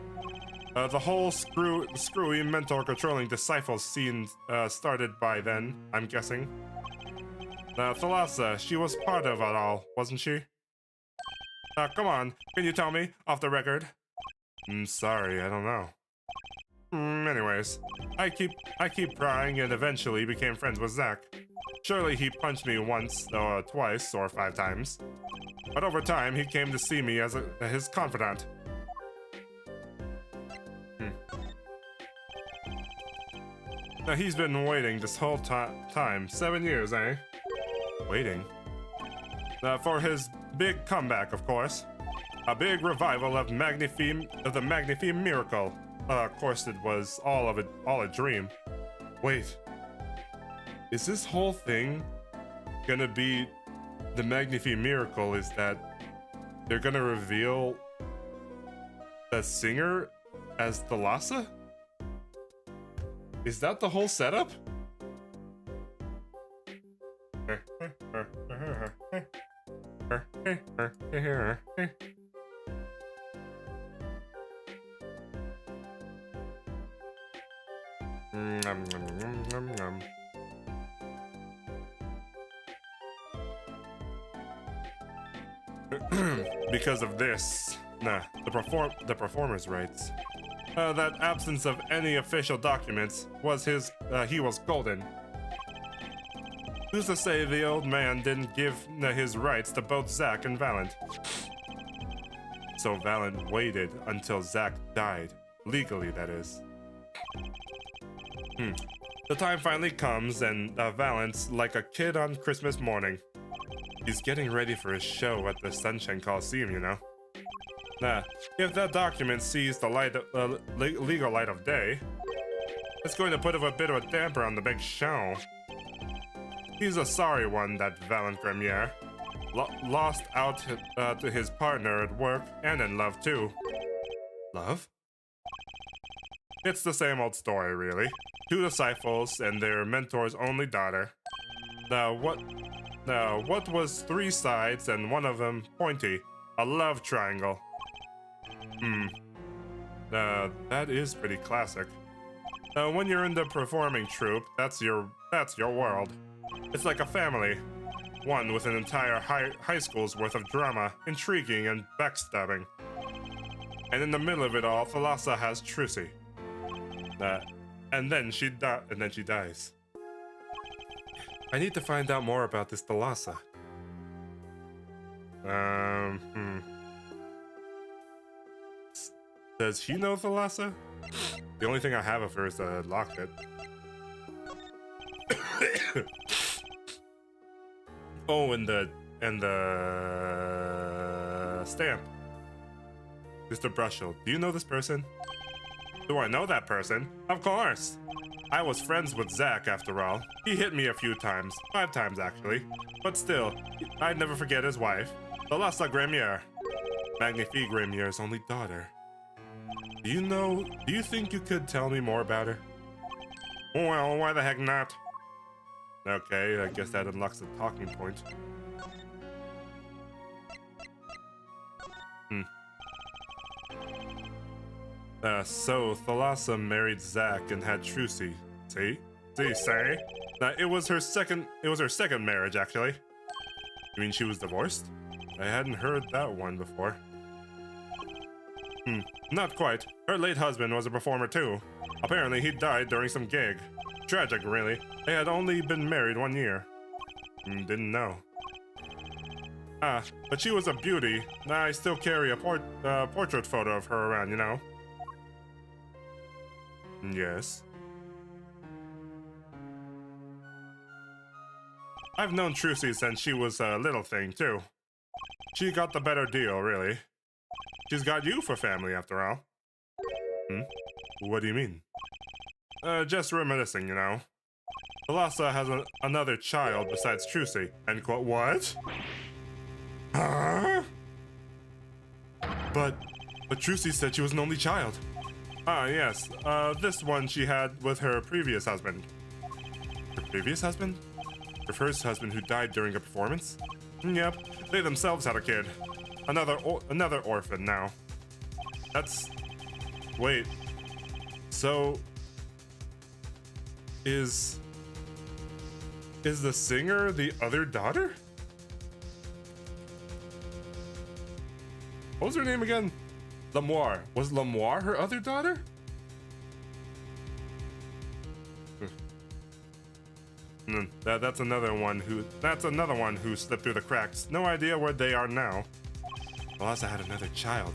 Speaker 1: The whole screwy mentor controlling disciples scene started by then, I'm guessing. Thalassa, she was part of it all, wasn't she? Come on, can you tell me, off the record? Sorry, I don't know. Anyways, I keep prying and eventually became friends with Zach. Surely he punched me once, or twice, or 5 times. But over time, he came to see me as his confidant. Now he's been waiting this whole time, 7 years, eh? Waiting? For his big comeback, of course. A big revival of the Magnifique Miracle. Of course it was all a dream. Wait. Is this whole thing gonna be the Magnifique Miracle? Is that they're gonna reveal the singer as Thalassa? Is that the whole setup? Because of this, the performer's rights. That absence of any official documents was he was golden. Who's to say the old man didn't give his rights to both Zach and Valent? So Valent waited until Zach died. Legally, that is. The time finally comes, and Valent's like a kid on Christmas morning. He's getting ready for his show at the Sunshine Coliseum, you know. If that document sees the legal light of day, it's going to put a bit of a damper on the big show. He's a sorry one, that Valiant Gremier. Lost out to his partner at work and in love too. Love? It's the same old story, really. Two disciples and their mentor's only daughter. What was three sides and one of them pointy? A love triangle. That is pretty classic. When you're in the performing troupe, that's your world. It's like a family. One with an entire high school's worth of drama, intriguing, and backstabbing. And in the middle of it all, Thalassa has Trucy. And then she dies. I need to find out more about this Thalassa. Does he know Thalassa? The only thing I have of her is a locket. Oh, and the stamp. Mr. Brushel, do you know this person? Do I know that person? Of course! I was friends with Zach after all. He hit me a few times, 5 times actually. But still, I'd never forget his wife, Thalassa Gremier. Magnifique Gremier's only daughter. Do you think you could tell me more about her? Well, why the heck not? Okay, I guess that unlocks the talking point. So Thalassa married Zach and had Trucy. See? Say? It was her second marriage, actually. You mean she was divorced? I hadn't heard that one before. Not quite. Her late husband was a performer too. Apparently he died during some gig. Tragic, really. They had only been married 1 year. Didn't know. But she was a beauty. I still carry a portrait photo of her around, you know. Yes. I've known Trucy since she was a little thing, too. She got the better deal, really. She's got you for family, after all. What do you mean? Just reminiscing, you know. Thalassa has another child besides Trucy. End quote. What? Huh? But Trucy said she was an only child. Yes. This one she had with her previous husband. Her previous husband? Her first husband who died during a performance? Yep. They themselves had a kid. Another orphan now. Wait. So... Is the singer the other daughter? What was her name again? Lamoire. Was Lamoire her other daughter? That's another one who slipped through the cracks. No idea where they are now. Thalassa had another child.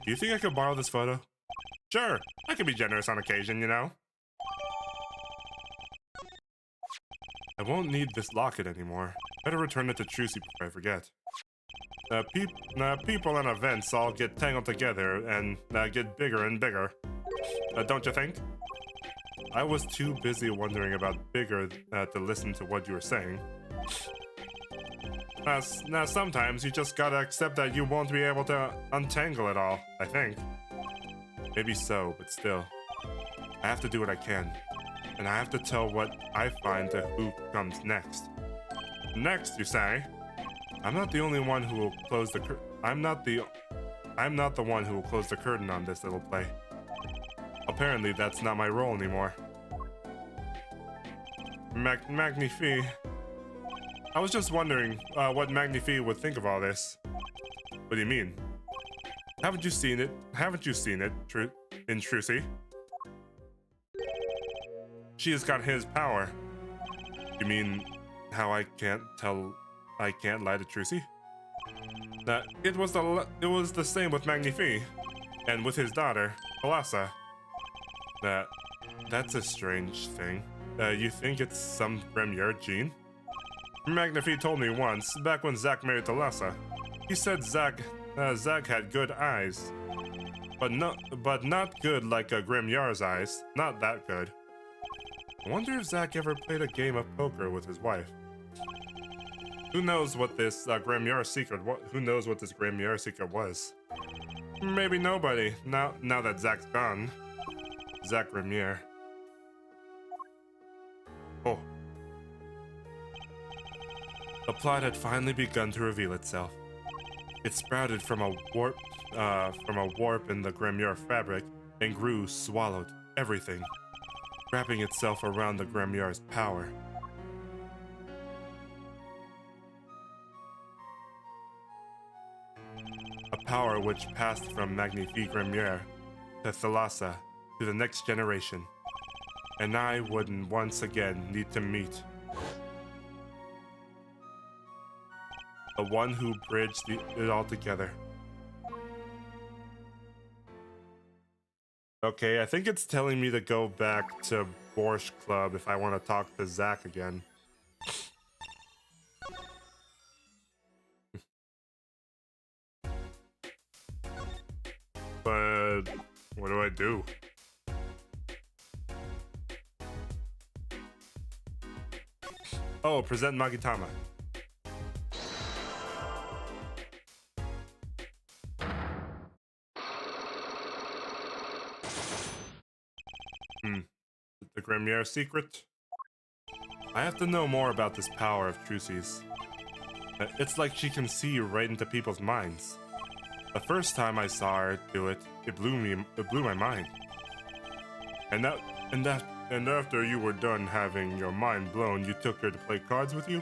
Speaker 1: Do you think I could borrow this photo? Sure, I can be generous on occasion, you know. I won't need this locket anymore. Better return it to Trucy before I forget. People and events all get tangled together and get bigger and bigger. Don't you think? I was too busy wondering about bigger to listen to what you were saying. Now sometimes you just gotta accept that you won't be able to untangle it all, I think. Maybe so, but still. I have to do what I can. And I have to tell what I find to who comes next. Next, you say? I'm not the only one who will close the I'm not the one who will close the curtain on this little play. Apparently, that's not my role anymore. Magnifique. I was just wondering what Magnifique would think of all this. What do you mean? Haven't you seen it? In Trucy? She has got his power. You mean how I can't lie to Trucy? It was the same with Magnifique, and with his daughter, Thalassa. That's a strange thing. You think it's some Gremier gene? Magnifique told me once, back when Zach married Thalassa. He said Zach had good eyes, but not good like a Gremier's eyes. Not that good. I wonder if Zack ever played a game of poker with his wife. Who knows what this Grimoire secret? Who knows what this Grimoire secret was? Maybe nobody. Now that Zack's gone, Zack Grimoire. Oh, the plot had finally begun to reveal itself. It sprouted from a warp in the Grimoire fabric and grew, swallowed everything, wrapping itself around the Grimoire's power. A power which passed from Magnifique Grimoire to Thalassa to the next generation. And I would once again need to meet the one who bridged it all together. Okay, I think it's telling me to go back to Borscht Club if I want to talk to Zack again. But what do I do? Oh, present Magitama. The Grimoire secret? I have to know more about this power of Trucy's. It's like she can see right into people's minds. The first time I saw her do it, it blew my mind. And after you were done having your mind blown, you took her to play cards with you?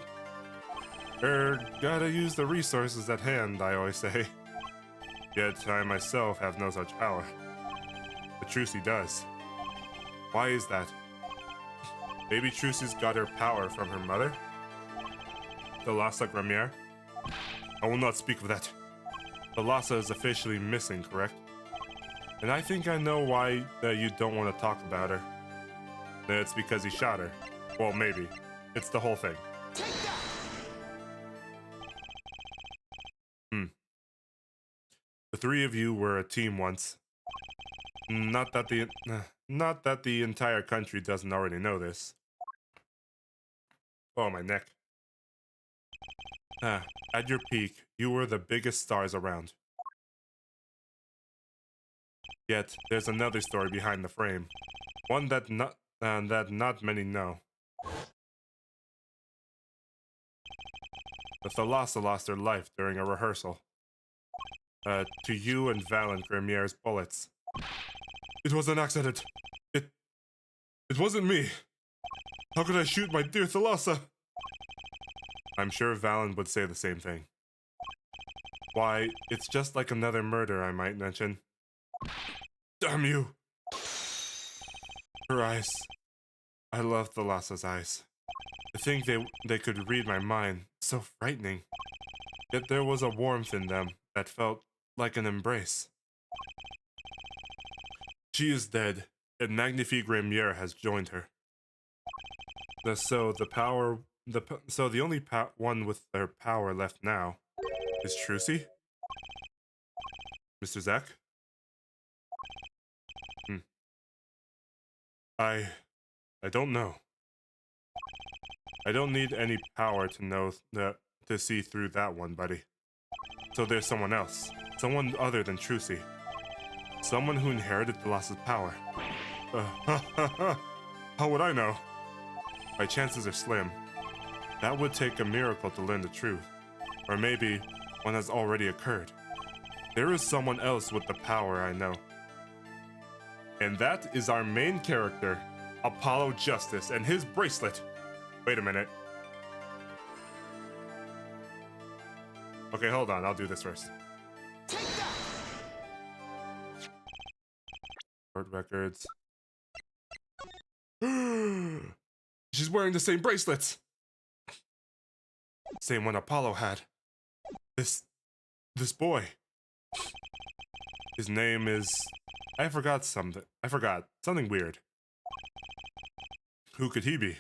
Speaker 1: Gotta use the resources at hand, I always say. Yet I myself have no such power. But Trucy does. Why is that? Maybe Trucy's got her power from her mother? Thalassa Grimoire? I will not speak of that. Thalassa is officially missing, correct? And I think I know why you don't want to talk about her. It's because he shot her. Well, maybe. It's the whole thing. The three of you were a team once. Not that the entire country doesn't already know this. Oh, my neck. At your peak, you were the biggest stars around. Yet, there's another story behind the frame. One that not many know. The Thalassa lost her life during a rehearsal. To you and Valen Grimiere's bullets. It was an accident. It wasn't me. How could I shoot my dear Thalassa? I'm sure Valen would say the same thing. Why, it's just like another murder, I might mention. Damn you! Her eyes. I love Thalassa's eyes. To think they could read my mind, so frightening. Yet there was a warmth in them that felt like an embrace. She is dead, and Magnifique Grimoire has joined her. So the only one with their power left now is Trucy? Mr. Zack? I don't know. I don't need any power to know to see through that one, buddy. So there's someone else. Someone other than Trucy. Someone who inherited Thalassa's power. How would I know? My chances are slim. That would take a miracle to learn the truth. Or maybe one has already occurred. There is someone else with the power I know. And that is our main character, Apollo Justice, and his bracelet. Wait a minute. Okay, hold on. I'll do this first. Court records. She's wearing the same bracelets. Same one Apollo had. This boy. His name is... I forgot something weird. Who could he be?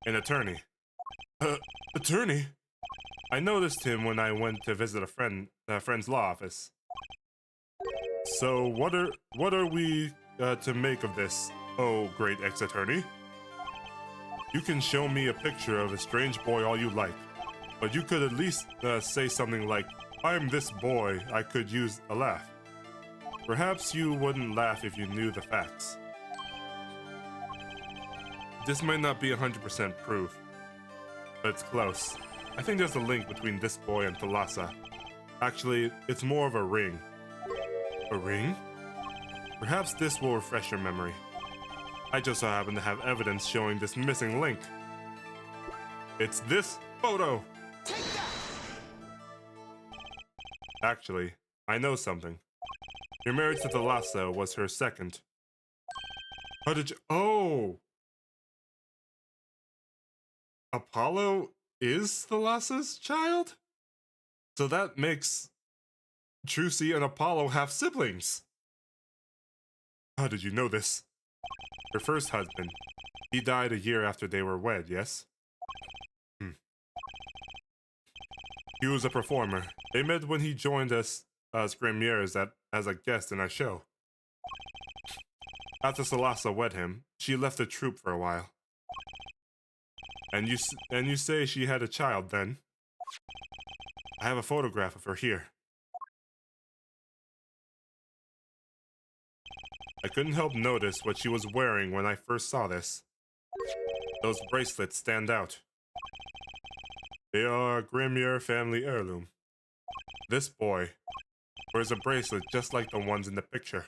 Speaker 1: An attorney. Attorney? I noticed him when I went to visit a friend's law office. So what are we to make of this, oh great ex-attorney? You can show me a picture of a strange boy all you like, but you could at least say something like, I'm this boy, I could use a laugh. Perhaps you wouldn't laugh if you knew the facts. This might not be 100% proof, but it's close. I think there's a link between this boy and Thalassa. Actually, it's more of a ring. A ring? Perhaps this will refresh your memory. I just so happen to have evidence showing this missing link. It's this photo!
Speaker 2: Take that!
Speaker 1: Actually, I know something. Your marriage to Thalassa was her second. How did you— Oh! Apollo is Thalassa's child? So that makes Trucy and Apollo have siblings. How did you know this? Her first husband. He died a year after they were wed, yes? He was a performer. They met when he joined us as Grimiers as a guest in our show. After Thalassa wed him, she left the troupe for a while. And you say she had a child then? I have a photograph of her here. I couldn't help notice what she was wearing when I first saw this. Those bracelets stand out. They are a Grimier family heirloom. This boy wears a bracelet just like the ones in the picture.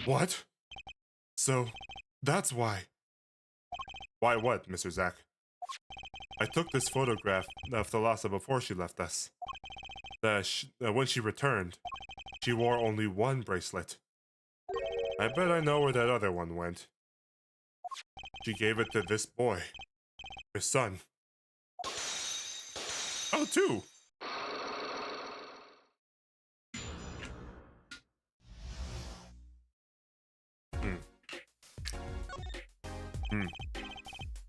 Speaker 1: What? So, that's why. Why what, Mr. Zack? I took this photograph of Thalassa before she left us. When she returned, she wore only one bracelet. I bet I know where that other one went. She gave it to this boy, her son. Oh, two!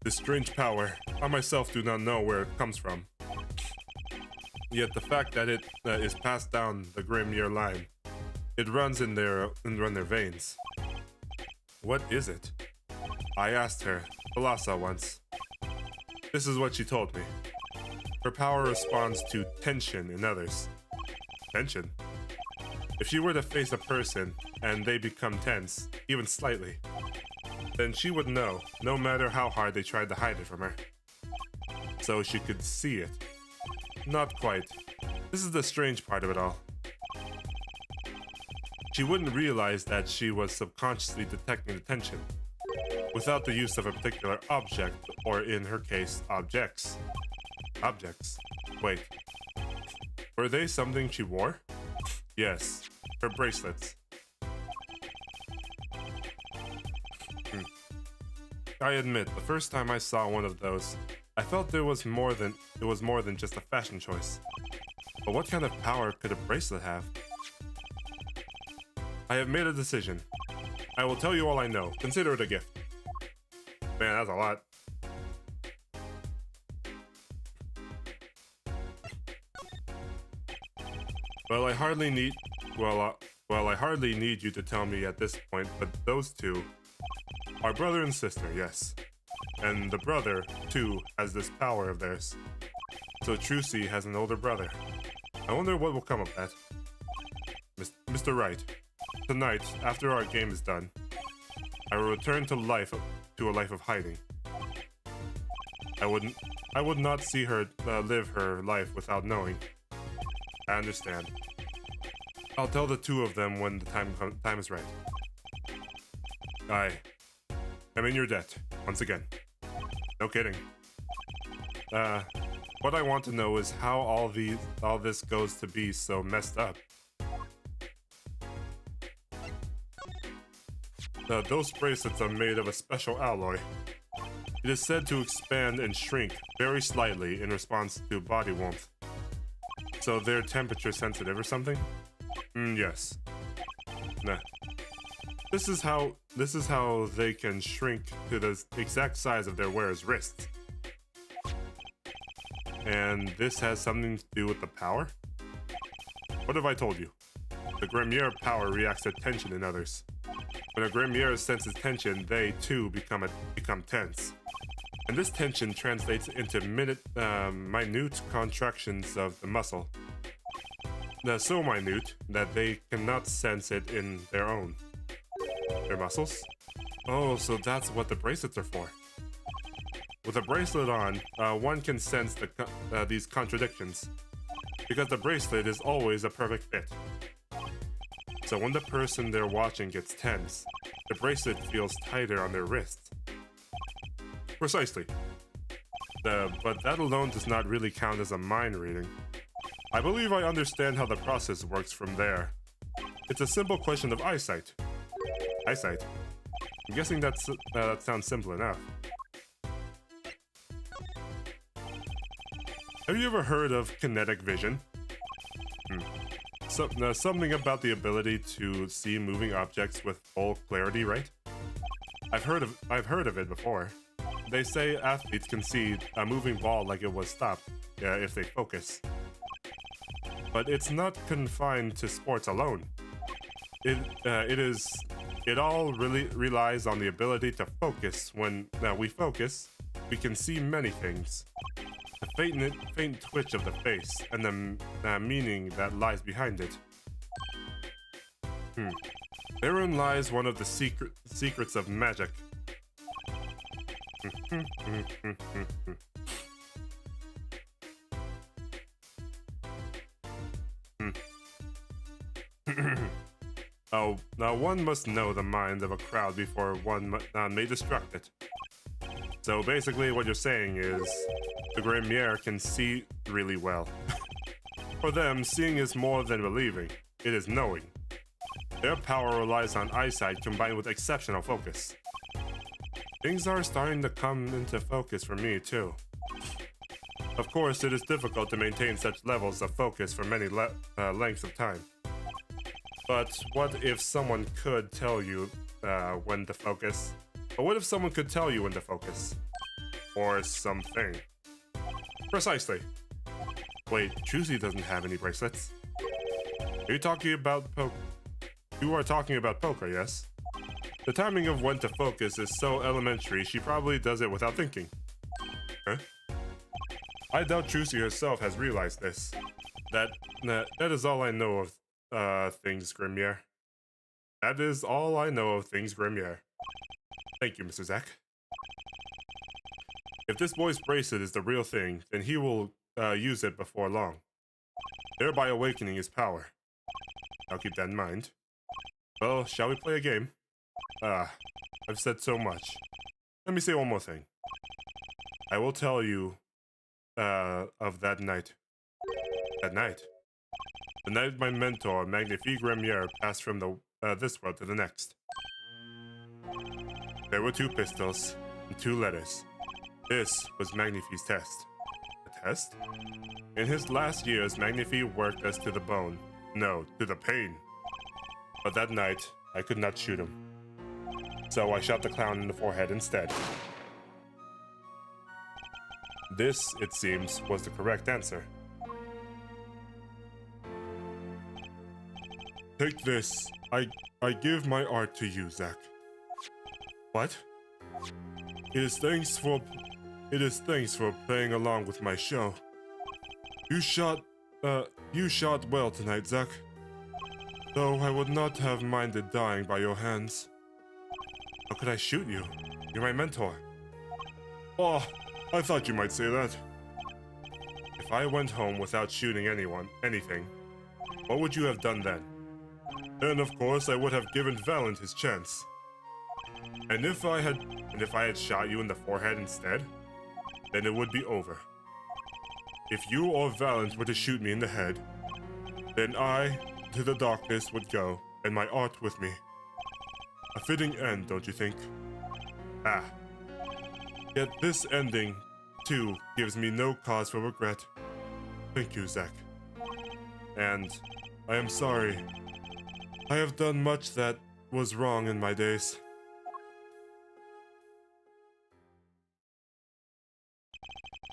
Speaker 1: This strange power, I myself do not know where it comes from. Yet the fact that it is passed down the Grimier line, it runs in their veins. What is it? I asked her, Thalassa, once. This is what she told me. Her power responds to tension in others. Tension? If she were to face a person and they become tense, even slightly, then she would know, no matter how hard they tried to hide it from her. So she could see it. Not quite. This is the strange part of it all. She wouldn't realize that she was subconsciously detecting the tension, without the use of a particular object, or in her case, objects. Objects? Wait. Were they something she wore? Yes, her bracelets. I admit, the first time I saw one of those, I felt it was more than just a fashion choice. But what kind of power could a bracelet have? I have made a decision. I will tell you all I know. Consider it a gift. Man, that's a lot. Well, I hardly need you to tell me at this point, but those two are brother and sister, yes. And the brother, too, has this power of theirs. So Trucy has an older brother. I wonder what will come of that. Mr. Wright, tonight, after our game is done, I will return to a life of hiding. I would not see her live her life without knowing. I understand. I'll tell the two of them when the time is right. I'm in your debt, once again. No kidding. What I want to know is how all this goes to be so messed up. Those bracelets are made of a special alloy. It is said to expand and shrink very slightly in response to body warmth. So they're temperature sensitive or something? Yes. Nah. This is how they can shrink to the exact size of their wearer's wrists. And this has something to do with the power? What have I told you? The Grimier power reacts to tension in others. When a Grimier senses tension, they too become tense. And this tension translates into minute contractions of the muscle. So minute that they cannot sense it in their muscles. Oh, so that's what the bracelets are for. With a bracelet on, one can sense these contradictions, because the bracelet is always a perfect fit. So when the person they're watching gets tense, the bracelet feels tighter on their wrists. Precisely. But that alone does not really count as a mind reading. I believe I understand how the process works from there. It's a simple question of eyesight. Eyesight? I'm guessing that sounds simple enough. Have you ever heard of kinetic vision? Something about the ability to see moving objects with full clarity, right? I've heard of it before. They say athletes can see a moving ball like it was stopped if they focus. But it's not confined to sports alone. It all really relies on the ability to focus. When we focus, we can see many things. The faint twitch of the face and the meaning that lies behind it. Therein lies one of the secrets of magic. Oh, now one must know the mind of a crowd before one may destruct it. So basically what you're saying is, the Grimier can see really well. For them, seeing is more than believing, it is knowing. Their power relies on eyesight combined with exceptional focus. Things are starting to come into focus for me too. Of course, it is difficult to maintain such levels of focus for many lengths of time. But what if someone could tell you when to focus? But what if someone could tell you when to focus? Or something. Precisely. Wait, Trucy doesn't have any bracelets. Are you talking about You are talking about poker, yes? The timing of when to focus is so elementary, she probably does it without thinking. Huh? I doubt Trucy herself has realized this. That is all I know of things Grimier. That is all I know of things Grimier. Thank you, Mr. Zack. If this boy's bracelet is the real thing, then he will use it before long, thereby awakening his power. I'll keep that in mind. Well, shall we play a game? I've said so much. Let me say one more thing. I will tell you of that night. That night. The night my mentor, Magnifique Grimier, passed from this world to the next. There were 2 pistols and 2 letters. This was Magnifique's test. A test? In his last years, Magnifique worked us to the bone. No, to the pain. But that night, I could not shoot him. So I shot the clown in the forehead instead. This, it seems, was the correct answer. Take this. I give my art to you, Zack. What? It is thanks for playing along with my show. You shot well tonight, Zack. Though I would not have minded dying by your hands. How could I shoot you? You're my mentor. Oh, I thought you might say that. If I went home without shooting anything, what would you have done then? Then, of course, I would have given Valent his chance. And if I had shot you in the forehead instead, then it would be over. If you or Valent were to shoot me in the head, then I, to the darkness, would go, and my art with me. A fitting end, don't you think? Ah. Yet this ending, too, gives me no cause for regret. Thank you, Zack. And I am sorry. I have done much that was wrong in my days.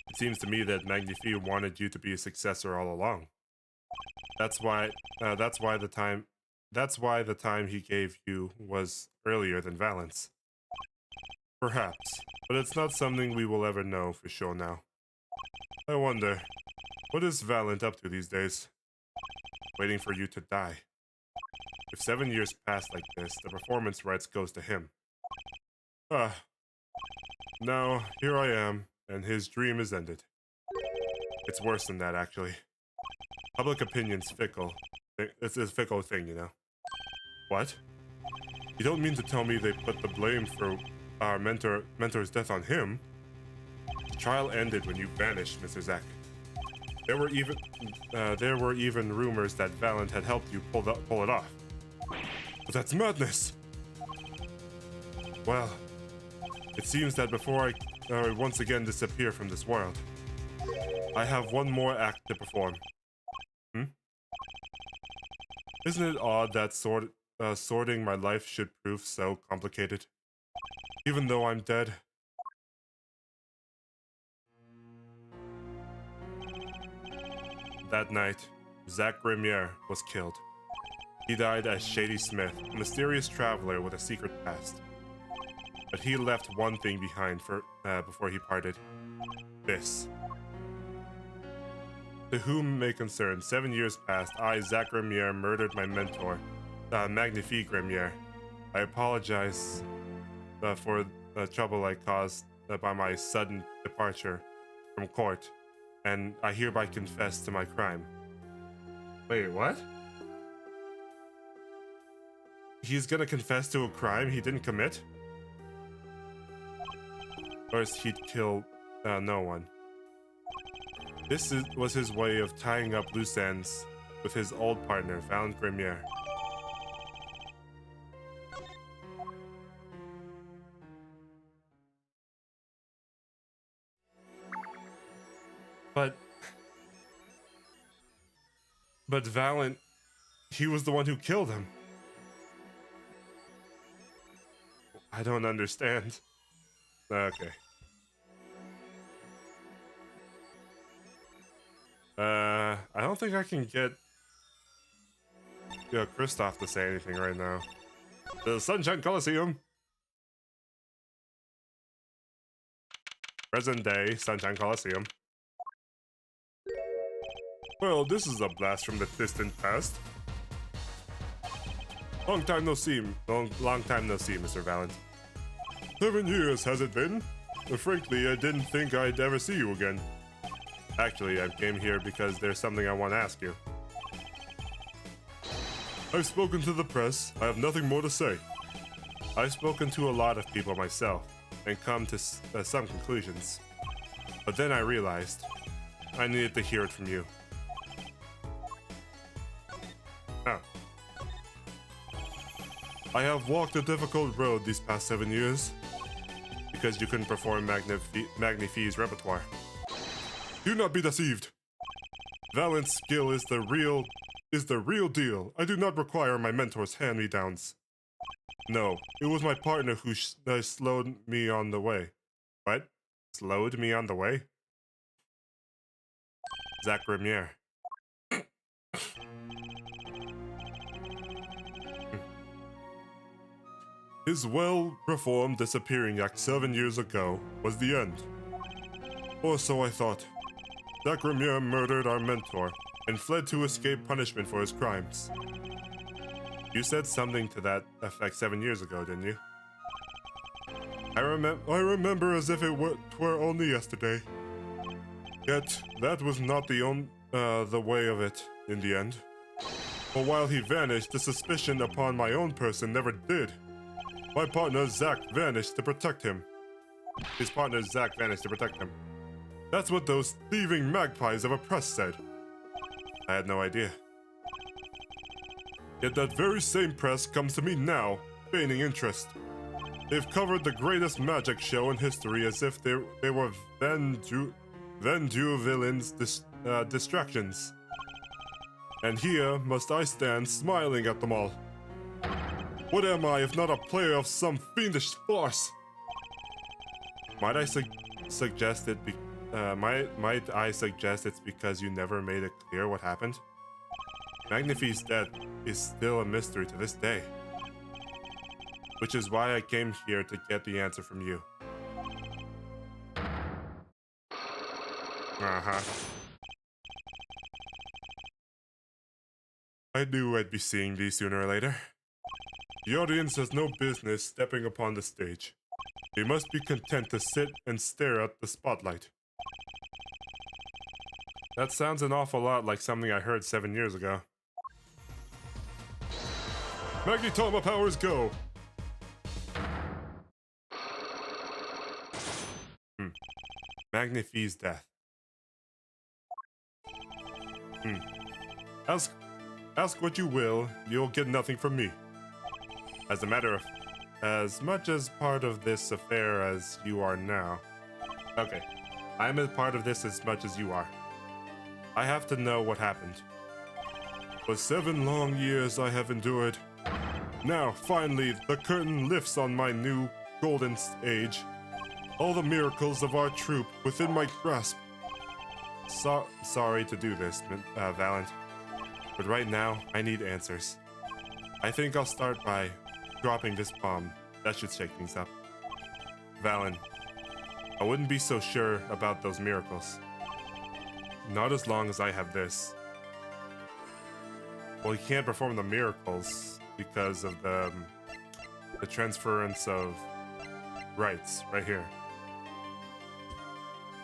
Speaker 1: It seems to me that Magnifique wanted you to be a successor all along. That's why the time he gave you was earlier than Valent's. Perhaps, but it's not something we will ever know for sure now. I wonder, what is Valent up to these days? Waiting for you to die. If 7 years pass like this, the performance rights goes to him. Ah, now here I am, and his dream is ended. It's worse than that, actually. Public opinion's fickle. It's a fickle thing, you know. What? You don't mean to tell me they put the blame for our mentor's death on him? The trial ended when you vanished, Mr. Zack. There were even rumors that Valent had helped you pull it off. But that's madness! Well, it seems that before I once again disappear from this world, I have one more act to perform. Isn't it odd that sorting my life should prove so complicated? Even though I'm dead. That night, Zack Grimier was killed. He died as Shady Smith, a mysterious traveler with a secret past. But he left one thing behind before he parted. This. To whom may concern, 7 years passed, I, Zack Grimier, murdered my mentor, Magnifique Grimier. I apologize for the trouble I caused by my sudden departure from court, and I hereby confess to my crime. Wait, what? He's gonna confess to a crime he didn't commit? First, he'd kill no one. This was his way of tying up loose ends with his old partner, Valent Grimier. But Valent, he was the one who killed him. I don't understand. Okay. I don't think I can get Kristoff to say anything right now. The Sunshine Coliseum. Present day, Sunshine Coliseum. Well, this is a blast from the distant past. Long time no see, Mr. Valent. 7 years has it been? Frankly, I didn't think I'd ever see you again. Actually, I came here because there's something I want to ask you. I've spoken to the press. I have nothing more to say. I've spoken to a lot of people myself and come to some conclusions. But then I realized I needed to hear it from you. Oh. I have walked a difficult road these past 7 years because you couldn't perform Magnifique's repertoire. Do not be deceived. Valent's skill is the real deal. I do not require my mentor's hand-me-downs. No, it was my partner who slowed me on the way. What? Slowed me on the way? Zack Grimier. His well-performed disappearing act 7 years ago was the end. Or so I thought. Zack Grimier murdered our mentor and fled to escape punishment for his crimes. You said something to that effect 7 years ago, didn't you? I remember as if it were only yesterday. Yet, that was not the way of it in the end. For while he vanished, the suspicion upon my own person never did. My partner Zack vanished to protect him. His partner Zack vanished to protect him. That's what those thieving magpies of a press said. I had no idea. Yet that very same press comes to me now, feigning interest. They've covered the greatest magic show in history as if they were Vendu villains' distractions. And here must I stand smiling at them all. What am I if not a player of some fiendish farce? Might I suggest it's because you never made it clear what happened? Magnifique's death is still a mystery to this day. Which is why I came here to get the answer from you. Uh-huh. I knew I'd be seeing these sooner or later. The audience has no business stepping upon the stage. They must be content to sit and stare at the spotlight. That sounds an awful lot like something I heard 7 years ago. Magnetoma powers go! Magnifie's death. Ask what you will, you'll get nothing from me. As much as part of this affair as you are now. Okay, I'm a part of this as much as you are. I have to know what happened. For 7 long years I have endured. Now, finally, the curtain lifts on my new golden age. All the miracles of our troupe within my grasp. Sorry to do this, Valent. But right now, I need answers. I think I'll start by dropping this bomb. That should shake things up. Valen, I wouldn't be so sure about those miracles. Not as long as I have this. Well, he can't perform the miracles because of the transference of rights right here.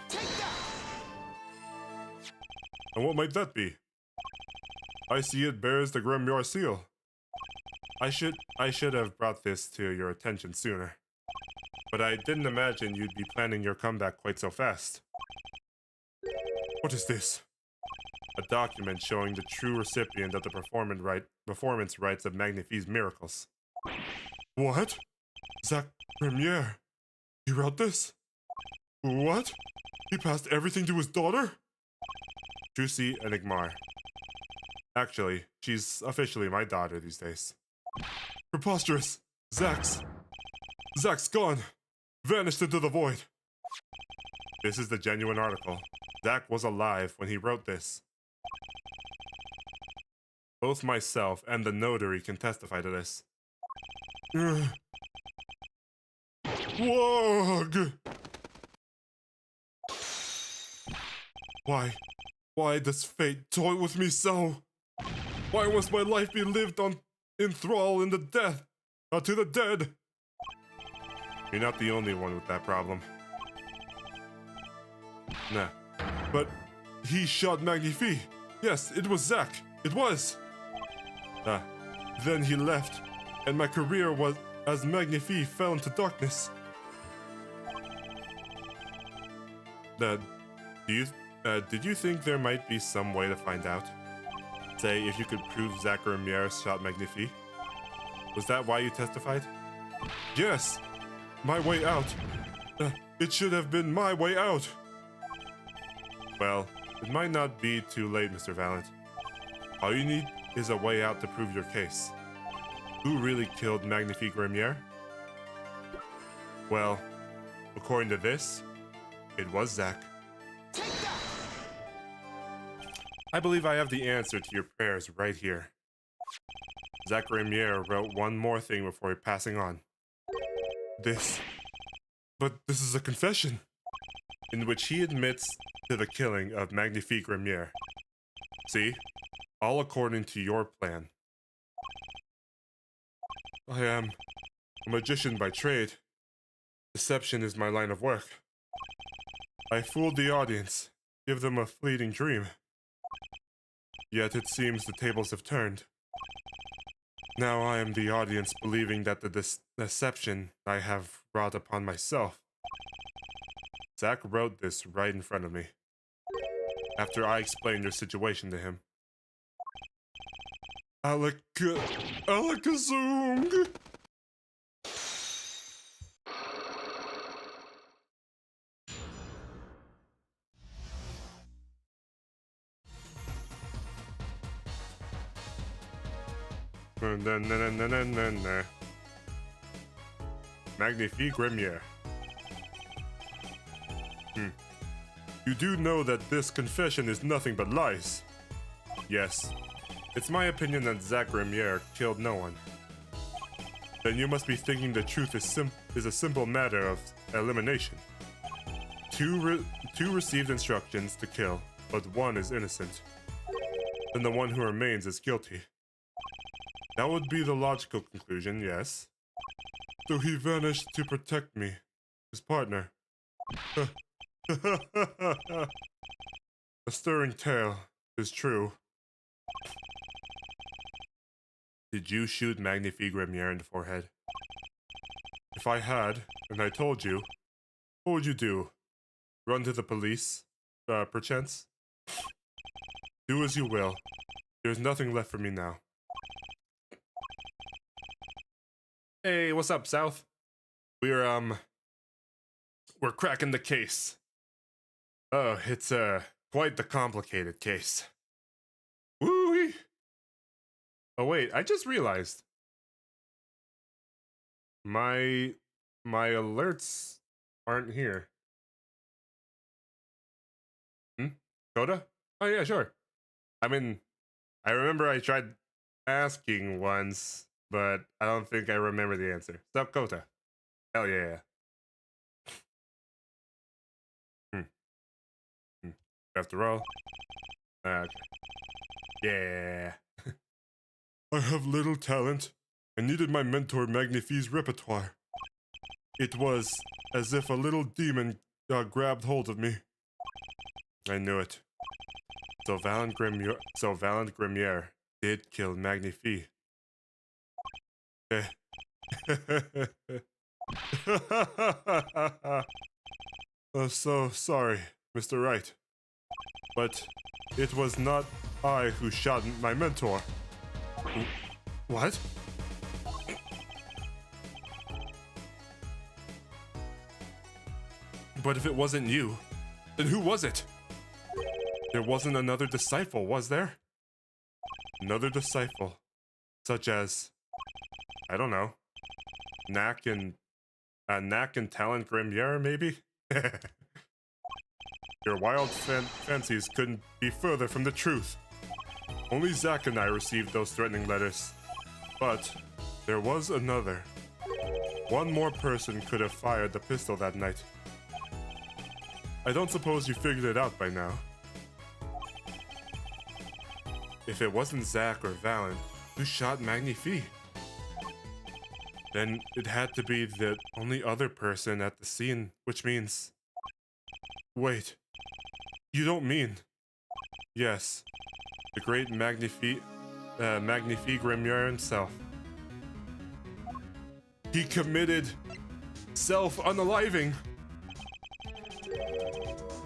Speaker 2: Take that!
Speaker 1: And what might that be? I see it bears the Grimoire seal. I should have brought this to your attention sooner. But I didn't imagine you'd be planning your comeback quite so fast. What is this? A document showing the true recipient of the performance rights of Magnifie's miracles. What? Zach Premier? He wrote this? What? He passed everything to his daughter? Juicy Enigmar. Actually, she's officially my daughter these days. Preposterous! Zach's gone! Vanished into the void! This is the genuine article. Zach was alive when he wrote this. Both myself and the notary can testify to this. Wog! Why does fate toy with me so? Why must my life be lived on in thrall to the dead? You're not the only one with that problem. Nah, but he shot Magnifie. Yes, it was Zach. It was. Then he left, and my career was as Magnifie fell into darkness. Did you think there might be some way to find out? Say, if you could prove Zach Ramirez shot Magnifie? Was that why you testified? Yes! My way out! It should have been my way out! Well, it might not be too late, Mr. Valent. All you need is a way out to prove your case. Who really killed Magnifie Grimier? Well, according to this, it was Zach.
Speaker 2: Take that!
Speaker 1: I believe I have the answer to your prayers right here. Zach Grimier wrote one more thing before passing on. But this is a confession, in which he admits to the killing of Magnifie Grimier. See? All according to your plan. I am a magician by trade. Deception is my line of work. I fooled the audience, give them a fleeting dream. Yet it seems the tables have turned. Now I am the audience believing that the deception I have brought upon myself. Zach wrote this right in front of me, after I explained your situation to him. Alakazung! Magnifie Grimier. You do know that this confession is nothing but lies. Yes. It's my opinion that Zach Grimier killed no one. Then you must be thinking the truth is a simple matter of elimination. Two received instructions to kill, but one is innocent. Then the one who remains is guilty. That would be the logical conclusion, yes. So he vanished to protect me, his partner. A stirring tale is true. Did you shoot Magnifique Remiere in the forehead? If I had, and I told you, what would you do? Run to the police? Perchance? Do as you will. There's nothing left for me now. Hey, what's up, South? We're cracking the case. Oh, it's quite the complicated case. Woo-wee! Oh wait, I just realized my alerts aren't here. Coda? Oh yeah, sure. I mean, I remember I tried asking once, but I don't think I remember the answer. Sup, Kota? Hell yeah. After all. Okay. Yeah. I have little talent. I needed my mentor Magnifique's repertoire. It was as if a little demon grabbed hold of me. I knew it. So Valant Grimier did kill Magnifique. So sorry, Mr. Wright. But it was not I who shot my mentor. What? But if it wasn't you, then who was it? There wasn't another disciple, was there? Another disciple, such as, I don't know, Knack and Talent Grimier, maybe? Your wild fancies couldn't be further from the truth. Only Zack and I received those threatening letters. But there was another. One more person could have fired the pistol that night. I don't suppose you figured it out by now. If it wasn't Zack or Valant who shot Magnifique, then it had to be the only other person at the scene, which means... Wait, you don't mean... Yes, the great Magnifique Grimier himself. He committed self-unaliving.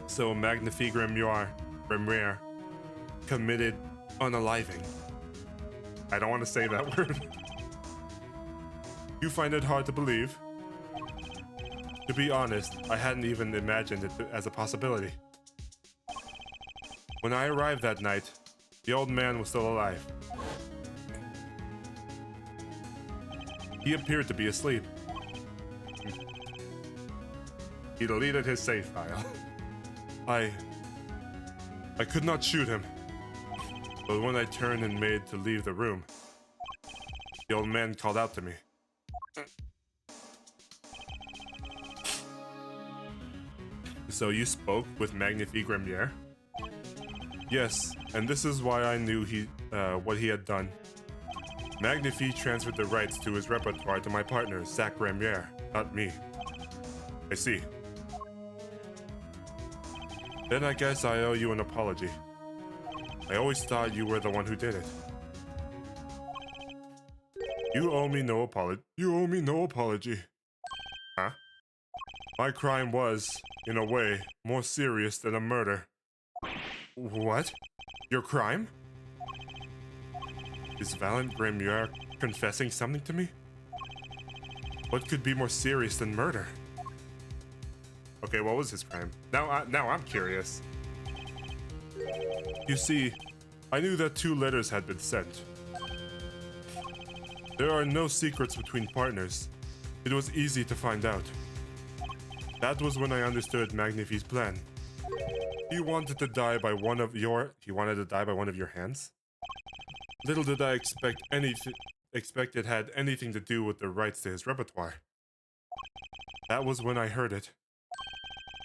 Speaker 1: So Magnifique Grimier committed unaliving. I don't want to say that word. You find it hard to believe? To be honest, I hadn't even imagined it as a possibility. When I arrived that night, the old man was still alive. He appeared to be asleep. He deleted his save file. I could not shoot him. But when I turned and made to leave the room, the old man called out to me. So you spoke with Magnifique Grimier? Yes, and this is why I knew what he had done. Magnifique transferred the rights to his repertoire to my partner, Zack Grimier, not me. I see. Then I guess I owe you an apology. I always thought you were the one who did it. You owe me no apology. You owe me no apology. Huh? My crime was, in a way, more serious than a murder. What? Your crime? Is Valant Grimier confessing something to me? What could be more serious than murder? Okay, what was his crime? Now I'm curious. You see, I knew that 2 letters had been sent. There are no secrets between partners. It was easy to find out. That was when I understood Magnifique's plan. He wanted to die by one of your hands? Little did I expect it had anything to do with the rights to his repertoire. That was when I heard it.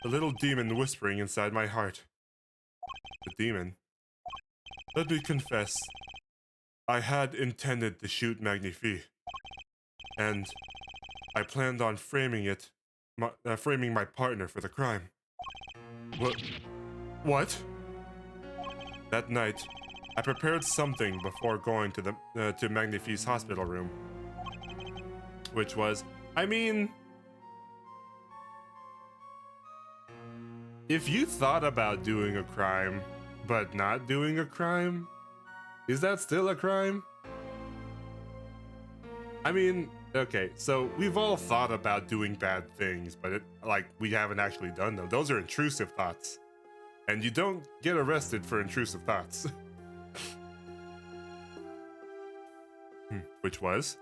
Speaker 1: a little demon whispering inside my heart. The demon. Let me confess, I had intended to shoot Magnifique, and I planned on framing my partner for the crime. What? What? That night, I prepared something before going to Magnifique's hospital room, which was, I mean, if you thought about doing a crime, but not doing a crime, is that still a crime? I mean, okay, so we've all thought about doing bad things, but we haven't actually done them. Those are intrusive thoughts. And you don't get arrested for intrusive thoughts. Which was?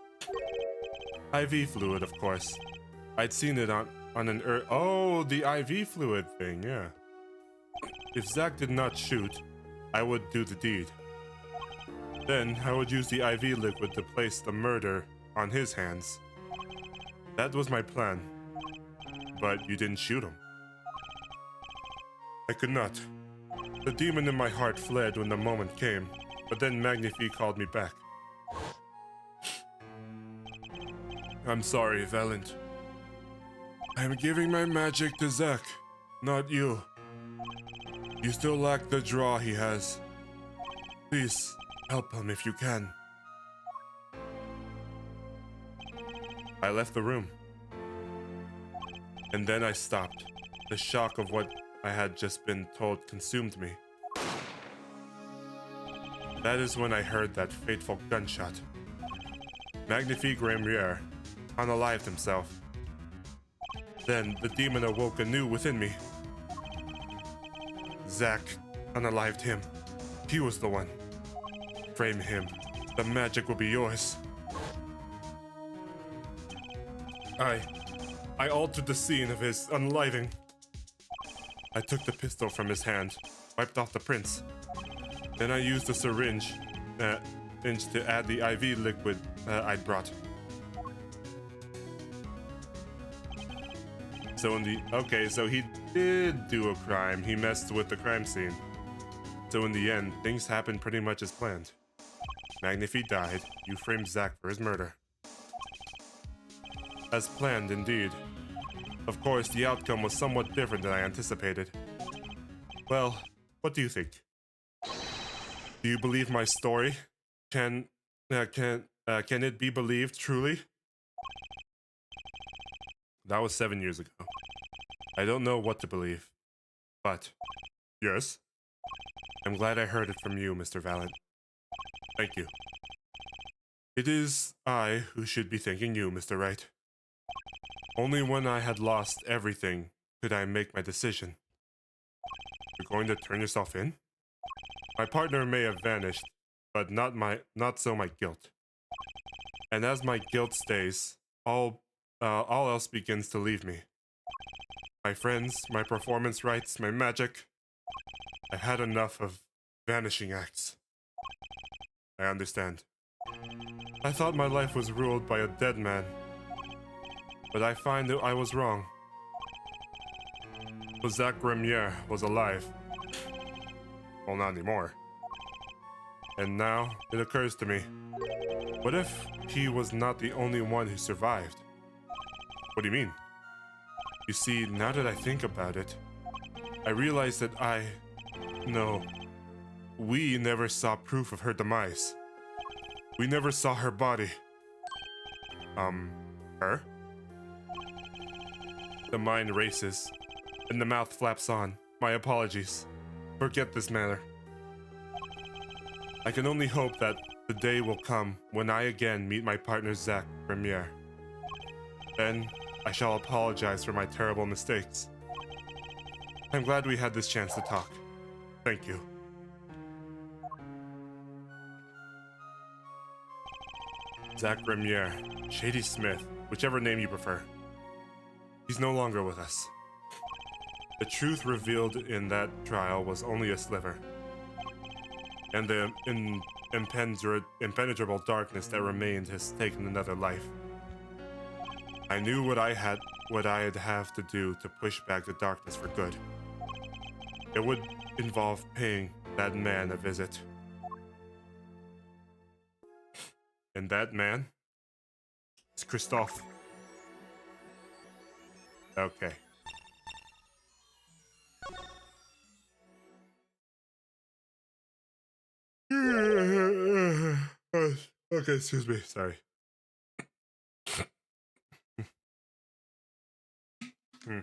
Speaker 1: IV fluid, of course. I'd seen it on an oh, the IV fluid thing, yeah. If Zach did not shoot, I would do the deed. Then I would use the IV liquid to place the murder on his hands. That was my plan. But you didn't shoot him. I could not. The demon in my heart fled when the moment came, but then Magnifique called me back. I'm sorry, Valent. I'm giving my magic to Zach, not you. You still lack the draw he has. Please, help him if you can. I left the room. And then I stopped. The shock of what I had just been told consumed me. That is when I heard that fateful gunshot. Magnifique Ramier unalived himself. Then the demon awoke anew within me. Zach unalived him. He was the one. Frame him. The magic will be yours. I altered the scene of his unaliving. I took the pistol from his hand, wiped off the prints. Then I used a syringe to add the IV liquid I'd brought. So so he did do a crime. He messed with the crime scene. So in the end, things happened pretty much as planned. Magnifique died. You framed Zach for his murder. As planned, indeed. Of course, the outcome was somewhat different than I anticipated. Well, what do you think? Do you believe my story? Can it be believed truly? That was 7 years ago. I don't know what to believe. But, yes? I'm glad I heard it from you, Mr. Valent. Thank you. It is I who should be thanking you, Mr. Wright. Only when I had lost everything could I make my decision. You're going to turn yourself in? My partner may have vanished, but not so my guilt. And as my guilt stays, all else begins to leave me. My friends, my performance rights, my magic. I've had enough of vanishing acts. I understand. I thought my life was ruled by a dead man. But I find that I was wrong. Zach Ramier was alive. Well, not anymore. And now it occurs to me, what if he was not the only one who survived? What do you mean? You see, now that I think about it, I realize that we never saw proof of her demise. We never saw her body. Her? The mind races, and the mouth flaps on. My apologies. Forget this matter. I can only hope that the day will come when I again meet my partner Zach Ramier. Then, I shall apologize for my terrible mistakes. I'm glad we had this chance to talk. Thank you. Zach Ramier, Shady Smith, whichever name you prefer. He's no longer with us. The truth revealed in that trial was only a sliver. And the impenetrable darkness that remained has taken another life. I knew what what I'd have to do to push back the darkness for good. It would involve paying that man a visit. And that man is Christophe. Okay. Okay, excuse me. Sorry. Hmm.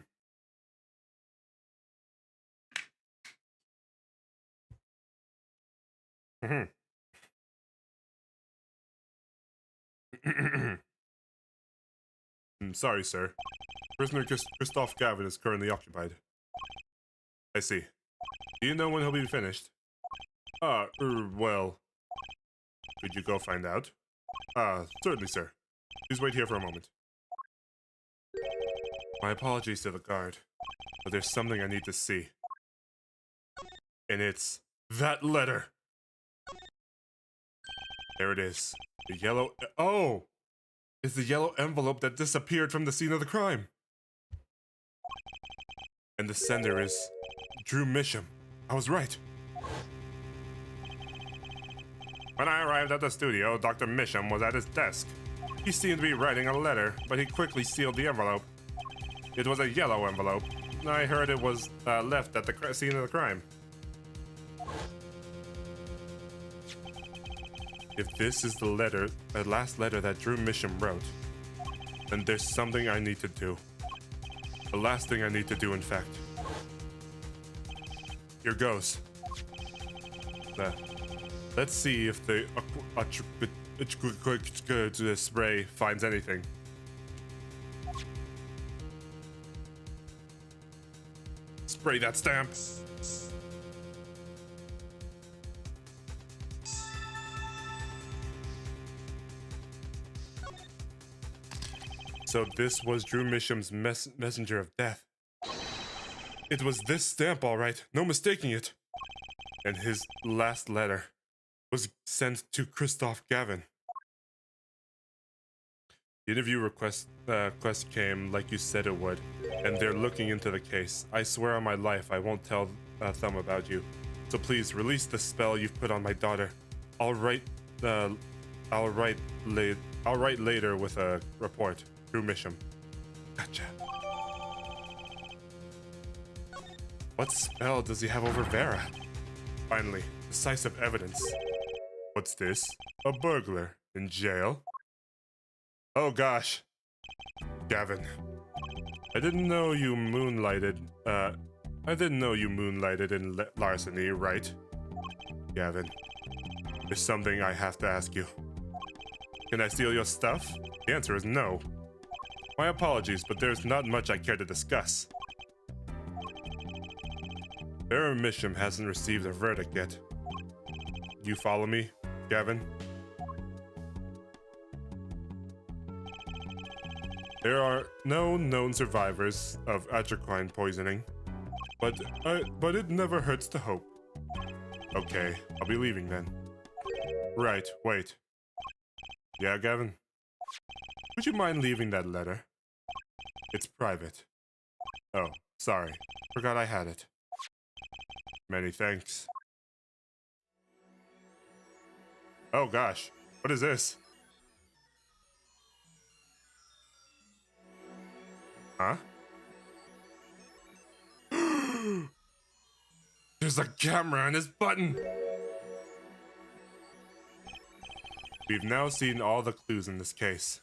Speaker 1: Mhm. Sorry, sir. Prisoner Christophe Gavin is currently occupied. I see. Do you know when he'll be finished? Well, could you go find out? Certainly, sir. Please wait here for a moment. My apologies to the guard, but there's something I need to see. And it's that letter. There it is. The yellow... Oh! It's the yellow envelope that disappeared from the scene of the crime. And the sender is Drew Misham. I was right. When I arrived at the studio, Dr. Misham was at his desk. He seemed to be writing a letter, but he quickly sealed the envelope. It was a yellow envelope. I heard it was left at the scene of the crime. If this is the last letter that Drew Misham wrote, then there's something I need to do. The last thing I need to do, in fact. Here goes. Let's see if the spray finds anything. Spray that stamp. So this was Drew Misham's messenger of death. It was this stamp, all right. No mistaking it. And his last letter was sent to Christophe Gavin. The interview request came like you said it would, and they're looking into the case. I swear on my life I won't tell them about you. So please release the spell you've put on my daughter. I'll write later with a report. Drew Misham. Gotcha. What spell does he have over Vera? Finally, decisive evidence. What's this? A burglar in jail? Oh gosh. Gavin. I didn't know you moonlighted in larceny, right? Gavin. There's something I have to ask you. Can I steal your stuff? The answer is no. My apologies, but there's not much I care to discuss. Vera Misham hasn't received a verdict yet. You follow me, Gavin? There are no known survivors of atraquine poisoning, but it never hurts to hope. Okay, I'll be leaving then. Right, wait. Yeah, Gavin? Would you mind leaving that letter? It's private. Oh, sorry. Forgot I had it. Many thanks. Oh gosh, what is this? Huh? There's a camera on his button! We've now seen all the clues in this case.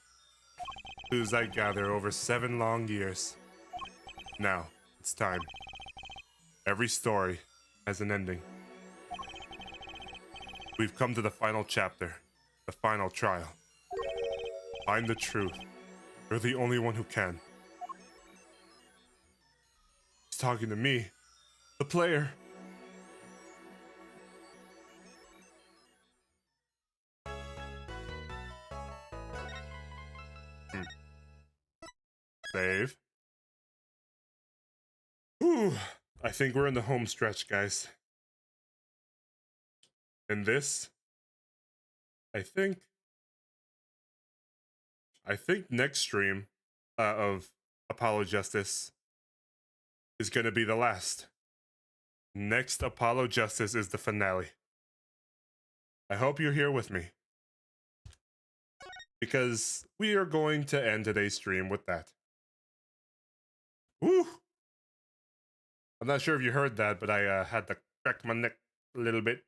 Speaker 1: Clues I gather over 7 long years. Now, it's time. Every story has an ending. We've come to the final chapter, the final trial. Find the truth. You're the only one who can. He's talking to me, the player. Save. Whew. I think we're in the home stretch, guys. And this, I think next stream of Apollo Justice is going to be the last. Next Apollo Justice is the finale. I hope you're here with me, because we are going to end today's stream with that. Woo! I'm not sure if you heard that, but I had to crack my neck a little bit.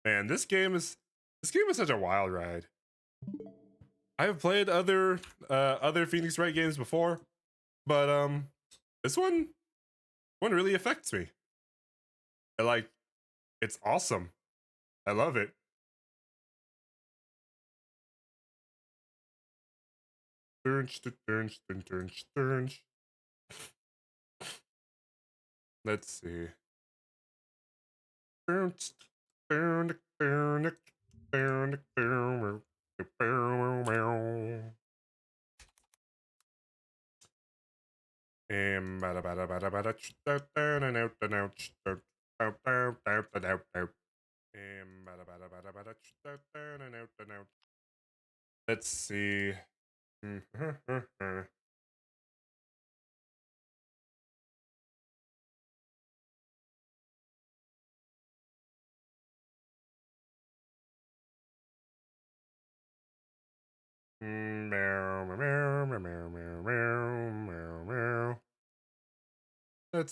Speaker 1: Man, this game is such a wild ride. I have played other Phoenix Wright games before, but this one really affects me. Like, it's awesome. I love it. Let's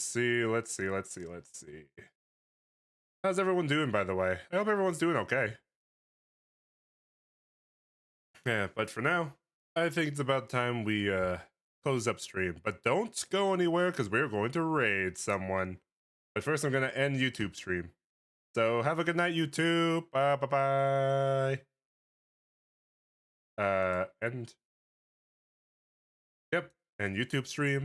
Speaker 1: see. Let's see. Let's see. How's everyone doing, by the way? I hope everyone's doing okay. Yeah, but for now, I think it's about time we close up stream. But don't go anywhere, because we're going to raid someone. But first, I'm going to end YouTube stream. So have a good night, YouTube. Bye. End. Yep, and YouTube stream.